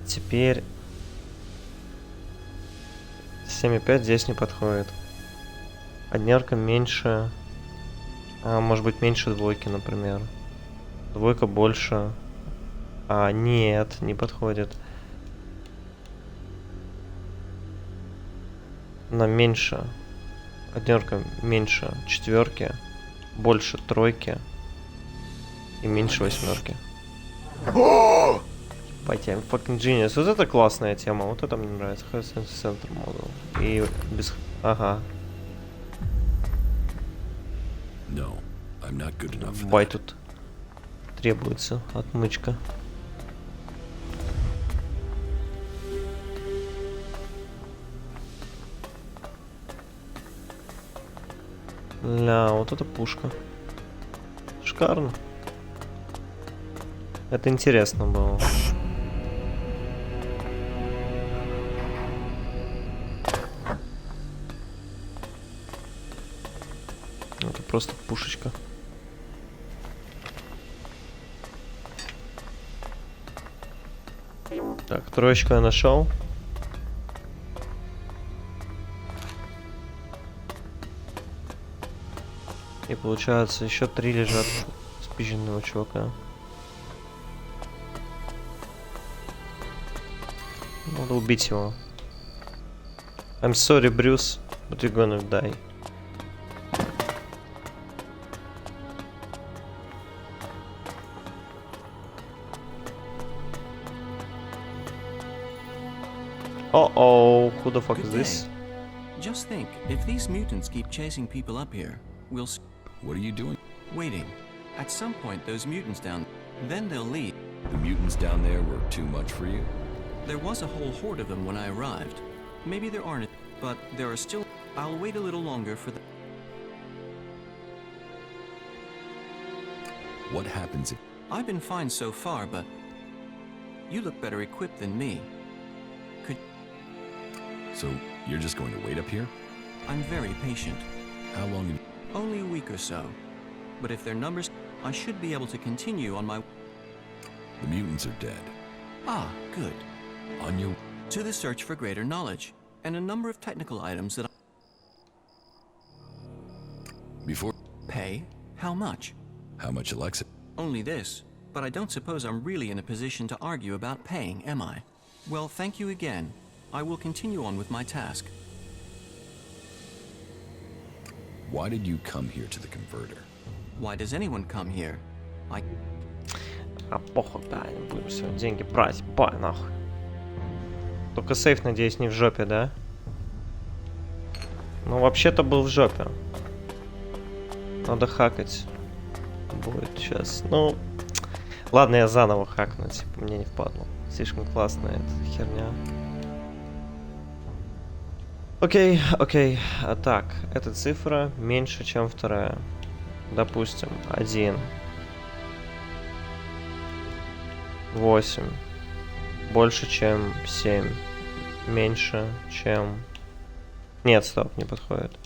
Теперь 7,5 здесь не подходит. Однерка меньше... А, может быть, меньше двойки, например. Двойка больше... А, нет, не подходит. Она меньше. Однерка меньше четверки. Больше тройки. И меньше восьмерки. Пойдем, fucking genius. Вот это классная тема. Вот это мне нравится. Center model. И без... Ага. No, I'm not good enough for Бай that. тут требуется отмычка. Ля, вот это пушка. Шикарно. Это интересно было. Это просто пушечка. Так, троечку я нашел. И получается, еще 3 лежат спизженного чувака. Надо убить его. I'm sorry, Bruce, but you're gonna die. Uh-oh, who the fuck is this? Just think, if these mutants keep chasing people up here, we'll... What are you doing? Waiting. At some point, those mutants down... Then they'll leave. The mutants down there were too much for you? There was a whole horde of them when I arrived. Maybe there aren't, but there are still... I'll wait a little longer for the... What happens if... I've been fine so far, but... You look better equipped than me. Could... So, you're just going to wait up here? I'm very patient. How long have you... Only a week or so. But if their numbers... I should be able to continue on my... The mutants are dead. Ah, good. On your... To the search for greater knowledge, and a number of technical items that I... Before... Pay? How much? How much, Alexa? Only this. But I don't suppose I'm really in a position to argue about paying, am I? Well, thank you again. I will continue on with my task. Why did you come here to the converter? Why does anyone come here? А похуй, да, не будем все деньги брать, бай нахуй. Только сейф, надеюсь, не в жопе, да? Ну, вообще-то был в жопе. Надо хакать. Будет сейчас. Ну, ладно, я заново хакну, типа, мне не впадло. Слишком классная эта херня. Окей, окей. А так, эта цифра меньше, чем вторая. Допустим, 1. 8. Больше, чем 7. Меньше, чем... Нет, стоп, не подходит.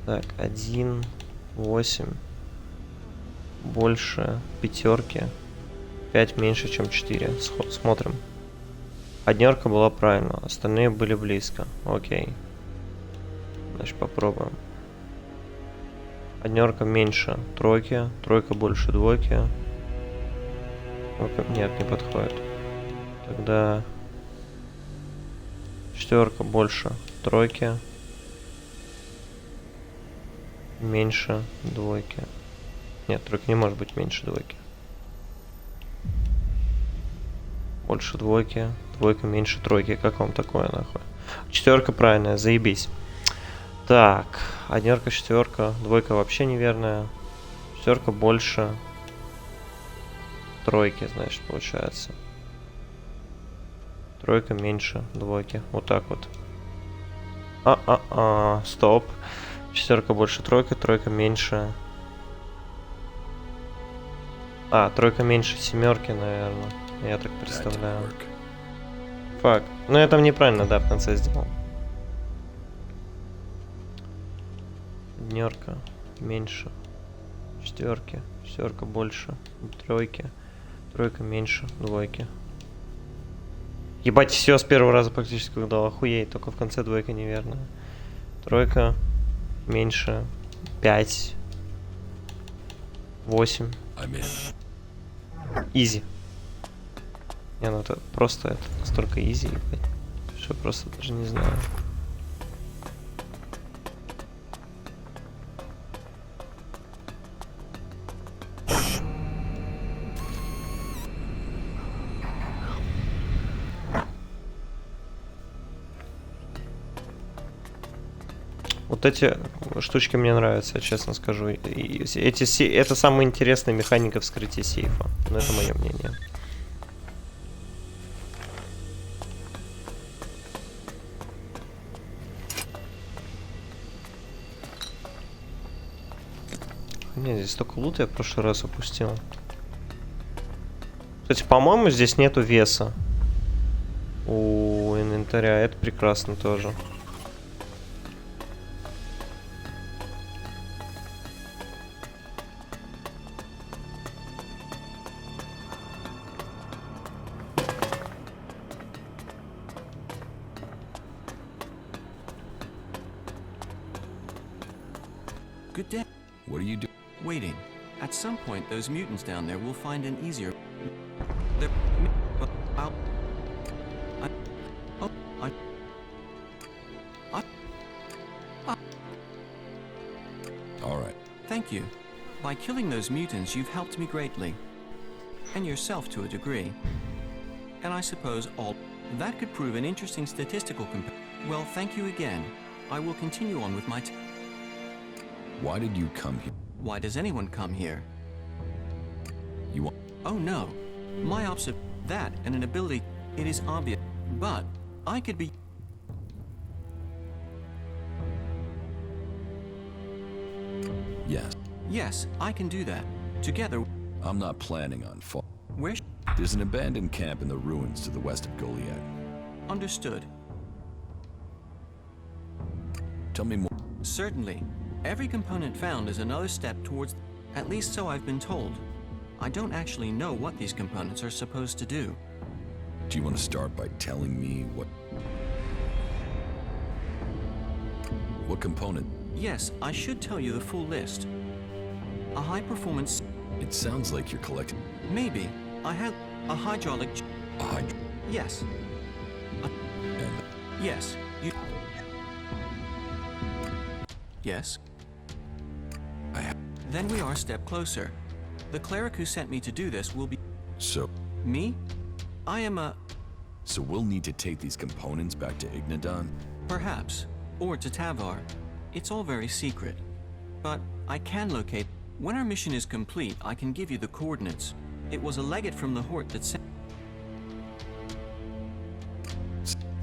Так, 1, 8. Больше пятерки. 5 меньше, чем 4. Смотрим. Однерка была правильно, остальные были близко. Окей. Значит, попробуем. Однерка меньше тройки, тройка больше двойки. Нет, не подходит. Тогда четверка больше тройки, меньше двойки. Нет, тройка не может быть меньше двойки. Больше двойки, двойка меньше тройки. Как вам такое, нахуй? Четверка правильная, заебись. Так, однерка, четверка, двойка вообще неверная. Четверка больше тройки, значит, получается. Тройка меньше двойки. Вот так вот. Стоп. Четверка больше тройки, тройка меньше... тройка меньше семерки, наверное. Я так представляю. Фак. Ну я там неправильно, да, в конце сделал. Однерка меньше четверки, четверка больше тройки, тройка меньше двойки. Ебать, все с первого раза практически удал, охуеть, только в конце двойка неверная. Тройка меньше 5, 8. Изи. Не, ну это просто это настолько изи, ебать, что просто даже не знаю. Вот эти штучки мне нравятся, я честно скажу. Это самая интересная механика вскрытия сейфа. Но это мое мнение. Нет, здесь столько лута я в прошлый раз опустил. Кстати, по-моему, здесь нету веса у инвентаря. Это прекрасно тоже. Good day. What are you doing? Waiting. At some point, those mutants down there will find an easier... They're... I'll... All right. Thank you. By killing those mutants, you've helped me greatly. And yourself to a degree. And I suppose all... That could prove an interesting statistical Well, thank you again. I will continue on with my... Why did you come here? Why does anyone come here? You want... Oh no. My that and an ability... It is obvious. But I could be... Yes. Yes, I can do that. Together... I'm not planning on fall. Where... There's an abandoned camp in the ruins to the west of Goliad. Understood. Tell me more. Certainly. Every component found is another step towards... At least so I've been told. I don't actually know what these components are supposed to do. Do you want to start by telling me what... What component? Yes, I should tell you the full list. A high-performance... It sounds like you're collecting... Maybe. I have a hydraulic... Yes. Yes. You... Yes. Then we are a step closer. The cleric who sent me to do this will be... So... Me? I am a... So we'll need to take these components back to Ignadon? Perhaps. Or to Tavar. It's all very secret. But I can locate... When our mission is complete, I can give you the coordinates. It was a legate from the Hort that sent...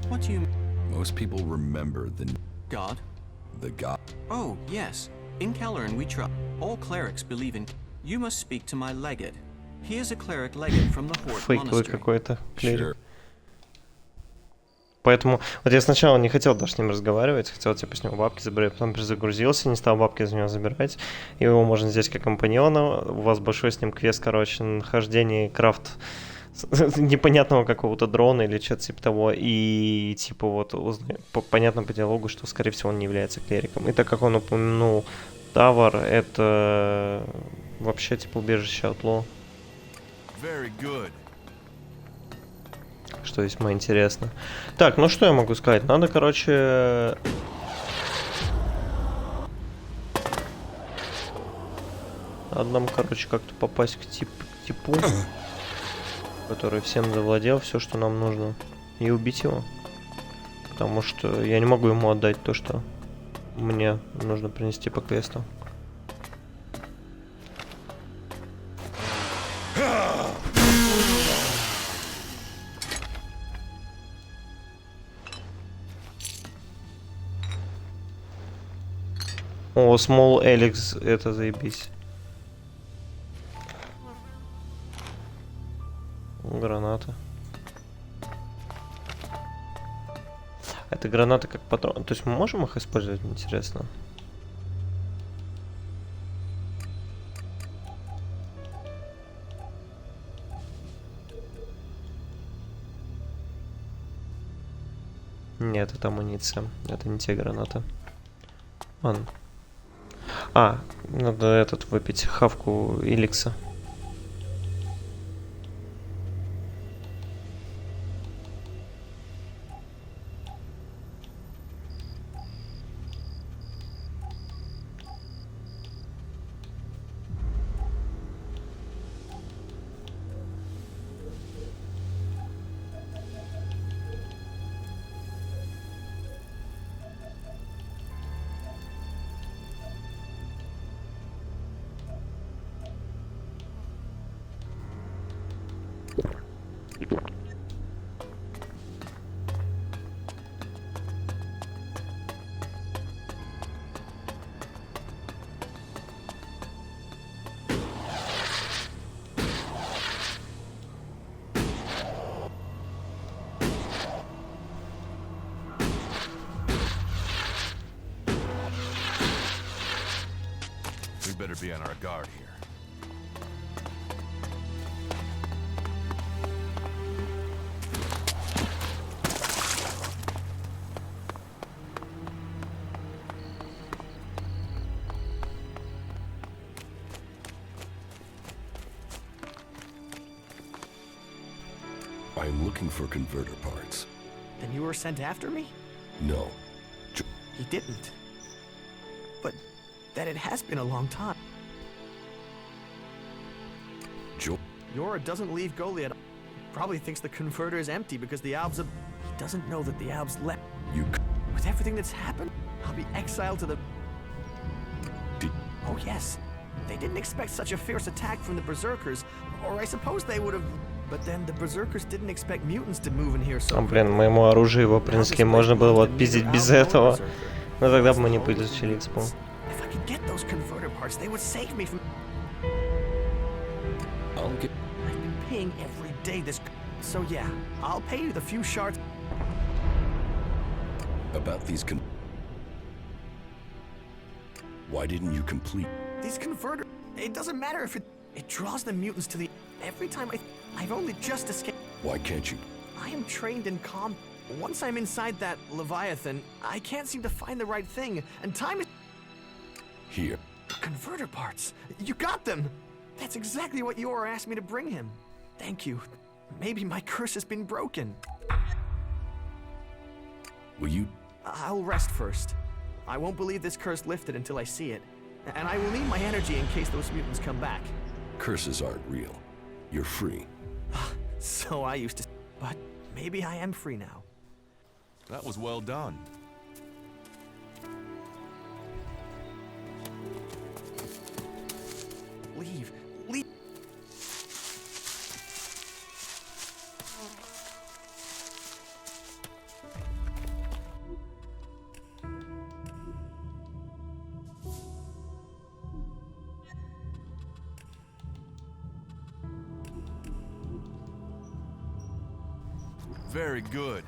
What do you... Most people remember the... God? The God. Oh, yes. In Caloran we try. All clerics believe in... You must speak to my legate. He is a cleric legate from the Hort Фейковый monastery. какой-то клирик. Поэтому, вот я сначала не хотел даже с ним разговаривать, хотел типа с него бабки забирать, потом перезагрузился, не стал бабки за него забирать. И его можно взять как компаньона, у вас большой с ним квест, короче, на нахождение крафт непонятного какого-то дрона или что-то типа того, и типа вот понятно по диалогу, что скорее всего он не является клириком. И так как он упомянул Тавар, это вообще типа убежище Аутло. Что весьма интересно. Так, ну что я могу сказать? Надо, короче... Надо нам, короче, как-то попасть к типу, который всем завладел, все, что нам нужно, и убить его. Потому что я не могу ему отдать то, что мне нужно принести по квесту. О, Small Alex, это заебись. Граната. Это гранаты как патрон. То есть мы можем их использовать, интересно? Нет, это амуниция. Это не те гранаты. Ладно. А, надо этот выпить хавку Иликса. Better be on our guard here. I'm looking for converter parts. Then you were sent after me? No. He didn't. But then it has been a long time. Yora doesn't leave Goliath. Probably thinks the converter is empty because the Albs have... He doesn't know that the Albs left. With everything that's happened, I'll be exiled to the... Oh yes. They didn't expect such a fierce attack from the Berserkers, or I suppose they would have... But then the Berserkers didn't expect mutants to move in here so... Блин, моему оружию его, в принципе, можно было вот пиздить без этого. Но тогда бы мы не получили экспо. If I could get those converter parts, they would save me from... I've been paying every day this... So yeah, I'll pay you the few shards... About these Why didn't you complete? These converter... It doesn't matter if it... It draws the mutants to the... Every time I've only just escaped... Why can't you? I am trained in comm... Once I'm inside that Leviathan, I can't seem to find the right thing, and time is... Here. Converter parts! You got them! That's exactly what Yora asked me to bring him. Thank you. Maybe my curse has been broken. Will you... I'll rest first. I won't believe this curse lifted until I see it. And I will need my energy in case those mutants come back. Curses aren't real. You're free. So I used to... But maybe I am free now. That was well done. Leave. Very good.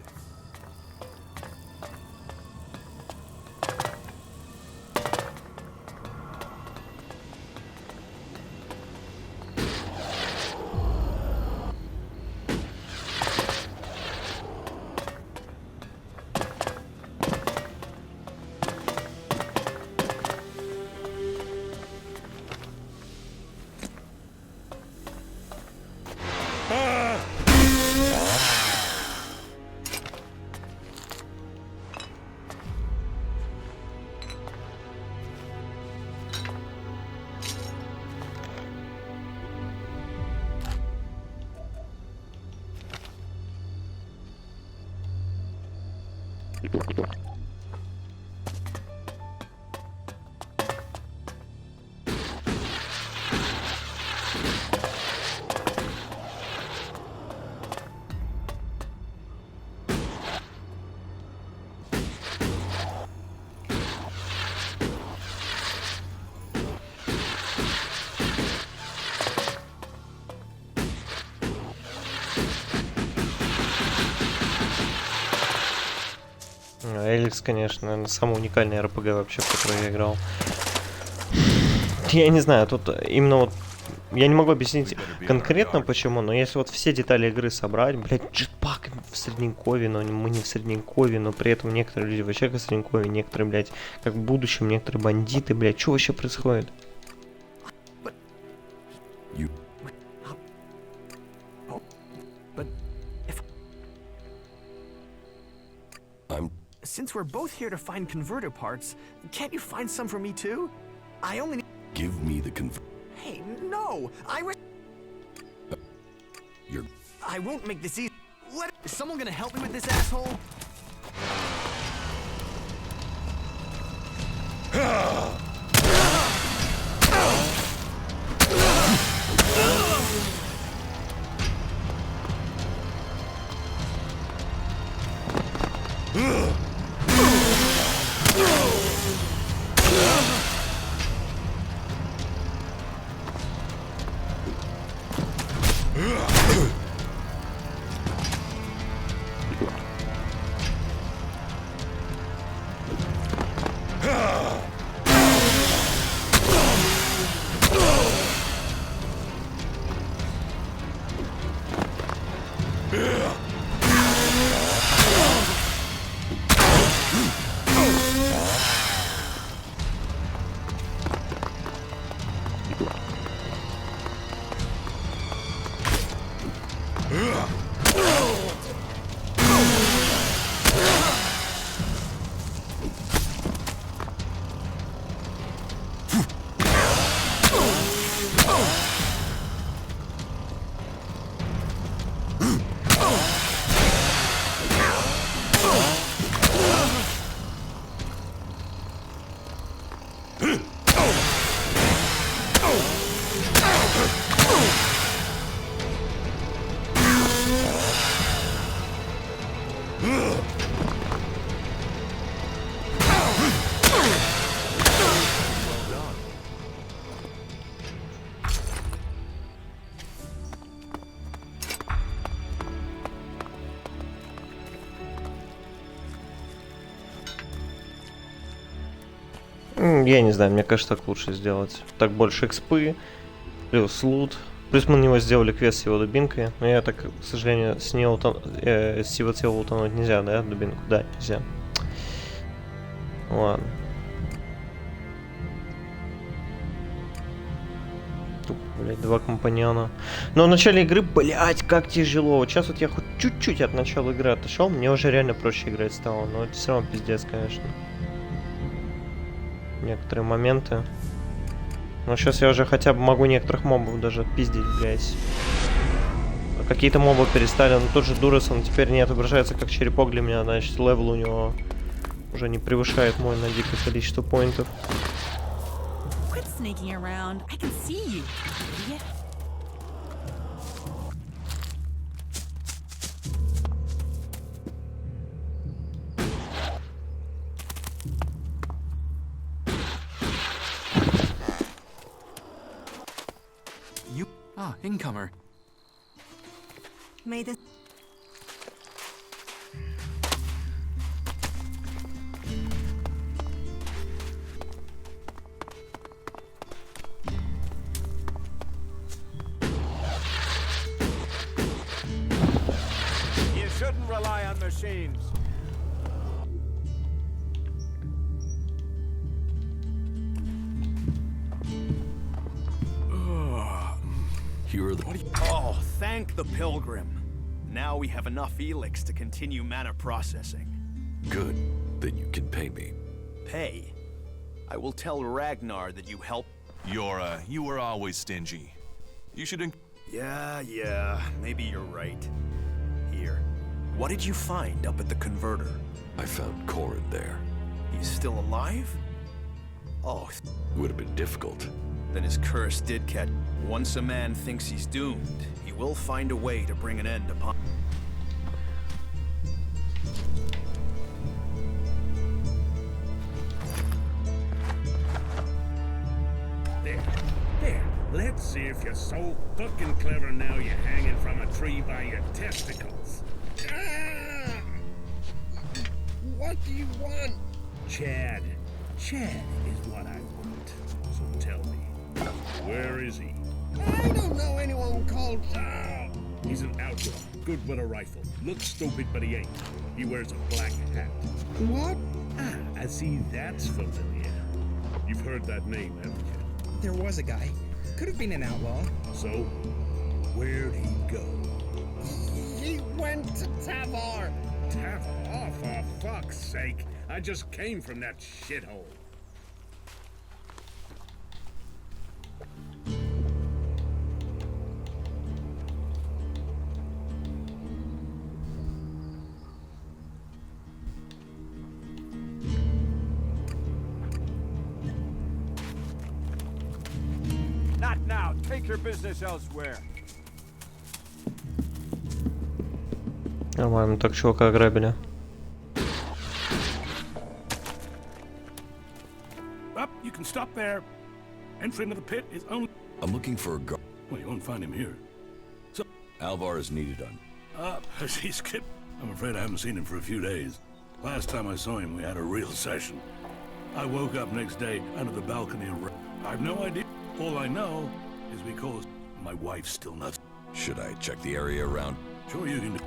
Эликс, конечно, наверное, самый уникальный РПГ вообще, в который я играл. Я не знаю, тут именно вот... Я не могу объяснить конкретно почему, но если вот все детали игры собрать, блядь, джетпак в Средневековье, но мы не в Средневековье, но при этом некоторые люди вообще как в Средневековье, некоторые, блядь, как в будущем, некоторые бандиты, блядь, что вообще происходит? Since we're both here to find converter parts, can't you find some for me too? I only need... Give me the Hey, no! I won't make this easy. Is someone gonna help me with this asshole? Я не знаю, мне кажется, так лучше сделать. Так больше экспы, плюс лут. Плюс мы на него сделали квест с его дубинкой. Но я так, к сожалению, с него с его тела утонуть нельзя, да, дубинку? Да, нельзя. Ладно. Тут, блядь, 2 компаньона. Но в начале игры, блядь, как тяжело. Вот сейчас вот я хоть чуть-чуть от начала игры отошел, мне уже реально проще играть стало. Но это все равно пиздец, конечно. Некоторые моменты. Но сейчас я уже хотя бы могу некоторых мобов даже отпиздить, блядь. А какие-то мобы перестали. Ну тот же Дурасом теперь не отображается как черепок для меня. Значит, левел у него уже не превышает мой на дикое количество поинтов. Quit sneaking around. I can see you. Yeah. Incomer. May the... You shouldn't rely on machines. Oh, thank the Pilgrim. Now we have enough Elix to continue mana processing. Good. Then you can pay me. Pay? I will tell Ragnar that you helped. You were always stingy. You should Yeah, maybe you're right. Here. What did you find up at the converter? I found Corin there. He's still alive? Oh, It would have been difficult. then his curse did catch. Once a man thinks he's doomed, he will find a way to bring an end upon. There. Let's see if you're so fucking clever now you're hanging from a tree by your testicles. Ah! What do you want? Chad. Chad is what I want. So tell me, where is he? I don't know anyone called Chad. He's an outlaw, good with a rifle. Looks stupid, but he ain't. He wears a black hat. What? Ah, I see that's familiar. You've heard that name, haven't you? There was a guy. Could have been an outlaw. So, where'd he go? He went to Tavar. Tavar? Oh, for fuck's sake. I just came from that shithole. Not now. Take your business elsewhere. Нормально, так чувака ограбили. Up, you can stop there. Entry into the pit is only... I'm looking for a guard. Well, you won't find him here. So... Alvar is needed on. He's skipped. I'm afraid I haven't seen him for a few days. Last time I saw him, we had a real session. I woke up next day under the balcony of... I've no idea. All I know is because my wife's still nuts. Should I check the area around? Sure you can do.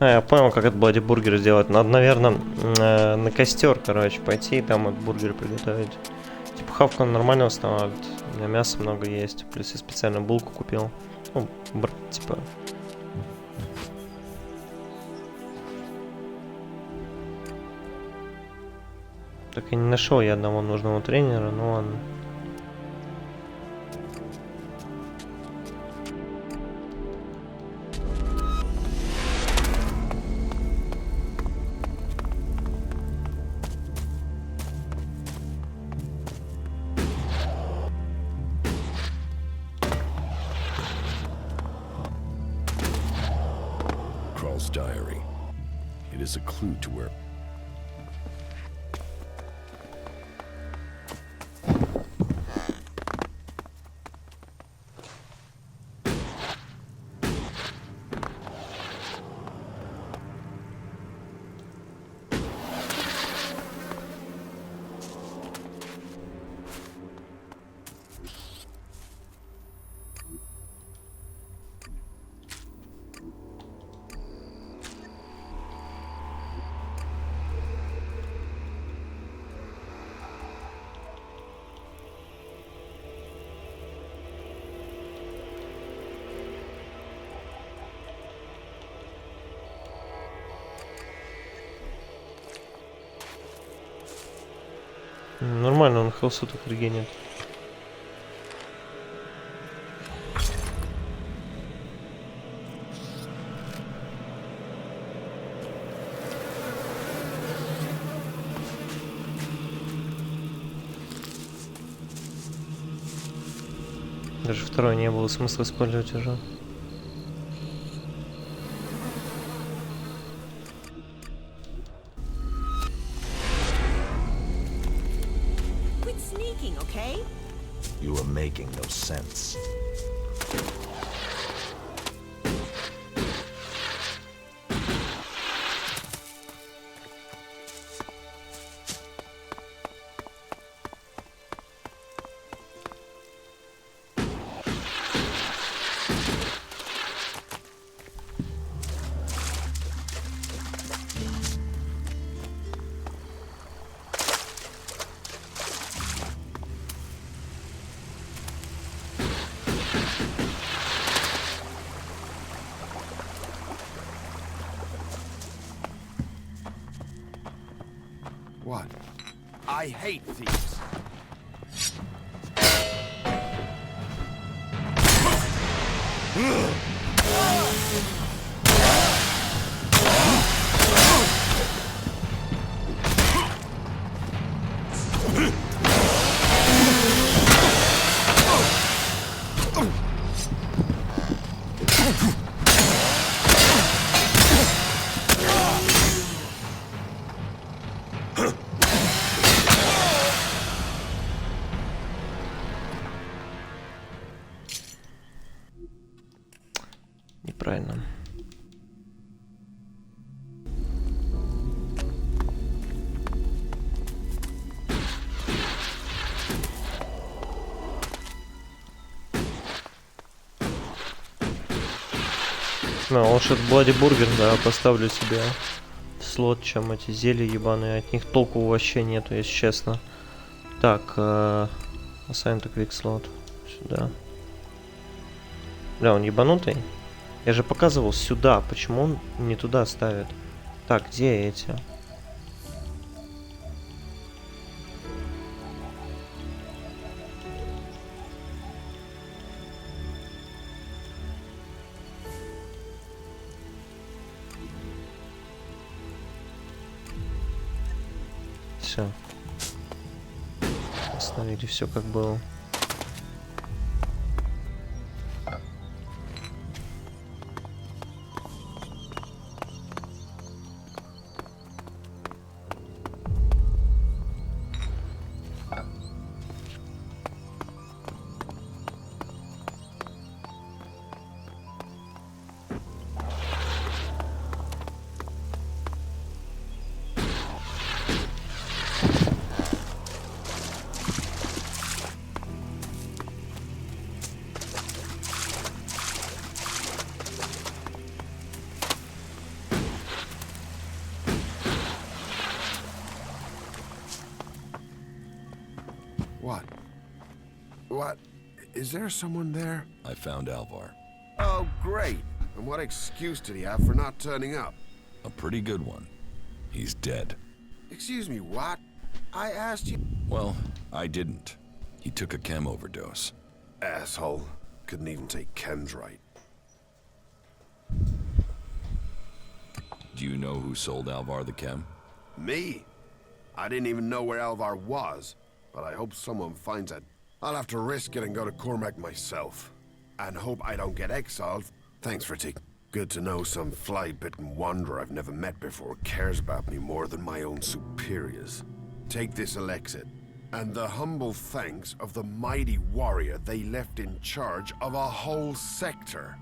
А, я понял, как этот блади-бургер сделать. Надо, наверное, на костер, короче, пойти и там этот бургер приготовить. Типа хавка нормально восстанавливает. У меня мяса много есть. Плюс я специально булку купил. Ну, типа... Так и не нашел я одного нужного тренера, но ладно. Krall's diary. It is a clue to where... Нормально, он хелсу так регенит. Даже второй не было смысла использовать уже. You are making no sense. What? I hate thieves. Неправильно. Ну, лучше Блади Бургер, да, поставлю себе в слот, чем эти зелья ебаные. От них толку вообще нету, если честно. Так, assign to quick slot. Сюда. Бля, он ебанутый? Я же показывал сюда. Почему он не туда ставит? Так, где эти? Все. Остановили все как было. What? Is there someone there? I found Alvar. Oh, great. And what excuse did he have for not turning up? A pretty good one. He's dead. Excuse me, what? I asked you. Well, I didn't. He took a chem overdose. Asshole. Couldn't even take chems right. Do you know who sold Alvar the chem? Me? I didn't even know where Alvar was, but I hope someone finds it. I'll have to risk it and go to Cormac myself. And hope I don't get exiled. Thanks for taking. Good to know some fly-bitten wanderer I've never met before cares about me more than my own superiors. Take this Alexit, and the humble thanks of the mighty warrior they left in charge of a whole sector.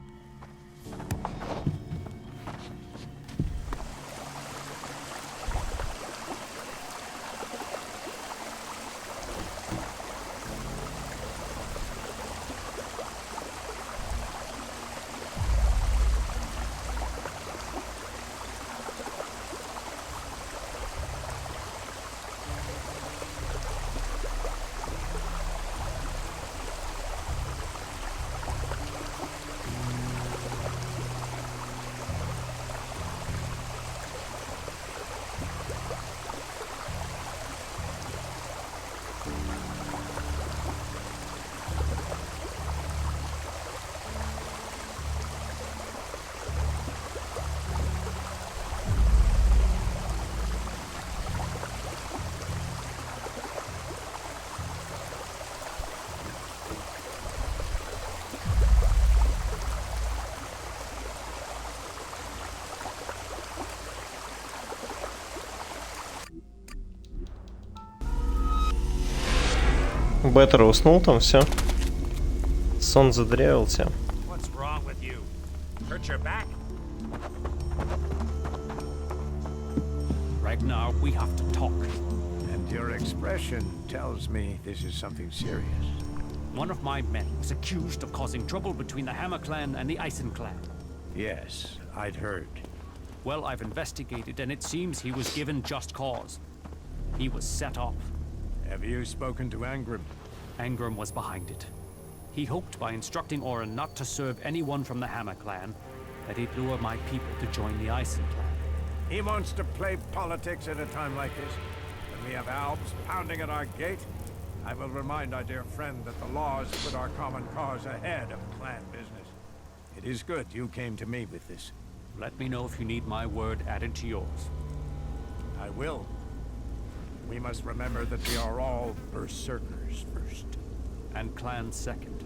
Беттер уснул там, все. Сон задрявился. What's wrong with you? Hurt your back? Ragnar, we have to talk. And your expression tells me this is something serious. One of my men was accused of causing trouble between the Hammer clan and the Eisen clan. Yes, I'd heard. Well, I've investigated, and it seems he was given just cause. He was set up. Have you spoken to Angram? Angram was behind it. He hoped by instructing Orin not to serve anyone from the Hammer clan, that he'd lure my people to join the Eisen clan. He wants to play politics at a time like this. When we have Albs pounding at our gate, I will remind our dear friend that the laws put our common cause ahead of clan business. It is good you came to me with this. Let me know if you need my word added to yours. I will. We must remember that we are all berserkers first. And clans second.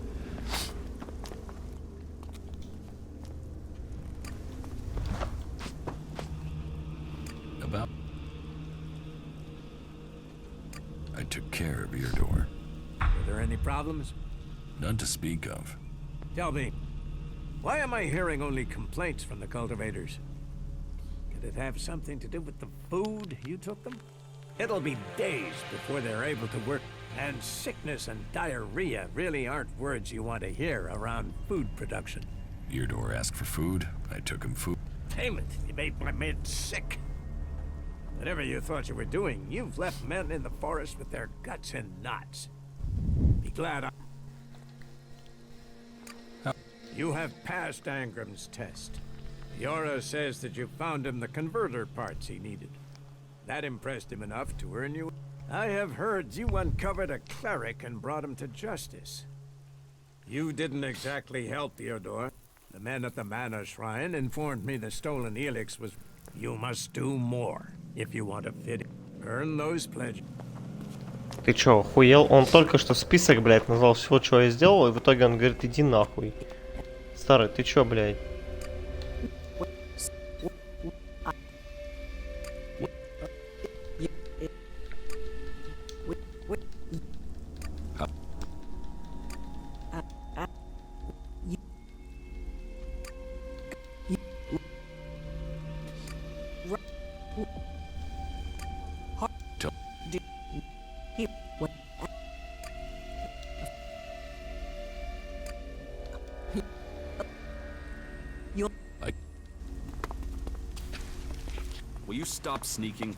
About... I took care of your door. Were there any problems? None to speak of. Tell me, why am I hearing only complaints from the cultivators? Could it have something to do with the food you took them? It'll be days before they're able to work, and sickness and diarrhea really aren't words you want to hear around food production. Eardor asked for food, I took him food. Damn it, you made my men sick. Whatever you thought you were doing, you've left men in the forest with their guts in knots. Be glad You have passed Angram's test. Yora says that you found him the converter parts he needed. That impressed him enough to earn you. I have heard you uncovered a cleric and brought him to justice. You didn't exactly help Theodore. The men at the Mana Shrine informed me the stolen helix was... You must do more if you want to fit in. Earn those pledges. Ты чё, охуел? Он только что список, блядь, назвал всего, что я сделал, и в итоге он говорит, иди нахуй. Старый, ты чё, блядь? Will you stop sneaking?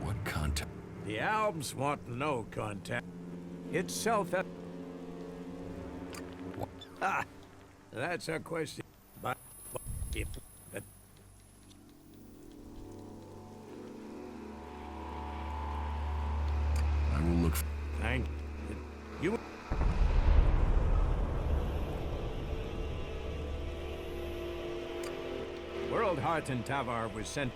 What content? The Albs want no contact. It's self. Ah, that's a question. But if I will look. thank you. World Heart and Tavar was sent.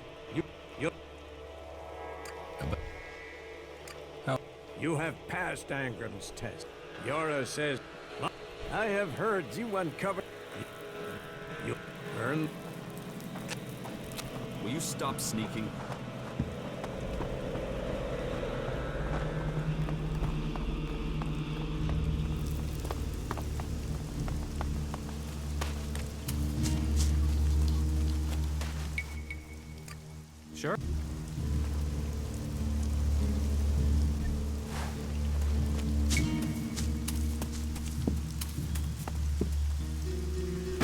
You have passed Angram's test. Yora says, I have heard you uncovered. You earned. Will you stop sneaking? Sure.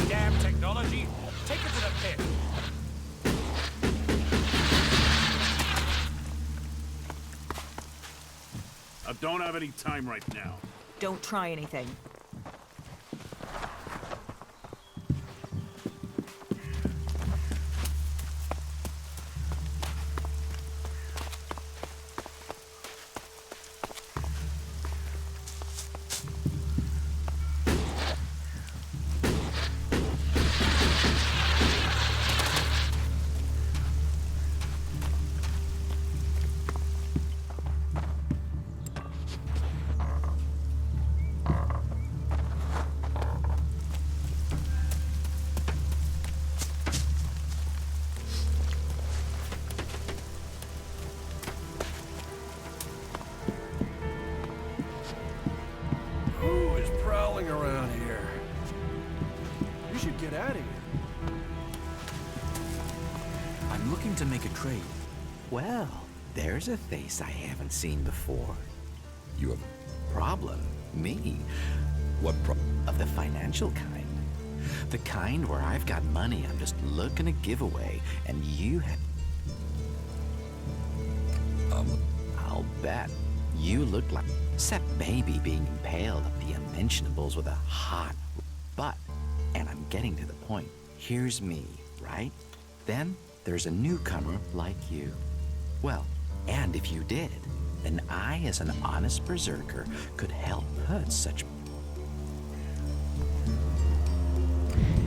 Damn technology! Take it to the pit! I don't have any time right now. Don't try anything. Who is prowling around here? You should get out of here. I'm looking to make a trade. Well, there's a face I haven't seen before. You have Problem? Me? what problem? Of the financial kind. The kind where I've got money I'm just looking to give away, and you have... I'll bet. You look like... Except maybe being impaled up the unmentionables with a hot butt. And I'm getting to the point. Here's me, right? Then there's a newcomer like you. Well, and if you did, then I, as an honest berserker, could help put such...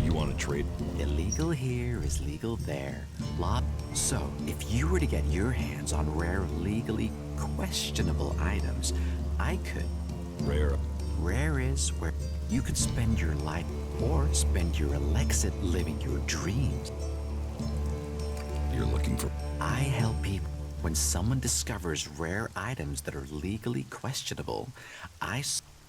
You want to trade? Illegal here is legal there. Law. So, if you were to get your hands on rare, legally questionable items, I could. Rare. Rare is where you could spend your life or spend your elixir living your dreams. You're looking for. I help people. When someone discovers rare items that are legally questionable,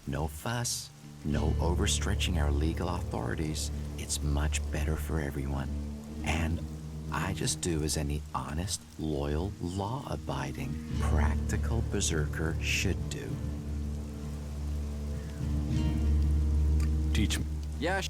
no fuss, no overstretching our legal authorities. It's much better for everyone. And I just do as any honest, loyal, law-abiding, practical berserker should do. Teach me. Yeah.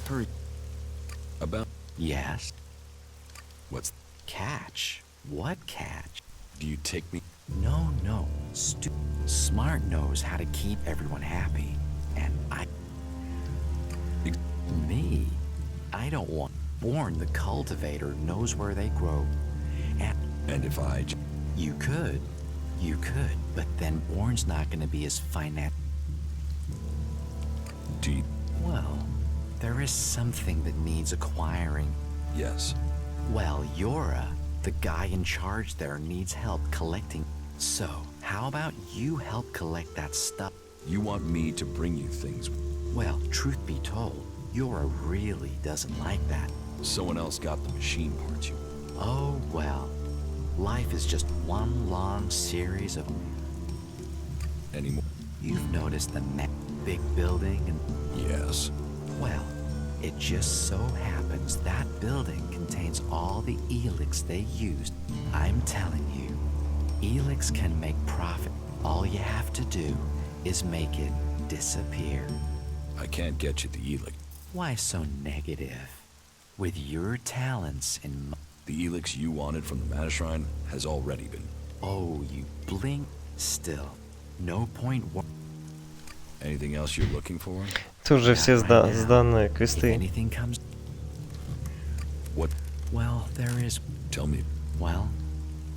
Heard about. Yes. What's catch? What catch? Do you take me? No. Smart knows how to keep everyone happy, and me. I don't want. Born the cultivator knows where they grow, and if I. You could, but then Orn's not gonna be as Deep. Well, there is something that needs acquiring. Yes. Well, Yora, the guy in charge there, needs help collecting. So, how about you help collect that stuff? You want me to bring you things? Well, truth be told, Yora really doesn't like that. Someone else got the machine parts you... Oh, well. Life is just one long series of... Anymore? You've noticed the big building and... Yes. Well, it just so happens that building contains all the Elix they used. I'm telling you, Elix can make profit. All you have to do is make it disappear. I can't get you the Elix. Why so negative? With your talents in... The Elix you wanted from the Mana Shrine has already been... Oh, you blink. Still, no point... Anything else you're looking for? Тут уже все сданные квесты. Anything comes... What? Well, there is... Tell me. Well,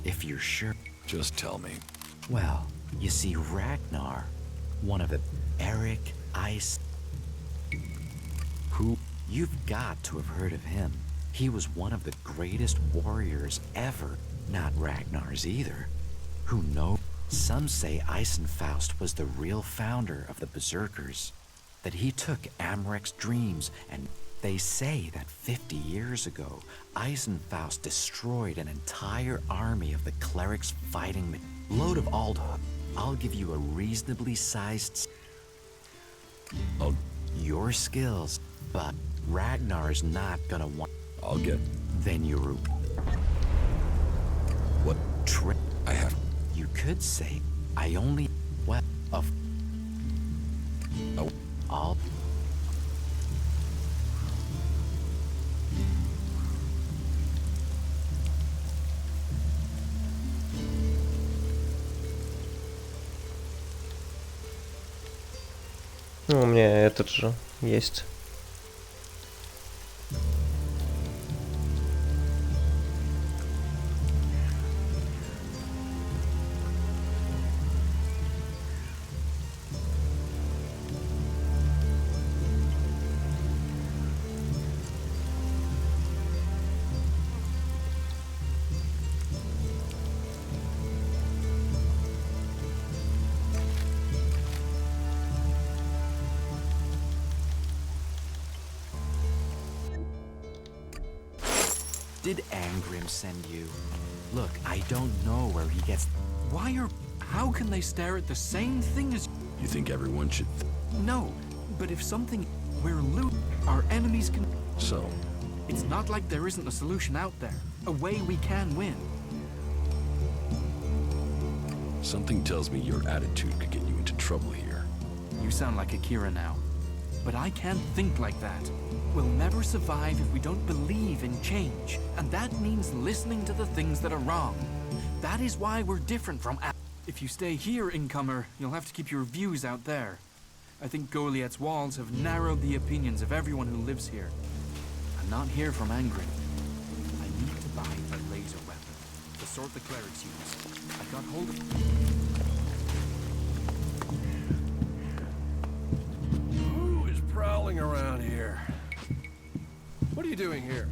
if you're sure... Just tell me. Well, you see Ragnar, one of the... Eric Ice... Who? You've got to have heard of him. He was one of the greatest warriors ever. Not Ragnar's either. Who knows? Some say Eisenfaust was the real founder of the Berserkers. That he took Amrek's dreams, and they say that 50 years ago, Eisenfaust destroyed an entire army of the clerics fighting load of Aldhook. I'll give you a reasonably sized... Oh. Your skills, but Ragnar's not gonna want... I'll get... Then you're... What? Trick. I have... You could say, I only... What? Of... Oh. All... Ну, у меня этот же есть. Did Angrim send you? Look, I don't know where he gets... How can they stare at the same thing as... You think everyone should... No, but if something... We're loot, our enemies can... So? It's not like there isn't a solution out there. A way we can win. Something tells me your attitude could get you into trouble here. You sound like Akira now. But I can't think like that. We'll never survive if we don't believe in change. And that means listening to the things that are wrong. That is why we're different from... If you stay here, incomer, you'll have to keep your views out there. I think Goliath's walls have narrowed the opinions of everyone who lives here. I'm not here from Angrim. I need to buy a laser weapon. The sort the clerics use. I got hold of... Who is prowling around here? What are you doing here?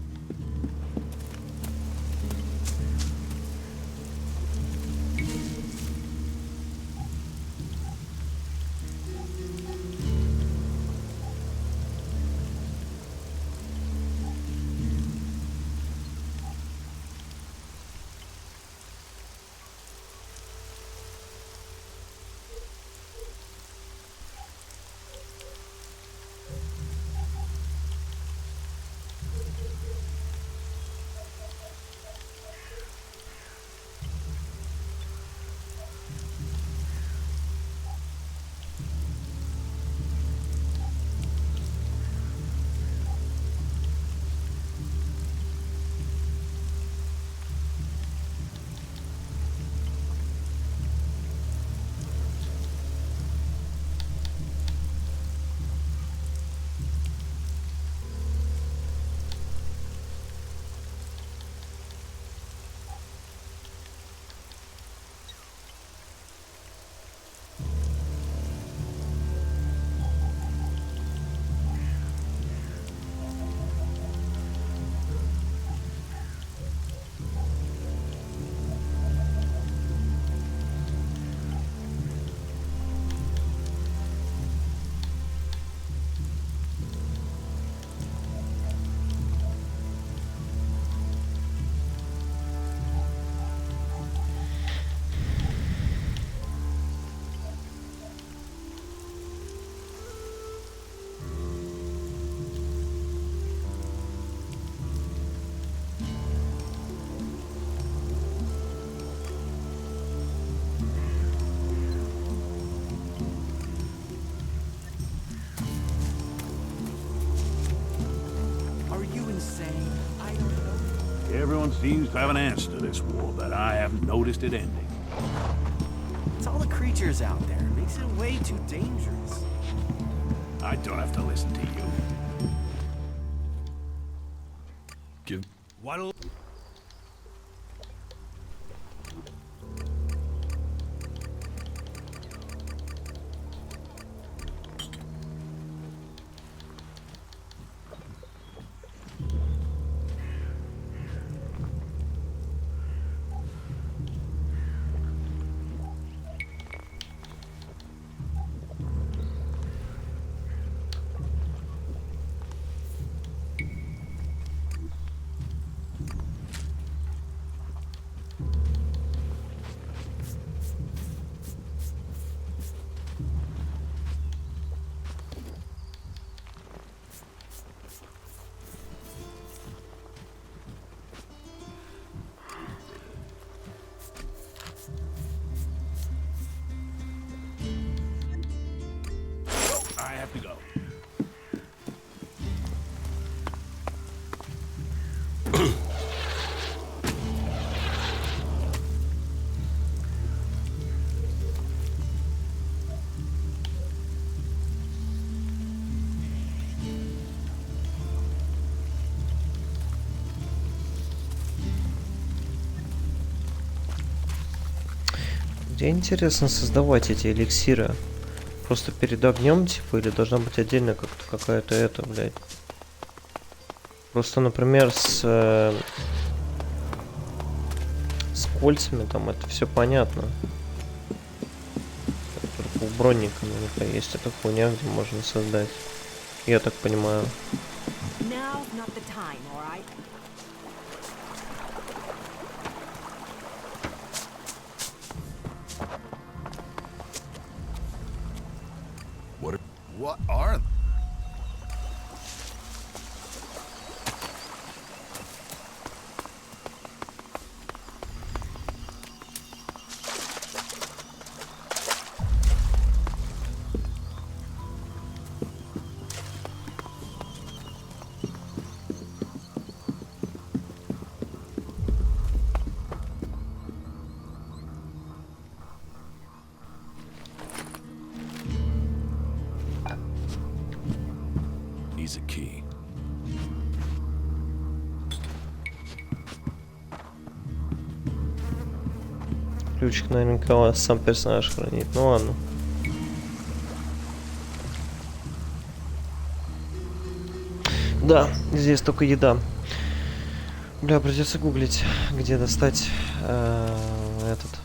Are you insane? I don't know. Everyone seems to have an answer to this war, but I haven't noticed it ending. It's all the creatures out there. It makes it way too dangerous. I don't have to listen to you. Give. What'll... I have to go. Где интересно создавать эти эликсиры? Просто перед огнем, типа, или должна быть отдельно как-то какая-то это, блядь. Просто, например, с кольцами там это все понятно. Только у бронника наверняка есть эта хуйня, где можно создать. Я так понимаю. What are they? Needs a key. Ключик наверняка сам персонаж хранит. Ну ладно. Да, здесь только еда. Бля, придется гуглить, где достать этот.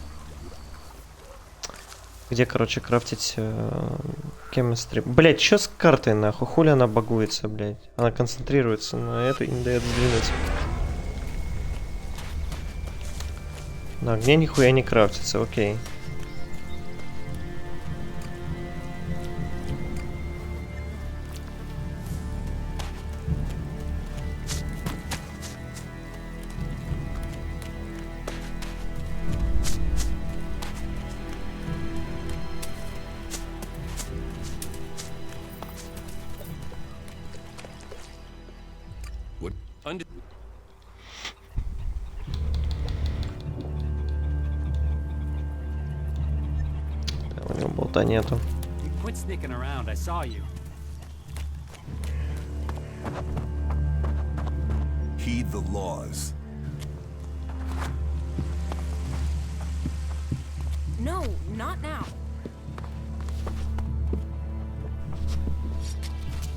Где, короче, крафтить chemistry. Блять, что с картой, нахуй? Хули она багуется, блять? Она концентрируется на это и не дает сдвинуть. На огне нихуя не крафтится, окей. У него болта нету. Quit sneaking around. I saw you. Heed the laws. No, not now.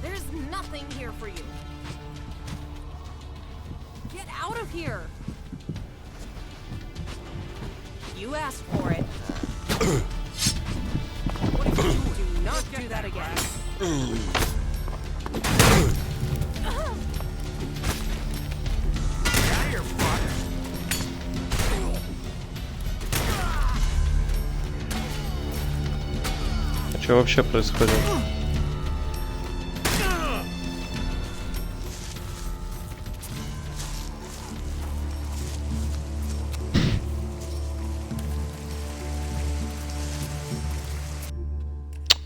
There's nothing here for you. Get out of here. You asked for it. What if you do not do that again? Now you're fucked. А что вообще происходит?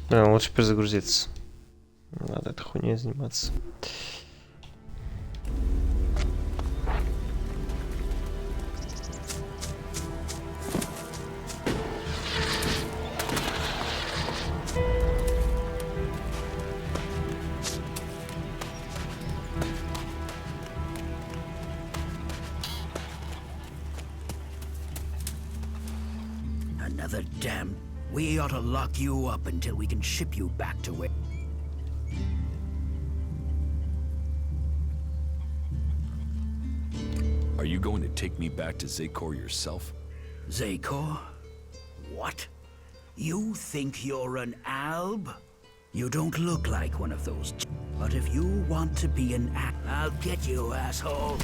Лучше перезагрузиться. Надо этой хуйней заниматься. Another damn... We ought to lock you up until we can ship you back to where... Are you going to take me back to Zakor yourself? Zakor? What? You think you're an Alb? You don't look like one of those. But if you want to be an Alb, I'll get you, asshole.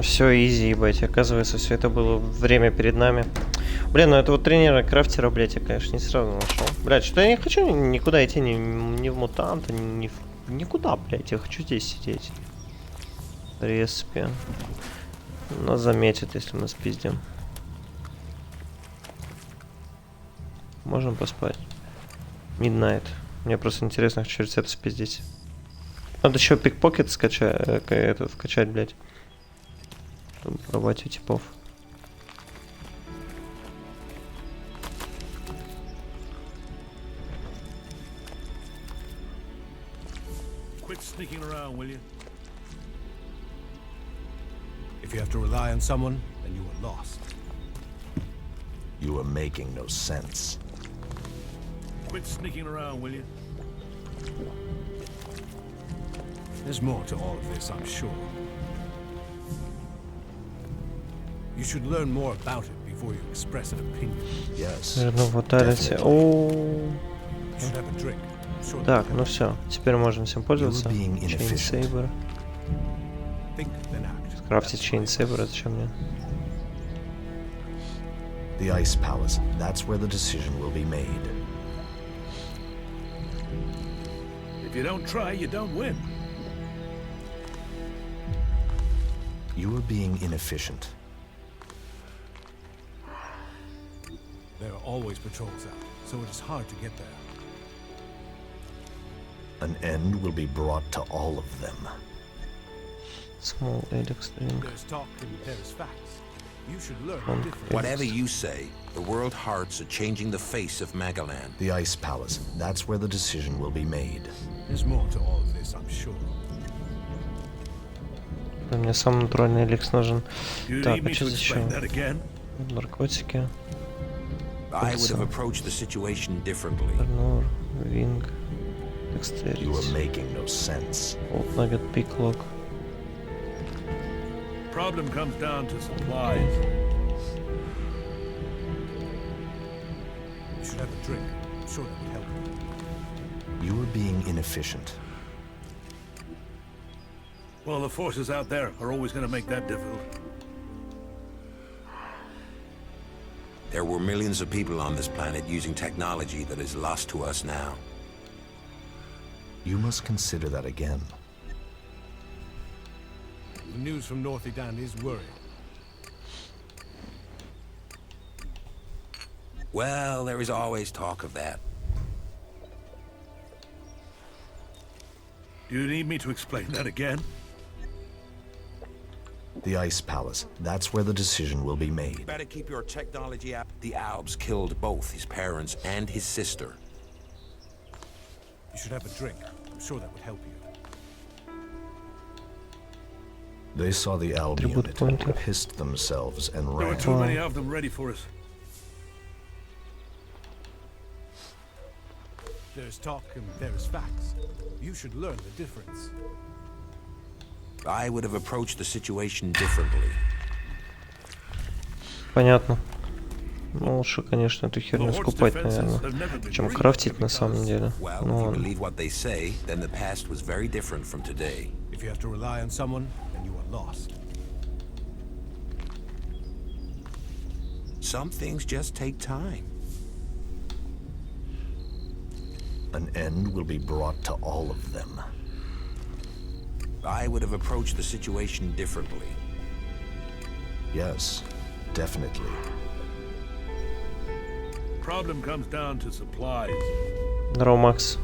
Все изи, ебать. Оказывается, все это было время перед нами. Блин, ну этого тренера крафтера, блядь, я, конечно, не сразу нашел. Блядь, что я не хочу никуда идти, ни в мутанта, никуда, блядь. Я хочу здесь сидеть. В принципе. Нас заметят, если мы спиздим. Можем поспать. Midnight. Мне просто интересно, хочу рецепт спиздить. Надо еще пикпокет скачать, вкачать, блядь. Чтобы пробовать у типов. Quit sneaking around, will you? If you have to rely on someone, then you are lost. You are making no sense. Quit sneaking around, will you? There's more to all of this, I'm sure. You should learn more about it before you express an opinion. Yes. Так, ну все. Теперь можем всем пользоваться. Чейнсейбер. Скрафтить чейнсейбер, это зачем мне? The Ice Palace. That's where the decision will be made. If you don't try, you don't win. You are being inefficient. There are always patrols out, so it is hard to get there. An end will be brought to all of them. Small Alex drink. There's talk and there's facts. You should learn One the difference. Whatever you say, the world hearts are changing the face of Magaland. The Ice Palace. That's where the decision will be made. There's more to all of this, I'm sure. Мне сам натуральный Алекс нужен. You Так, need а me что to здесь explain еще? that again? Наркотики. I would have approached the situation differently. Арнур, Винг, You are Dexterity. making no sense. Old Nugget, Picklock. Problem comes down to supplies. You should have a drink. I'm sure that would help. You are being inefficient. Well, the forces out there are always going to make that difficult. There were millions of people on this planet using technology that is lost to us now. You must consider that again. The news from North Edan is worrying. Well, there is always talk of that. Do you need me to explain that again? The Ice Palace. That's where the decision will be made. Better keep your technology out. The Albs killed both his parents and his sister. You should have a drink. I'm sure that would help you. They saw the Alb Tribute unit, point. pissed themselves, and There were ran. too many of them ready for us. There's talk and there's facts. You should learn the difference. I would have approached the situation differently. Понятно. Ну, лучше, конечно, эту херню скупать, наверное, чем крафтить на самом деле. Well, Ну if you ладно. believe what they say, then the past was very different from today. If you have to rely on someone, then you are lost. Some things just take time. An end will be brought to all of them. I would have approached the situation differently. Yes, definitely. Problem comes down to supplies. Здорово, Макс.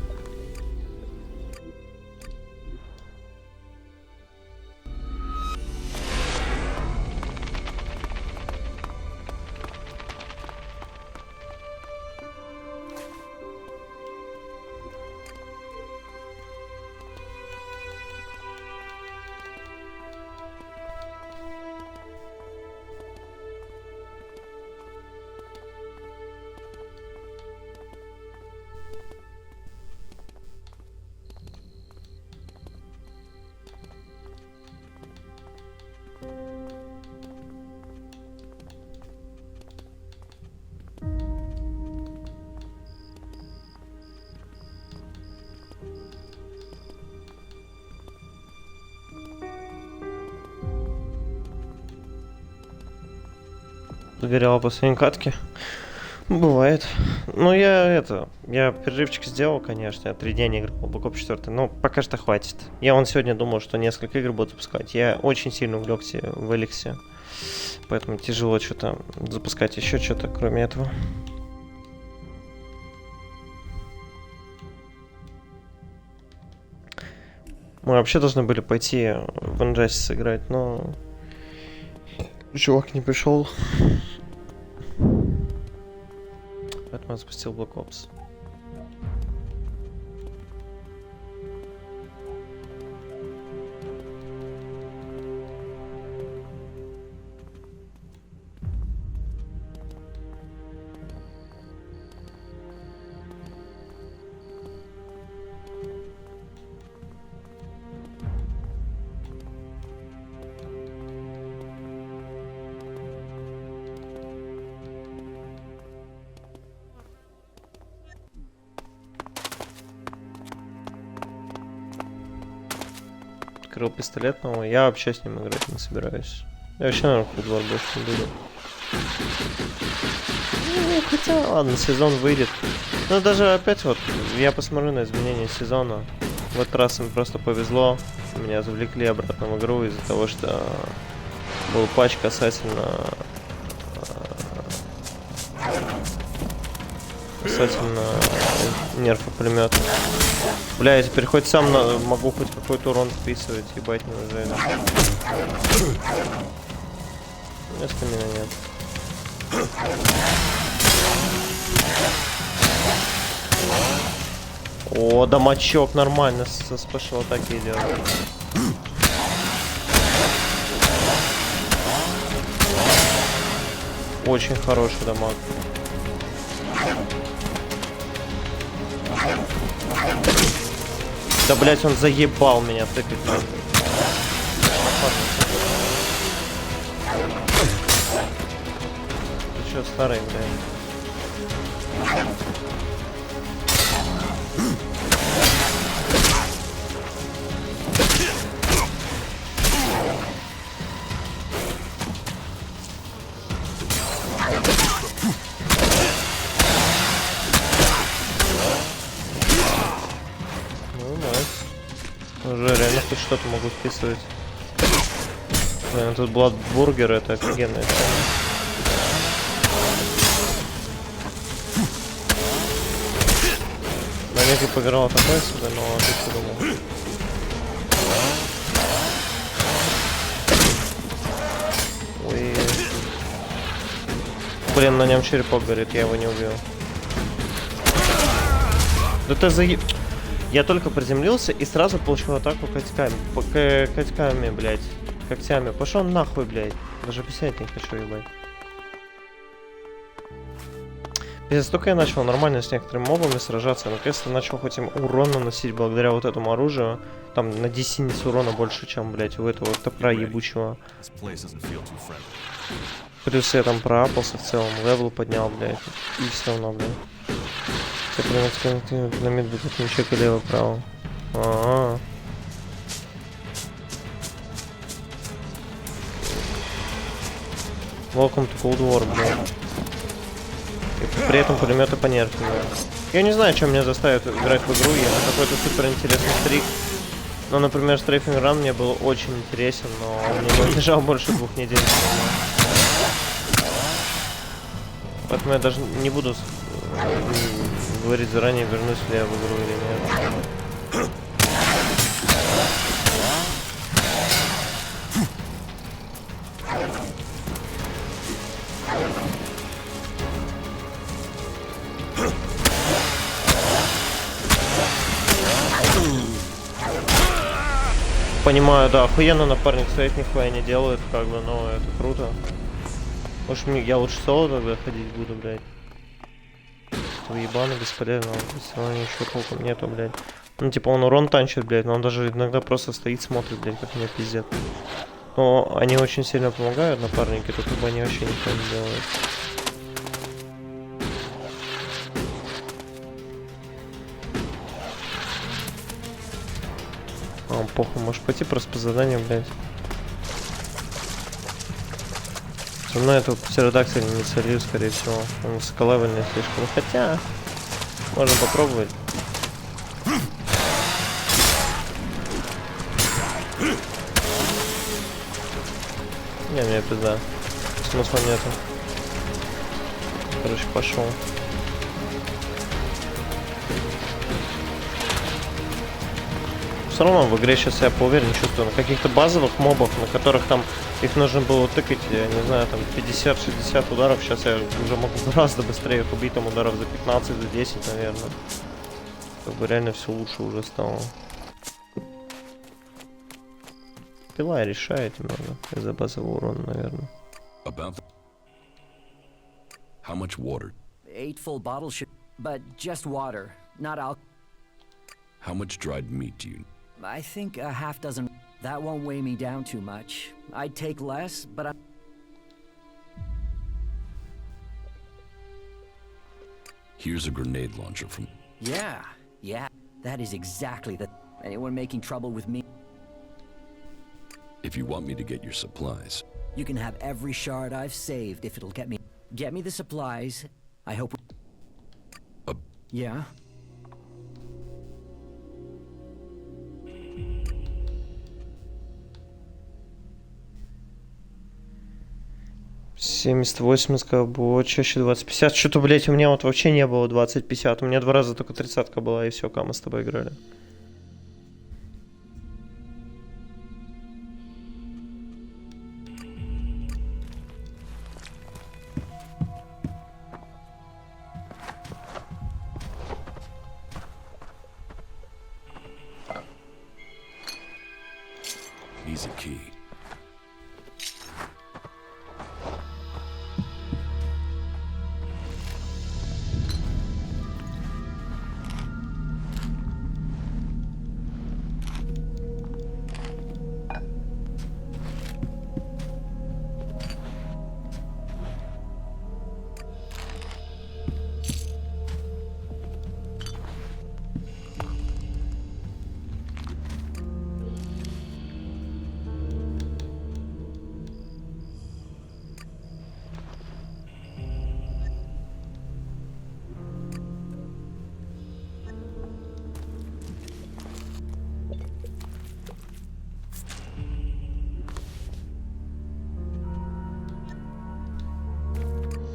Загорела последней катки. Бывает. Ну, я перерывчик сделал, конечно. Я 3 дня не играл в Black Ops 4. Но пока что хватит. Я сегодня думал, что несколько игр буду запускать. Я очень сильно увлекся в Эликсе. Поэтому тяжело что-то запускать еще что-то, кроме этого. Мы вообще должны были пойти в Injustice сыграть, но чувак не пришел. Поэтому я запустил Black Ops. Открыл пистолет новый. Я вообще с ним играть не собираюсь. Я вообще, наверное, в Cold War больше не буду. Ну, хотя, ладно, сезон выйдет. Но даже опять вот, я посмотрю на изменения сезона. В этот раз им просто повезло. Меня завлекли обратно в игру из-за того, что был патч касательно нерфа пулемета. Бля, я теперь хоть сам могу хоть какой-то урон вписывать, ебать неужели. Места меня нет. О, дамачок нормально со спешл атаки идет. Очень хороший дамаг. Да, блять, он заебал меня тыкать. Ты чё, старый, блядь? Уже реально хоть что-то могу вписывать. Блин, тут Бладбургер, это офигенная тема. На некий поиграл такой себе, но ты что думал? Ой. Блин, на нем черепок горит, я его не убил. Да ты заеб... Я только приземлился и сразу получил атаку когтями. Когтями, блядь. Когтями. Пошел нахуй, блядь. Даже писать не хочу, ебать. Пиздец, только я начал нормально с некоторыми мобами сражаться, наконец-то начал хоть им урон наносить благодаря вот этому оружию. Там на 10 урона больше, чем, блядь, у этого топора ебучего. Плюс я там проапался в целом, левел поднял, блядь. И все равно, блядь. Динамит будет ничек и лево-право. Welcome to Cold War, блядь. И при этом пулеметы понерфивают. Я не знаю, чем меня заставит играть в игру, если какой-то супер интересный стрик. Ну, например, Strafing Run мне был очень интересен, но он не лежал больше 2 недель. Поэтому я даже не буду говорить заранее, вернусь ли я в игру или нет. Понимаю, да, охуенно напарник стоит, нихуя не делает, как бы, но это круто. Может, я лучше соло тогда ходить буду, блядь. Ебаный, бесполезно, все равно ничего толком нету, блядь. Ну, типа, он урон танчит, блядь, но он даже иногда просто стоит, смотрит, блядь, как меня пиздят. Но они очень сильно помогают, напарники, только бы они вообще ничего не делают. А, похуй, можешь пойти просто по заданию, блядь. Со мной эту птеродактиль не солью, скорее всего. Он высоколевельный слишком. Хотя, можно попробовать. Не, мне пизда. Смысла нету. Короче, пошел. Все равно в игре сейчас я поуверен чувствую. На каких-то базовых мобах, на которых там их нужно было тыкать, я не знаю, там 50-60 ударов, сейчас я уже могу гораздо быстрее их убить, там ударов за 15, за 10, наверное. Как бы реально все лучше уже стало. Пила решает немного из-за базового урона, наверное. How much water? 8 full bottles should, but just water, not alcohol. How much dried meat do you? I think a half dozen. That won't weigh me down too much. I'd take less, but I... Here's a grenade launcher from... Yeah, that is exactly the... Anyone making trouble with me? If you want me to get your supplies, You can have every shard I've saved if it'll get me the supplies. I hope. Yeah. Семьдесят 80 было чаще 20-50. Что-то, блять, у меня вот вообще не было 20-50. У меня 2 раза только 30-ка была, и все, как мы с тобой играли. He's a key.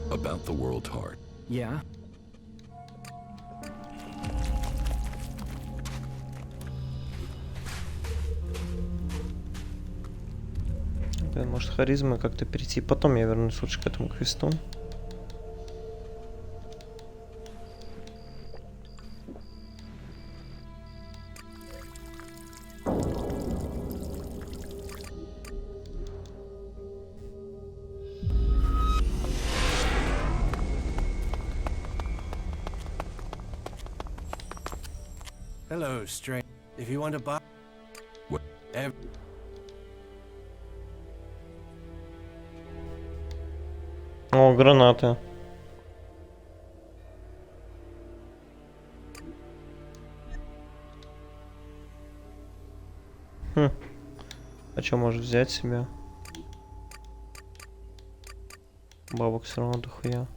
About the world heart. Yeah. Может, харизма как-то перейти. Потом я вернусь лучше к этому квесту. Hello, stranger. If you want to buy... What? О, гранаты. Хм. А что можешь взять себе? Бабок все равно дохуя.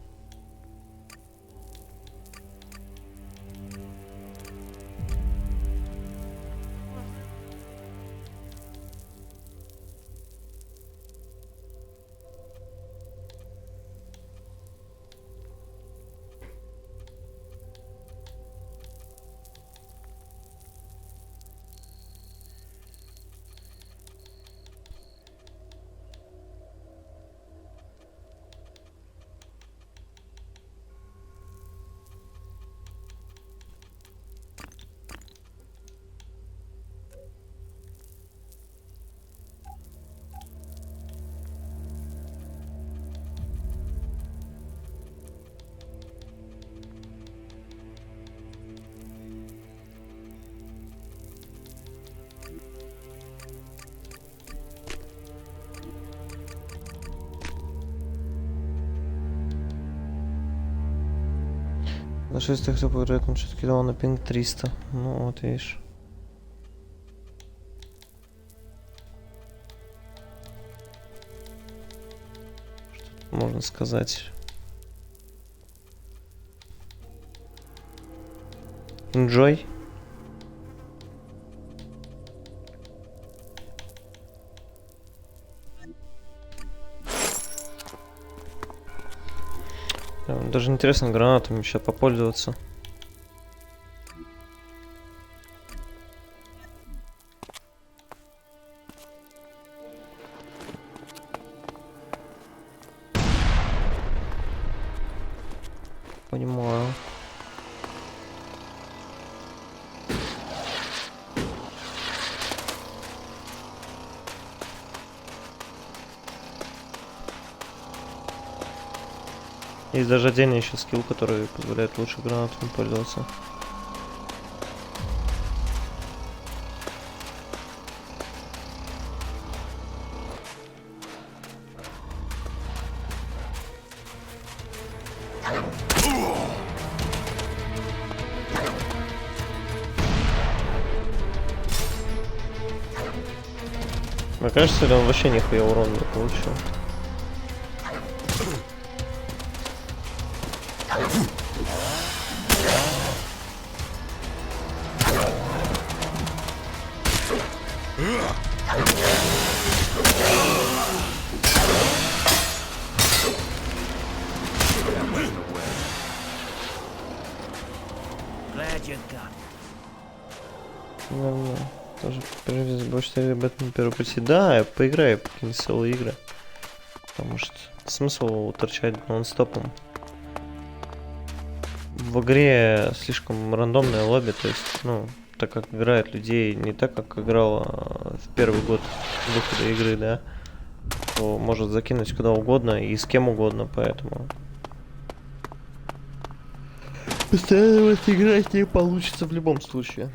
На 6 кто поиграет, он что-то кидал на пинг 300. Ну вот видишь. Что можно сказать? Enjoy. Даже интересно гранатами сейчас попользоваться. Понимаю. Есть даже отдельный еще скилл, который позволяет лучше гранатами пользоваться. Мне кажется, или он вообще нихуя урона не получил. Наверное, тоже больше об этом первый пути. Да, я поиграю в какие-нибудь целые игры. Потому что смысл торчать нон-стопом. В игре слишком рандомное лобби, то есть, ну, так как играют людей не так, как играла в первый год выхода игры, да, то может закинуть куда угодно и с кем угодно, поэтому постоянно в это играть не получится в любом случае.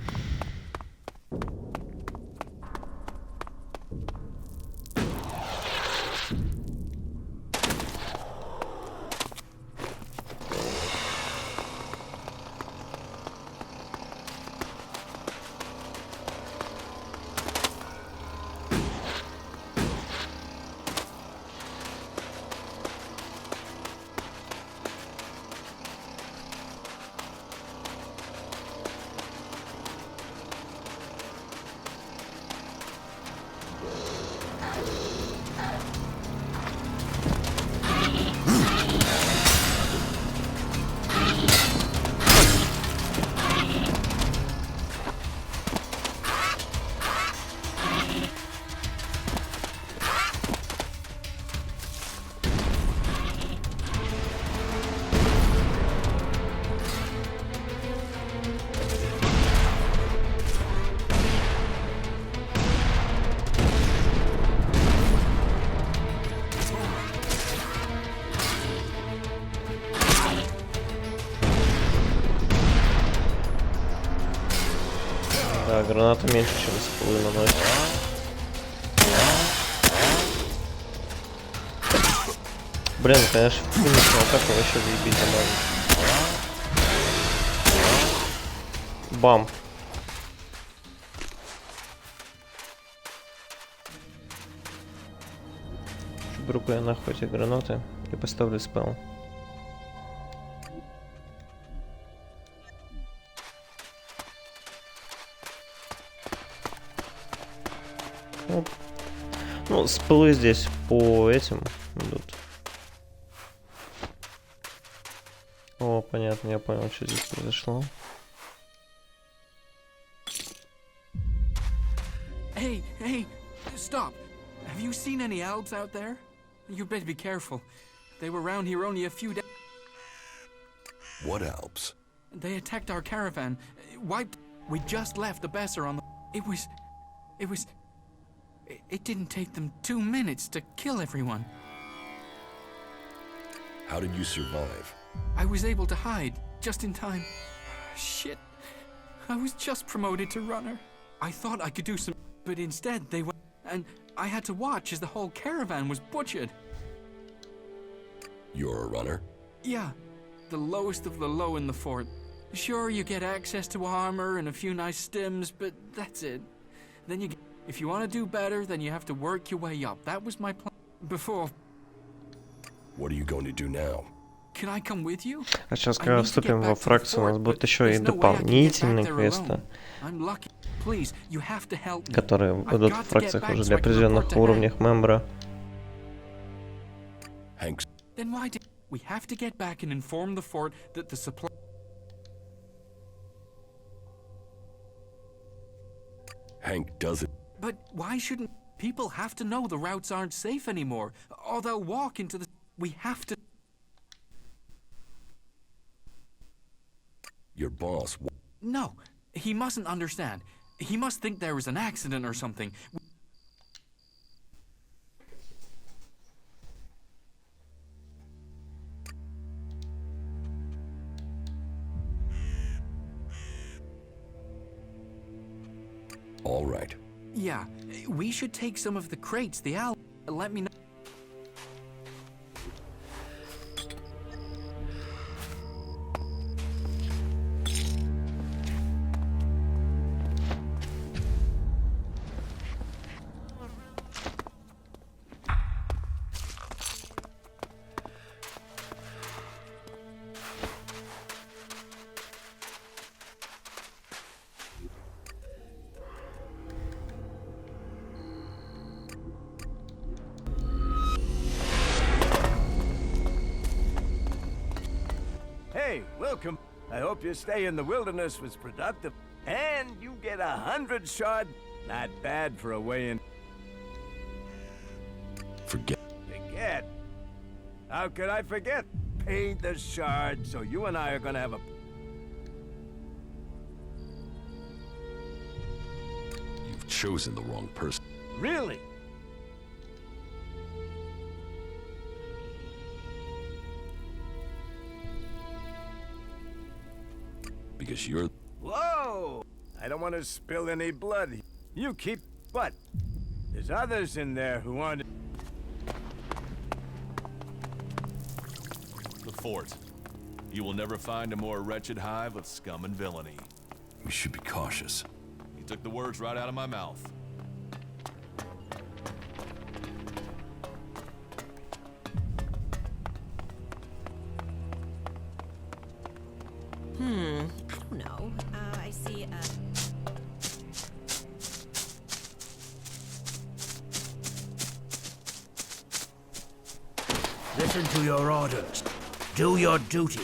Да, граната меньше, чем спылы наносит. Блин, конечно, финишная атака вообще заебись замазать. Бам. Беру-ка я нахуй эти гранаты и поставлю спел. Ну, спылы здесь по этим идут. О, понятно, я понял, что здесь произошло. Hey, hey, stop. Have you seen any Albs out there? You better be careful. They were around here only a few days. What Alps? They attacked our caravan, wiped. We just left the Besser on the. It didn't take them 2 minutes to kill everyone. How did you survive? I was able to hide just in time. Shit. I was just promoted to runner. I thought I could do some, but instead they went, and I had to watch as the whole caravan was butchered. You're a runner? Yeah, the lowest of the low in the fort. Sure, you get access to armor and a few nice stims, but that's it. Then you get, if you want to do better, then you have to work your way up. That was my plan before. What are you going to do now? Can I come with you? А сейчас, когда вступим во фракцию, у нас будут еще и дополнительные квесты, которые будут в фракциях уже для определенных уровнях мембра. Then why did we have to get back and inform the fort that the supply? Hank does it. But why shouldn't people have to know the routes aren't safe anymore, or they'll walk into the? We have to. Your boss. No, he mustn't understand. He must think there was an accident or something. All right. Yeah, we should take some of the crates. The owl. Let me know. Hey, welcome. I hope your stay in the wilderness was productive. And you get 100 shard. Not bad for a way-in. Forget. Forget? How could I forget? Paid the shard, so you and I are gonna have a... You've chosen the wrong person. Really? Because you're... Whoa! I don't want to spill any blood. You keep... But there's others in there who want... The fort. You will never find a more wretched hive of scum and villainy. We should be cautious. You took the words right out of my mouth. I don't know. I see, Listen to your orders. Do your duty.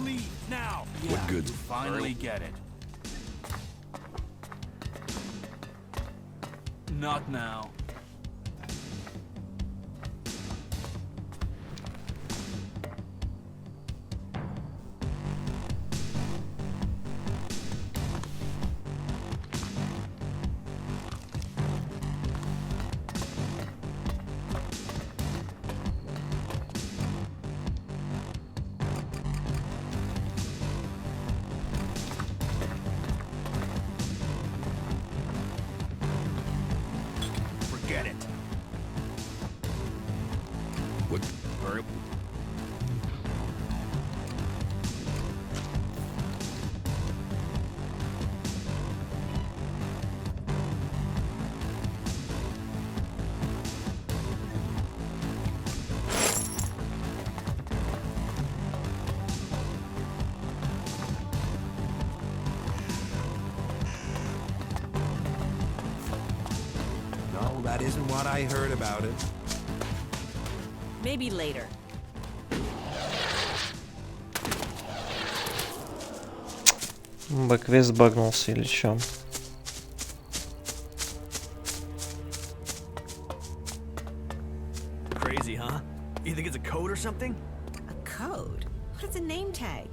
Leave now. What good? You finally get it. Not now. Forget it. What? No, that isn't what I heard about it. maybe later. Бэквест багнулся или чё? Crazy, huh? You think it's a code or something? A code? What's a name tag?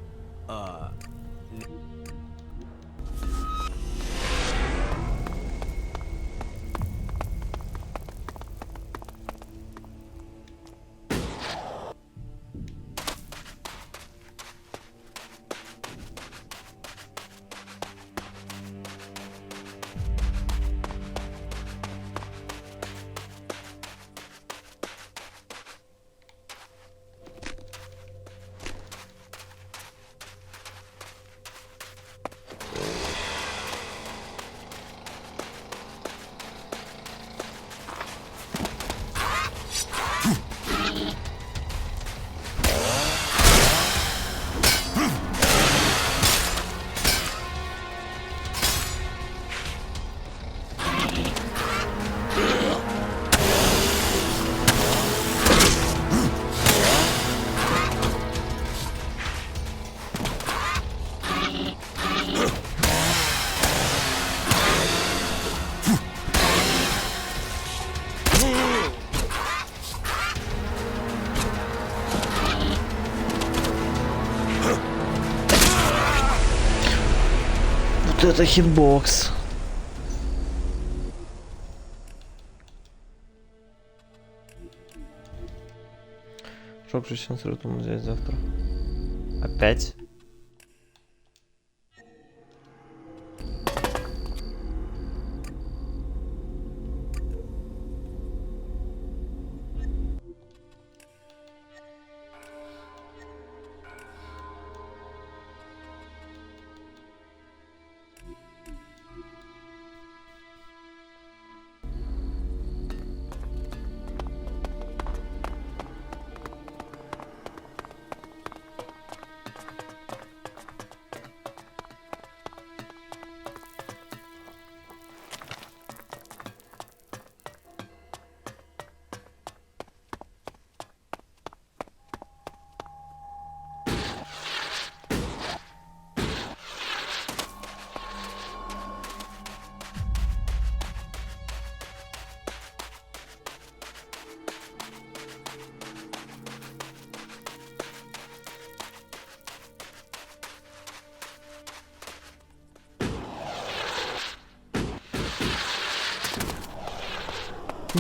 Вот это хитбокс. Шок же сенсор взять завтра. Опять?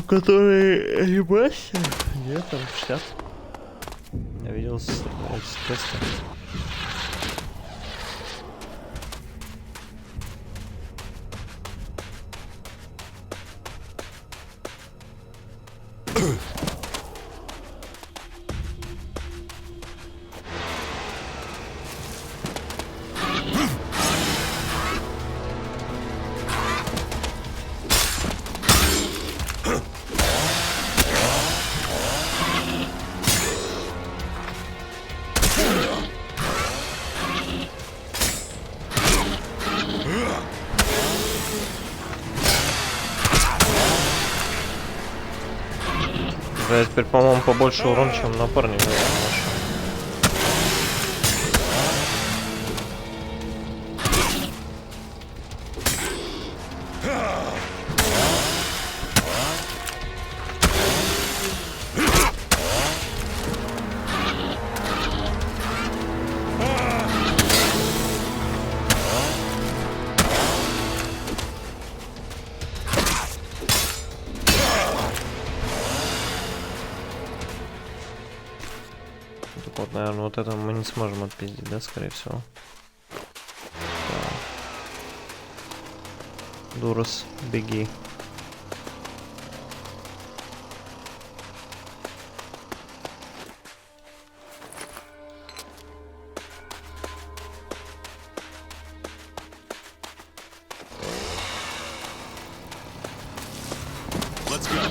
Который ебашься? Нет, там 60. Я видел с теста. Да, теперь, по-моему, побольше урон, чем напарник. Вот, наверное, вот это мы не сможем отпиздить, да, скорее всего. Да. Дурас, беги. Let's go.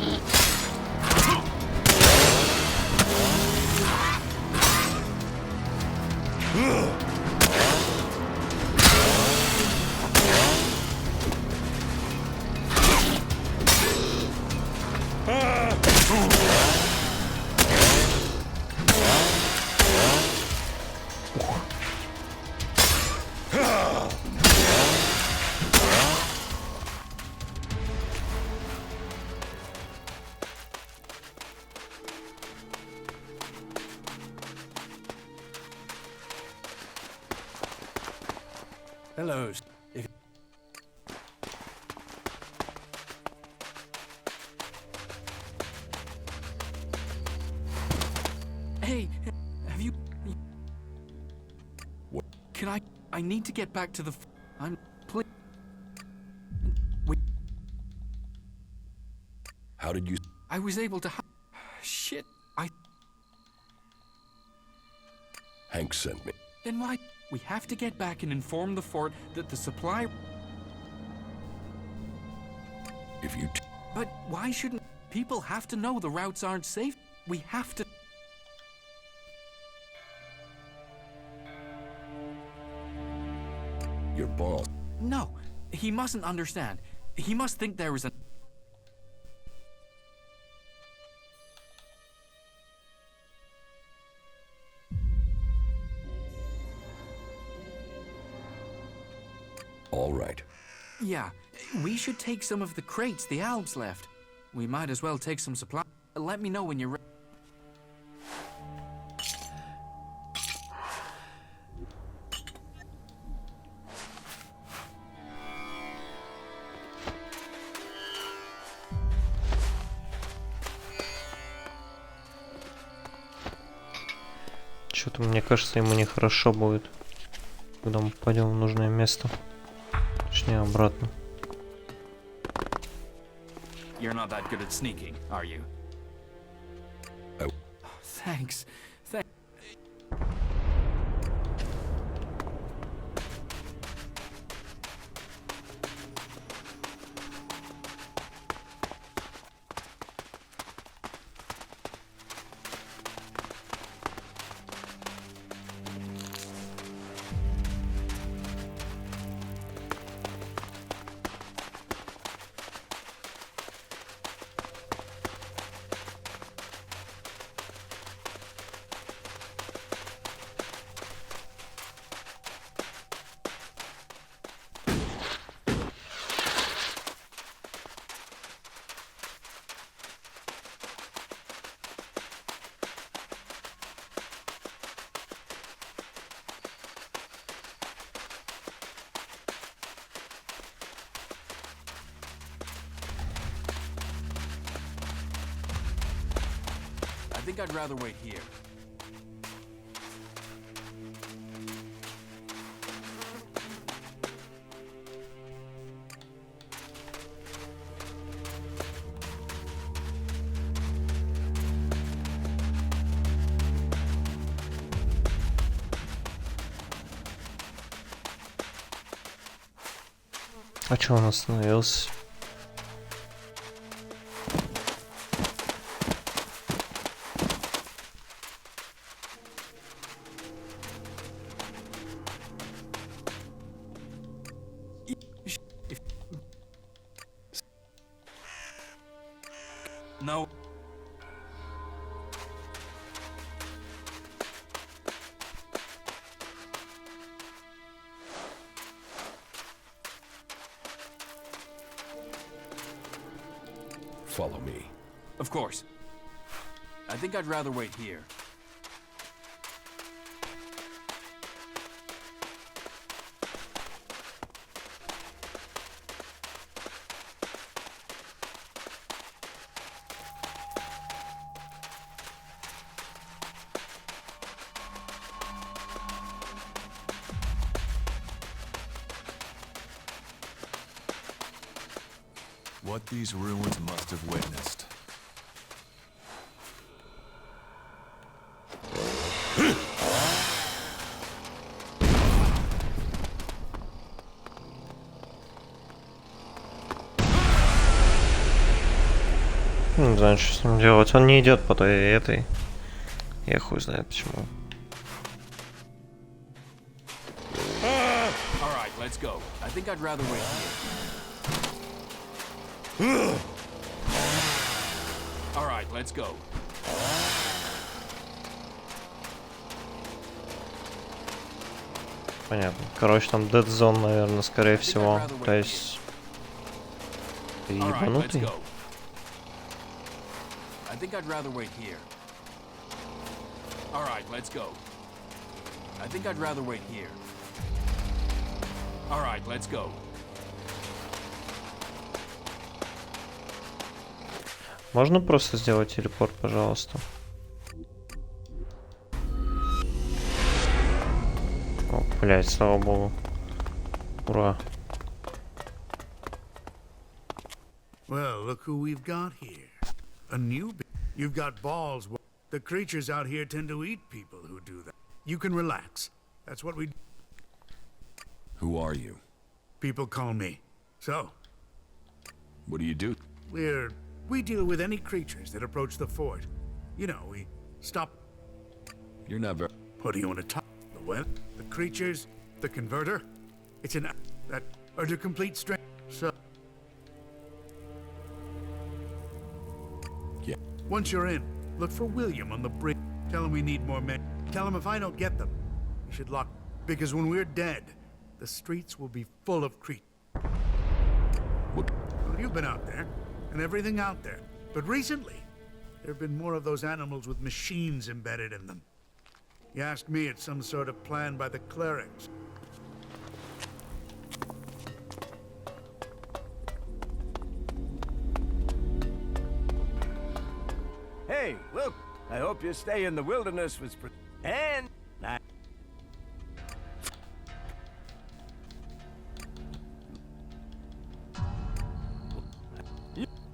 Hello. Hey, have you... What? Can I need to get back to the... I'm... Wait. How did you... I was able to... Shit, Hank sent me. Then why... We have to get back and inform the fort that the supply... If you... But why shouldn't... People have to know the routes aren't safe. We have to... Your boss. No, he mustn't understand. He must think there is a... All right. Yeah, we should take some of the crates the Alps left. We might as well take some supply. Let me know when you're ready. Что-то, мне кажется, ему нехорошо будет, когда мы пойдем в нужное место. Точнее, обратно. You're not that good at sneaking, are you? Oh. Thanks. think I'd rather wait here. А чё он остановился? No. Follow me. Of course. I think I'd rather wait here. What these ruins must have witnessed. Не знаю, что с ним делать. Он не идет по той этой. Я хуй знает почему. All right, let's go. I think I'd rather wait here. All right, let's go. Понятно. Короче, там Dead Zone, наверное, скорее всего. То есть... Ты ебанутый? I think I'd rather wait here. All right, let's go. I think I'd rather wait here. All right, let's go. Можно просто сделать телепорт, пожалуйста? О, блядь, слава богу. Ура. Well, look who we've got here. A newbie. You've got balls. The creatures out here tend to eat people who do that. You can relax. That's what we... Who are you? People call me. So? What do you do? We deal with any creatures that approach the fort. You know, we stop... You're not very... What do you want to talk? The well? The creatures? The converter? It's an... that... are to complete strength. So... Yeah. Once you're in, look for William on the bridge. Tell him we need more men. Tell him if I don't get them, you should lock... Because when we're dead, the streets will be full of creatures. What? Well, you've been out there, and everything out there. But recently, there have been more of those animals with machines embedded in them. You ask me, it's some sort of plan by the clerics. Hey, look! I hope your stay in the wilderness was and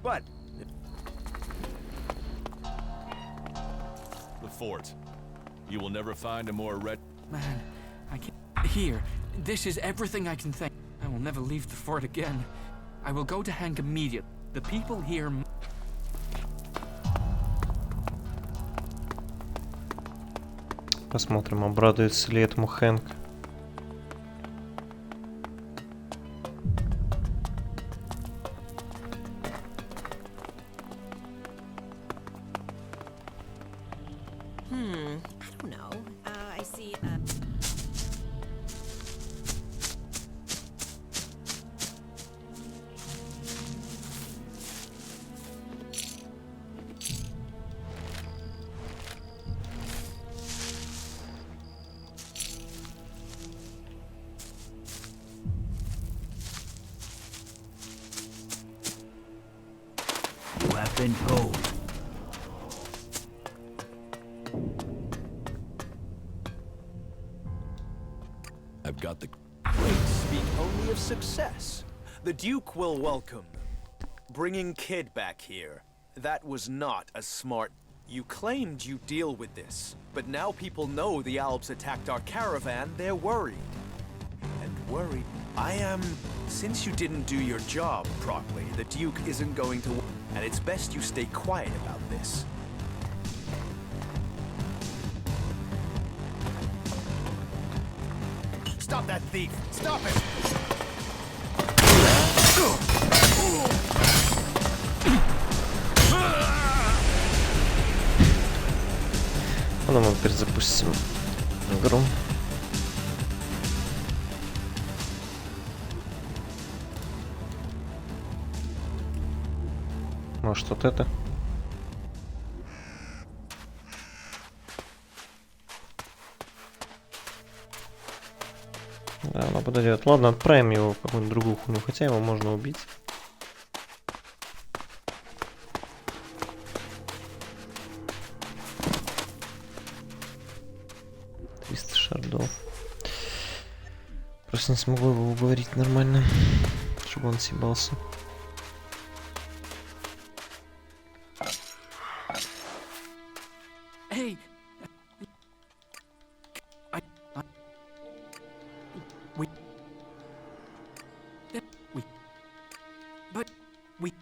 what? The fort. You will never find a more red... Man, I can't... Here, this is everything I can think. I will never leave the fort again. I will go to Hank immediately. The people here... Посмотрим, обрадуется ли этому Хэнк. I don't know. I see. You have been told. success. The Duke will welcome them. Bringing Kid back here, that was not a smart... You claimed you deal with this, but now people know the Albs attacked our caravan, they're worried. And worried... I am... Since you didn't do your job properly, the Duke isn't going to... And it's best you stay quiet about this. Stop that thief! Stop it! Ладно, мы перезапустим игру. Может, вот это? Да, она подойдет. Ладно, отправим его в какую-нибудь другую хуйню, хотя его можно убить. Шардов. Просто не смогу его уговорить нормально, чтобы он съебался. Hey, we.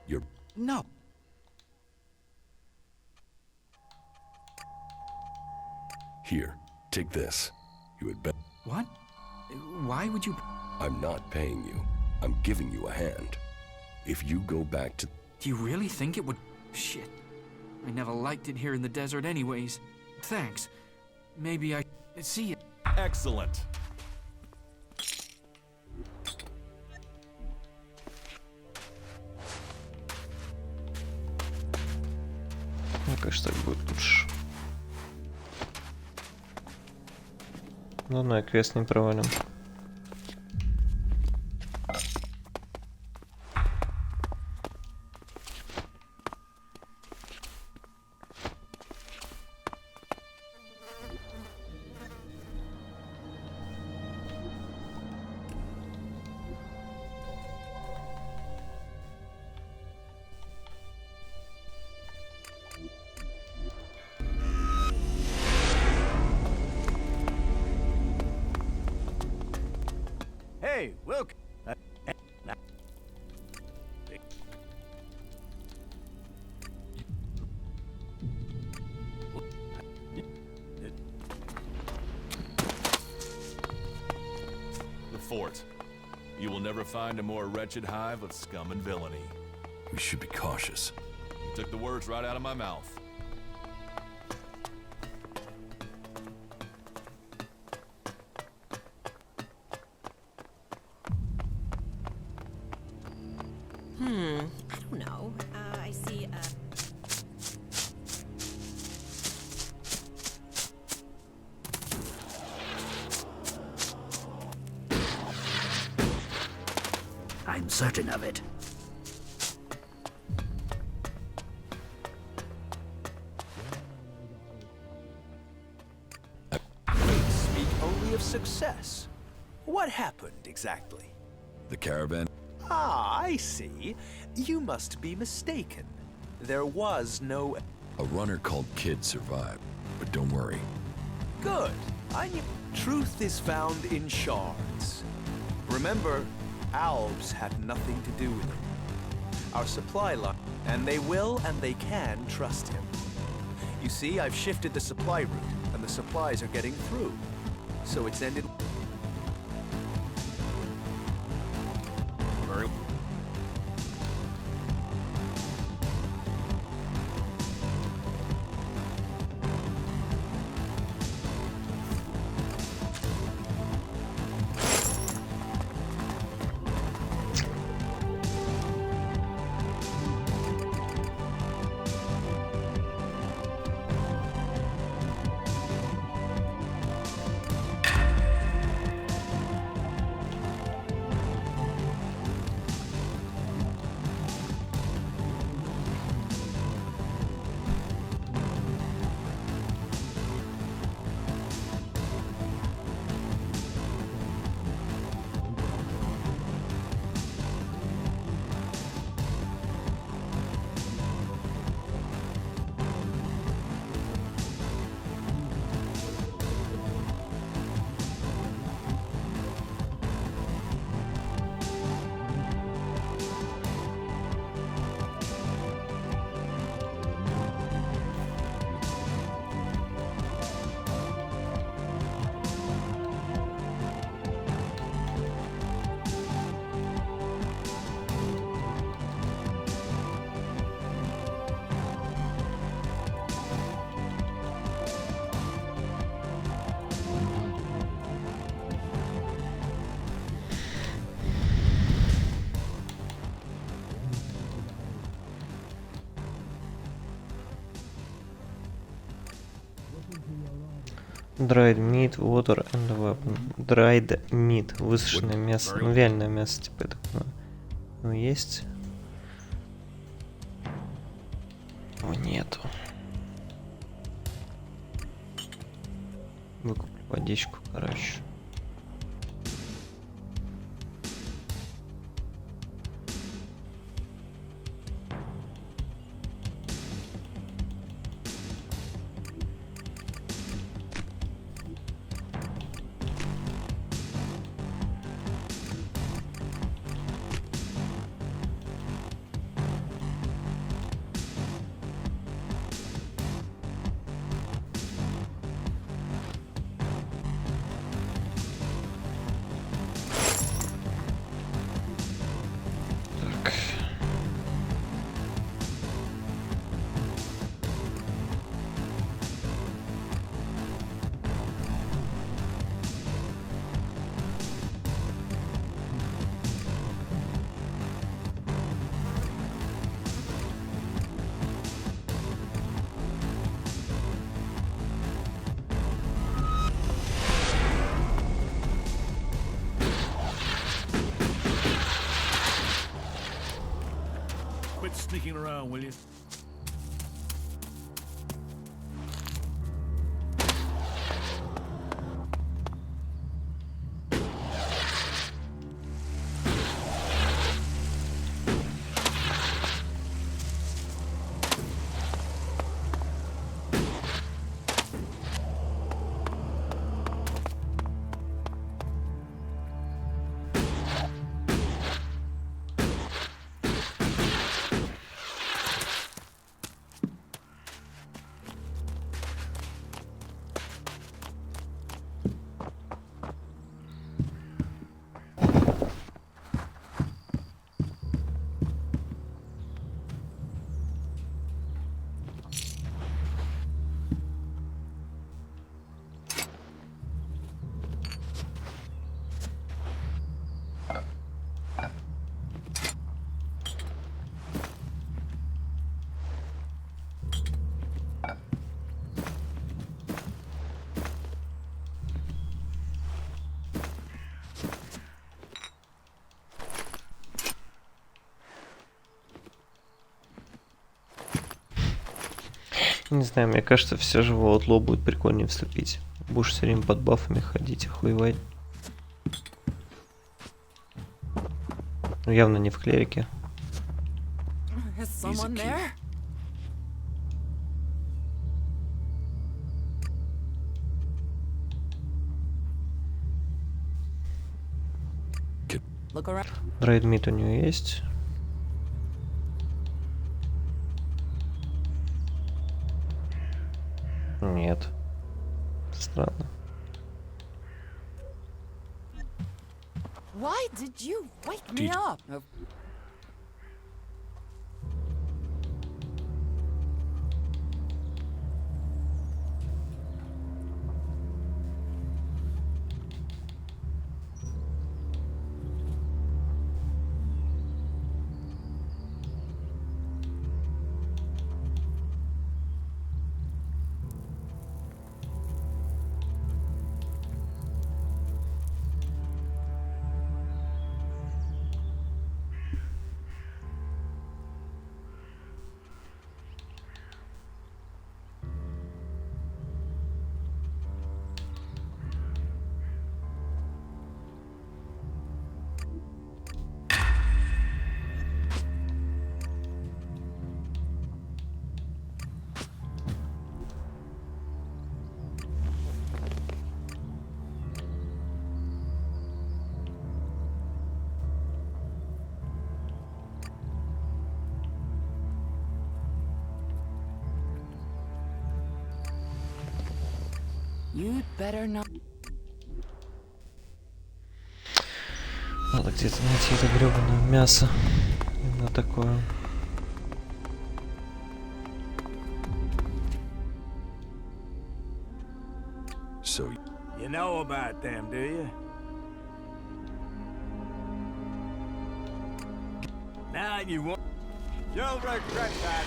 You're... No. Here, take this. You had better... What? Why would you... I'm not paying you. I'm giving you a hand. If you go back to... Do you really think it would... Shit. I never liked it here in the desert anyways. Thanks. Maybe I... See you. Excellent. Мне кажется, так будет лучше. Ладно, квест не провалим. Hey, Wilk. The fort. You will never find a more wretched hive of scum and villainy. We should be cautious. You took the words right out of my mouth. I don't know. I see I'm certain of it. Speak only of success. What happened exactly? The caravan? Ah, I see. You must be mistaken. There was no... A runner called Kid survived, but don't worry. Good. I knew... Truth is found in shards. Remember, Albs had nothing to do with it. Our supply line... And they will and they can trust him. You see, I've shifted the supply route, and the supplies are getting through. So it's ended... Dried meat, water and weapon. Dried meat. Высушенное мясо. Ну, вяленое мясо, типа, это. Ну, есть. О, нету. Выкуплю водичку, короче. Quit sneaking around, will you? Не знаю, мне кажется, все же в Outlaw будет прикольнее вступить. Будешь все время под бафами ходить, охуевать. Ну, явно не в клерике. Драйд-мит у нее есть. Нет. Странно. Why did you wake me up? You'd better not. Надо где-то найти это гребаное мясо. Именно такое. So You know about them, do you? Now you won't. You'll regret that.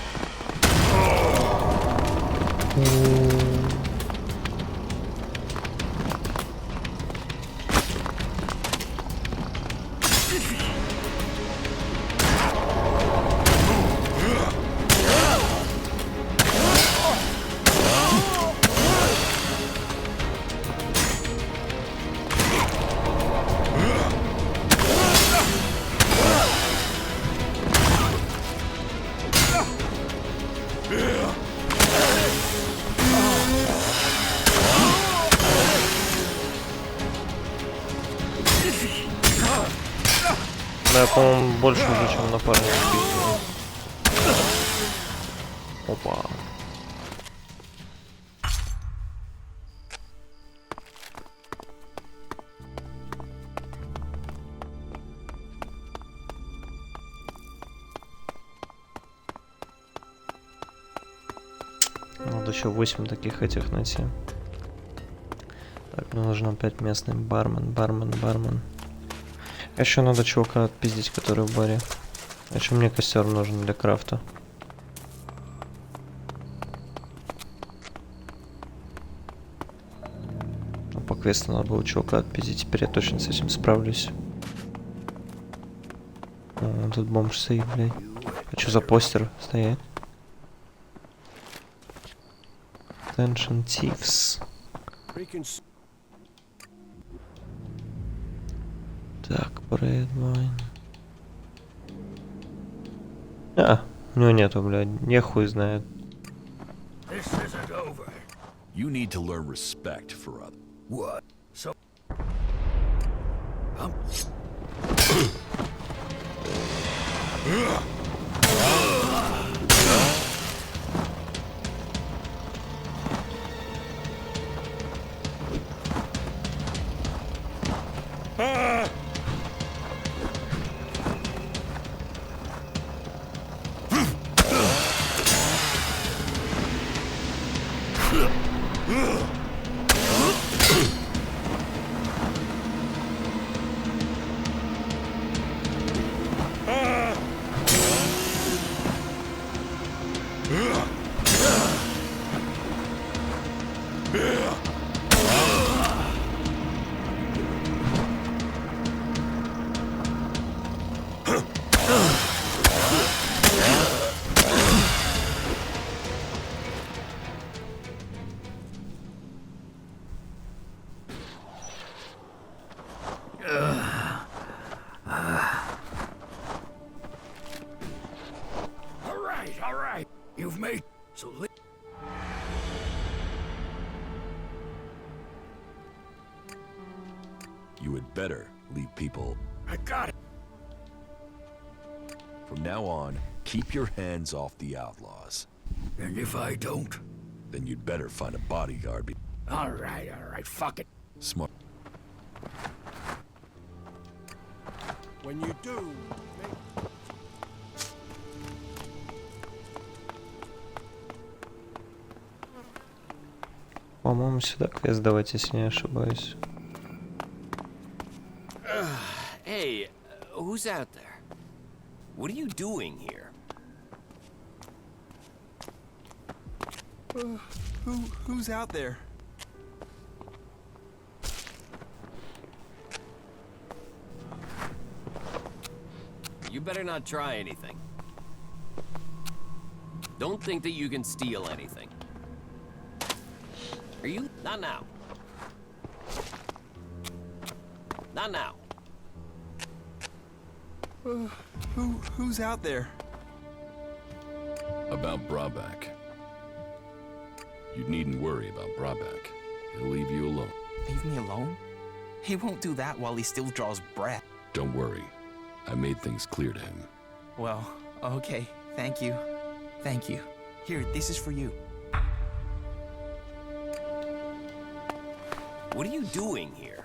Да, по-моему, больше уже, чем на парня списываю. Опа. Надо еще 8 таких этих найти. Так, мне нужен опять местный бармен. Еще надо чувака отпиздить, который в баре. Еще мне костер нужен для крафта. А по квесту надо было чувака отпиздить. Теперь я точно с этим справлюсь. О, тут бомж стоит, блядь. А что за постер стоять? Attention Thieves. Так, Брэдмайн. А, у него нету, блядь. Я хуй знает. You need to learn respect for others. What? So... All right. You've made... So... You had better leave people. I got it. From now on, keep your hands off the outlaws. And if I don't? Then you'd better find a bodyguard. All right, fuck it. Smart. When you do, По-моему, сюда квест давайте, если не ошибаюсь. Hey, who's out there? What are you doing here? Who's out there? You better not try anything. Don't think that you can steal anything. Are you? Not now. Not now. Who's out there? About Brabeck. You needn't worry about Brabeck. He'll leave you alone. Leave me alone? He won't do that while he still draws breath. Don't worry. I made things clear to him. Well, okay. Thank you. Thank you. Here, this is for you. What are you doing here?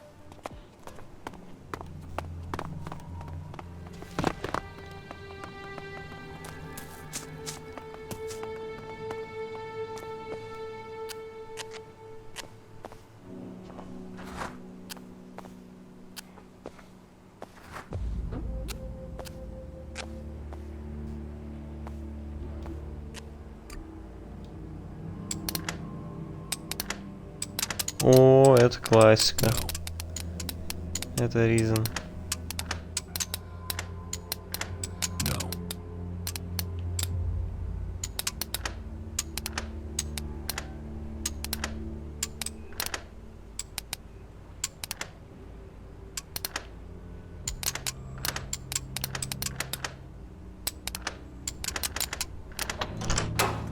О, это классика. Это Reason.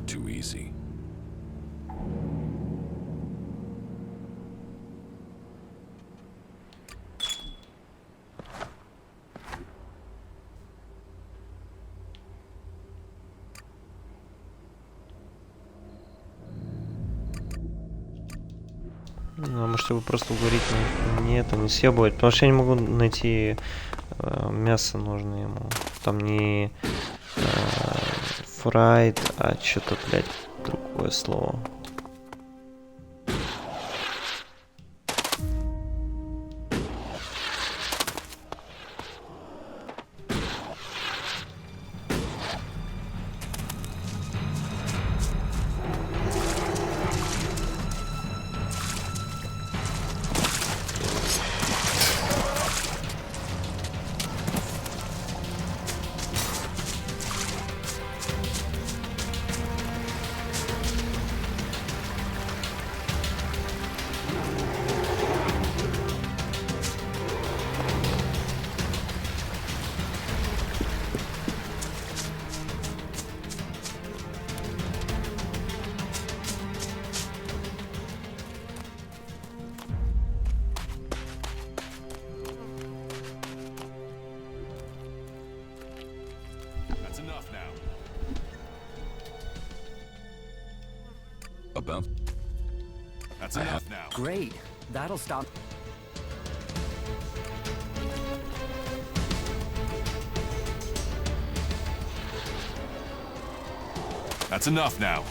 Too easy. Ну, может, его просто уговорить не это, не съебывать. Потому что я не могу найти мясо нужное ему. Там не фрайд, а что-то, блядь, другое слово. That's enough now. About? That's enough now. Great. That'll stop. That's enough now.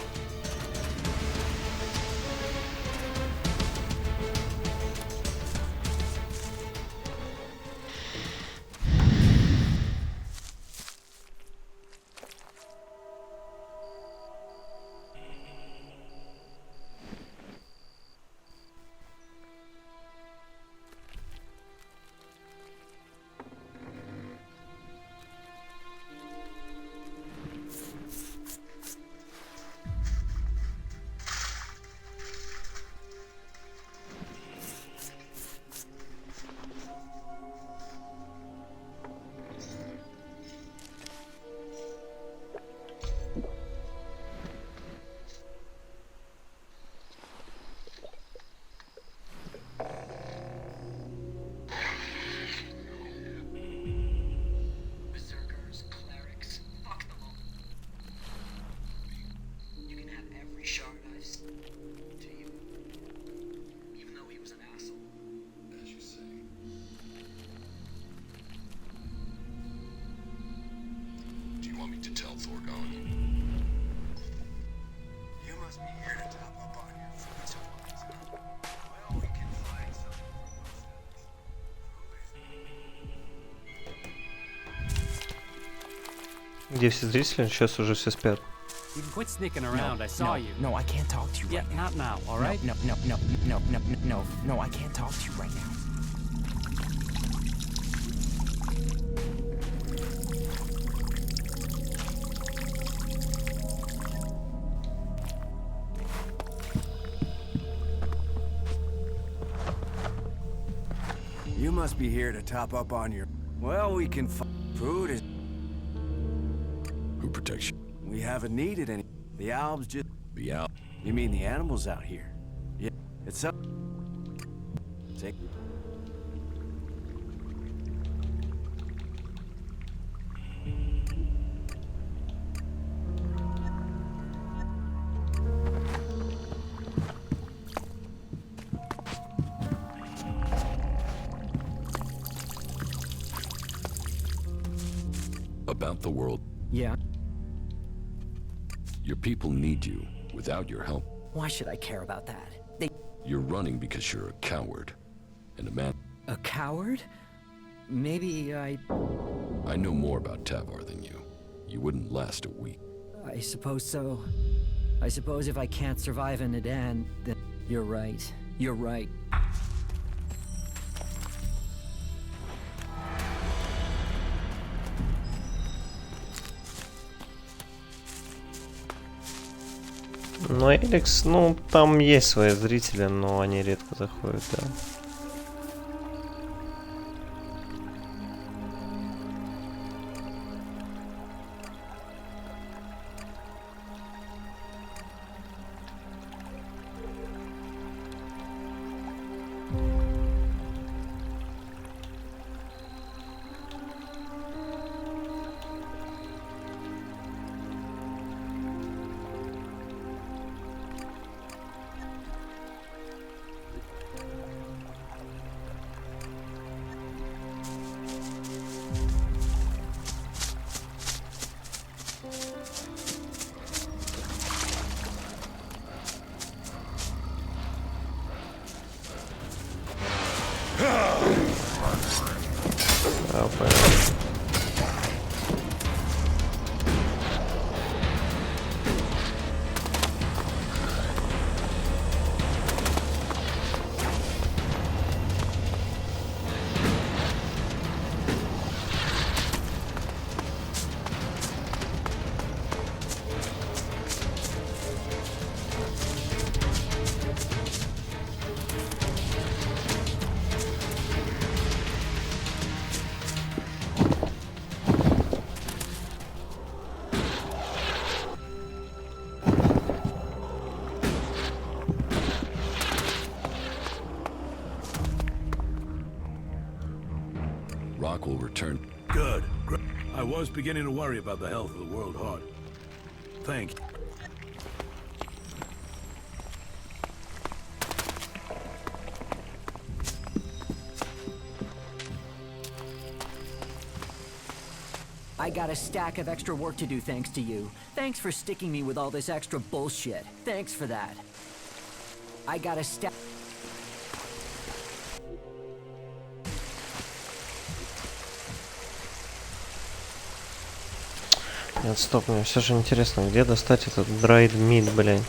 Где все зрители? Сейчас уже все спят. You can quit sneaking around. I saw you. No, I can't talk to you Yeah, right now. not now, all right? No, I can't talk to you right now. You must be here to top up on your... Well, we can find food is... Who protects you? We haven't needed any. The Albs just... The Alb? You mean the animals out here? Yeah, it's up... Take... About the world. Yeah. Your people need you. Without your help, Why should I care about that? you're running because you're a coward. And a man... A coward? Maybe I know more about Tavar than you. You wouldn't last a week. I suppose so. I suppose if I can't survive in Nadan, then you're right. You're right. Ну, Эликс, ну, там есть свои зрители, но они редко заходят, да. Rock will return. Good. I was beginning to worry about the health of the World Heart. Thank you. I got a stack of extra work to do thanks to you. Thanks for sticking me with all this extra bullshit. Thanks for that. I got a stack... Нет, стоп, мне все же интересно, где достать этот dried meat, блядь.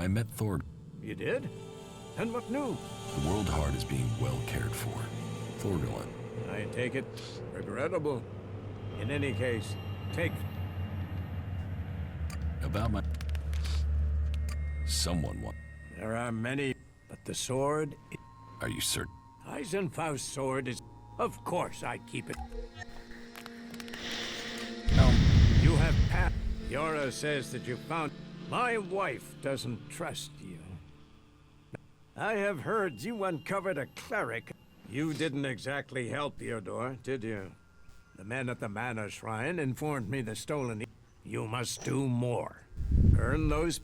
I met Thor. You did? And what new? The World Heart is being well cared for. Thorgulin. I take it regrettable. In any case, take... About my... Someone want... There are many, but the sword... Are you certain? Eisenfaust's sword is... Of course I keep it. You have passed. Yora says that you found... My wife doesn't trust you. I have heard you uncovered a cleric. You didn't exactly help Theodore, did you? The men at the Mana Shrine informed me the stolen... You must do more. Earn those...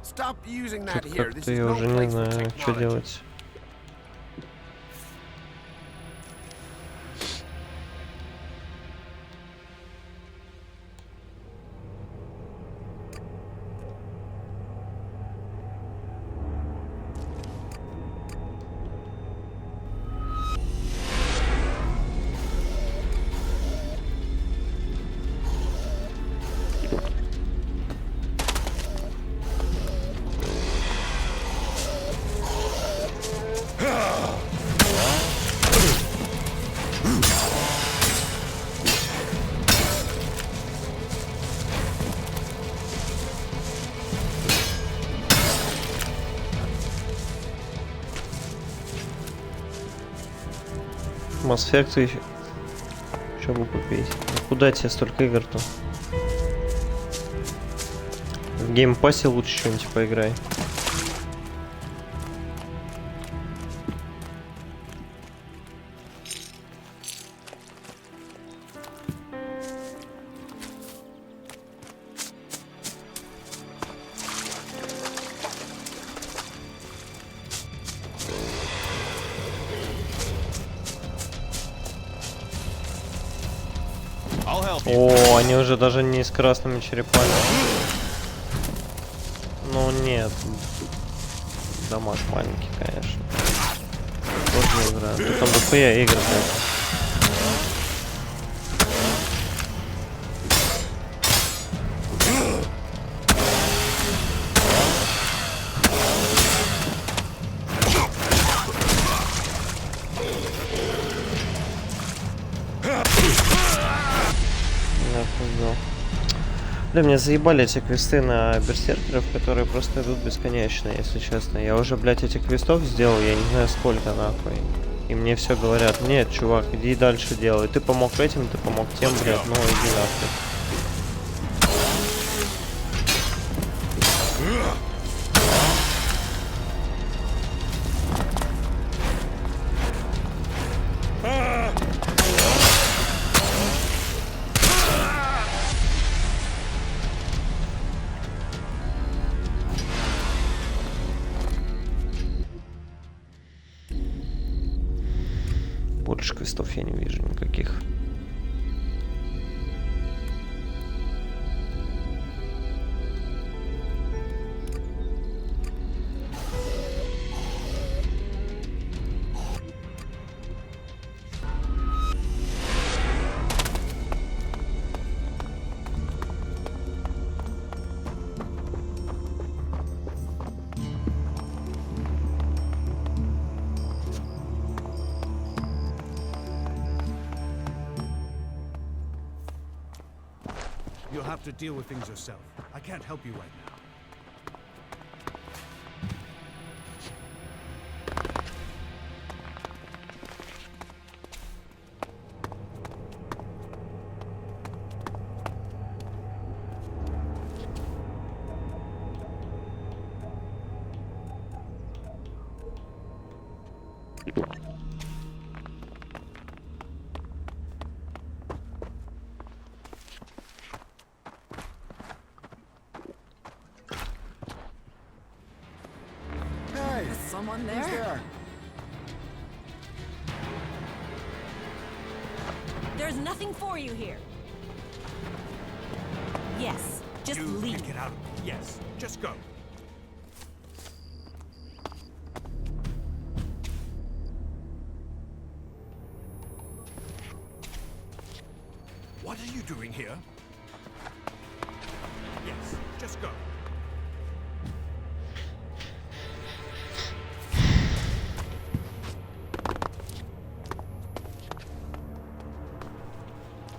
Stop using that Что-то here. This как-то is я no уже не place for знаю, что technology. делать. Mass Effect еще. Что бы купить? Куда тебе столько игр-то? В геймпассе лучше что-нибудь поиграй. О, они уже даже не с красными черепами. Ну нет. Дамаг маленький, конечно. Сложная игра. Тут там дохуя игр, блядь. Бля, меня заебали эти квесты на берсеркеров, которые просто идут бесконечно, если честно. Я уже, блядь, этих квестов сделал, я не знаю сколько, нахуй. И мне все говорят, нет, чувак, иди дальше делай. Ты помог этим, ты помог тем, блядь, ну иди нахуй. Больше квестов я не вижу никаких. You'll have to deal with things yourself. I can't help you right now. Someone there? There's nothing for you here. Yes, just leave. Get out. Yes, just go. What are you doing here? just go.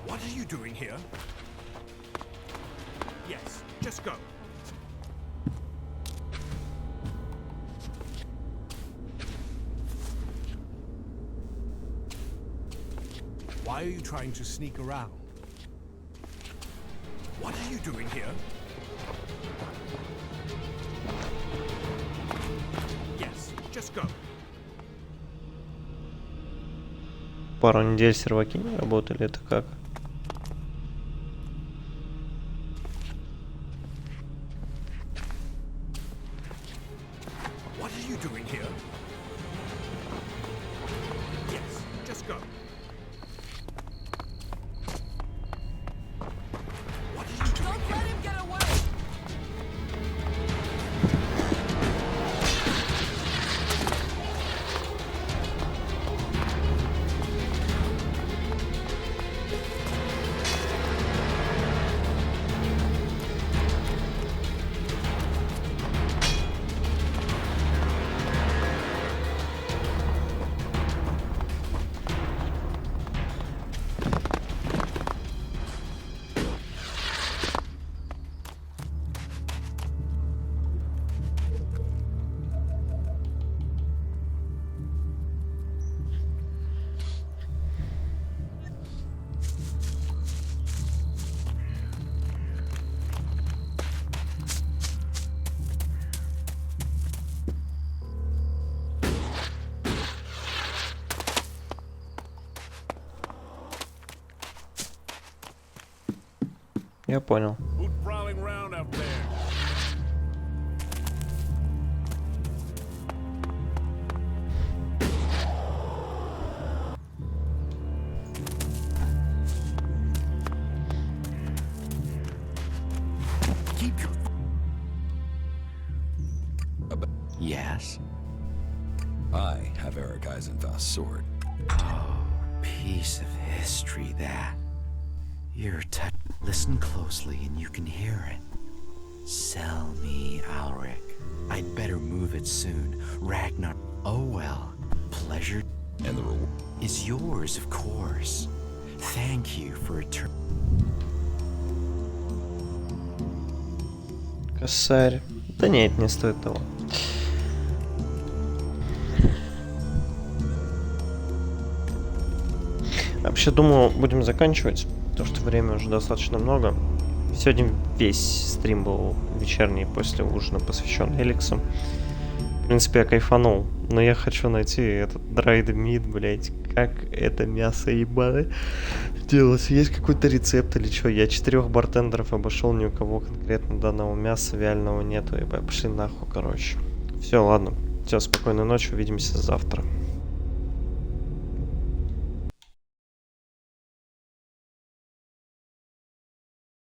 What are you doing here? Yes, just go. Why are you trying to sneak around? What are you doing here? Yes, just go. Пару недель серваки не работали, это как? What are you doing here? Yes, just go. What are you doing? Don't let him get away! Я понял. Who's prowling around up there? Keep your... Yes? I have Eric Eisenfaust's sword. Oh, piece of history, that. You're Listen closely and you can hear it. Sell me, Alric. I'd better move it soon. Ragnar. Oh well. Pleasure. And the reward is yours, of course. Thank you for Косарь. Да нет, не стоит того. Вообще, думаю, будем заканчивать, потому что время уже достаточно много. Сегодня весь стрим был вечерний после ужина посвящен Эликсу. В принципе, я кайфанул, но я хочу найти этот dried meat, блять, как это мясо ебаное делать. Есть какой-то рецепт или что? Я 4 бартендеров обошел, ни у кого конкретно данного мяса вяленого нету. И пошли нахуй, короче. Все, ладно. Все, спокойной ночи, увидимся завтра.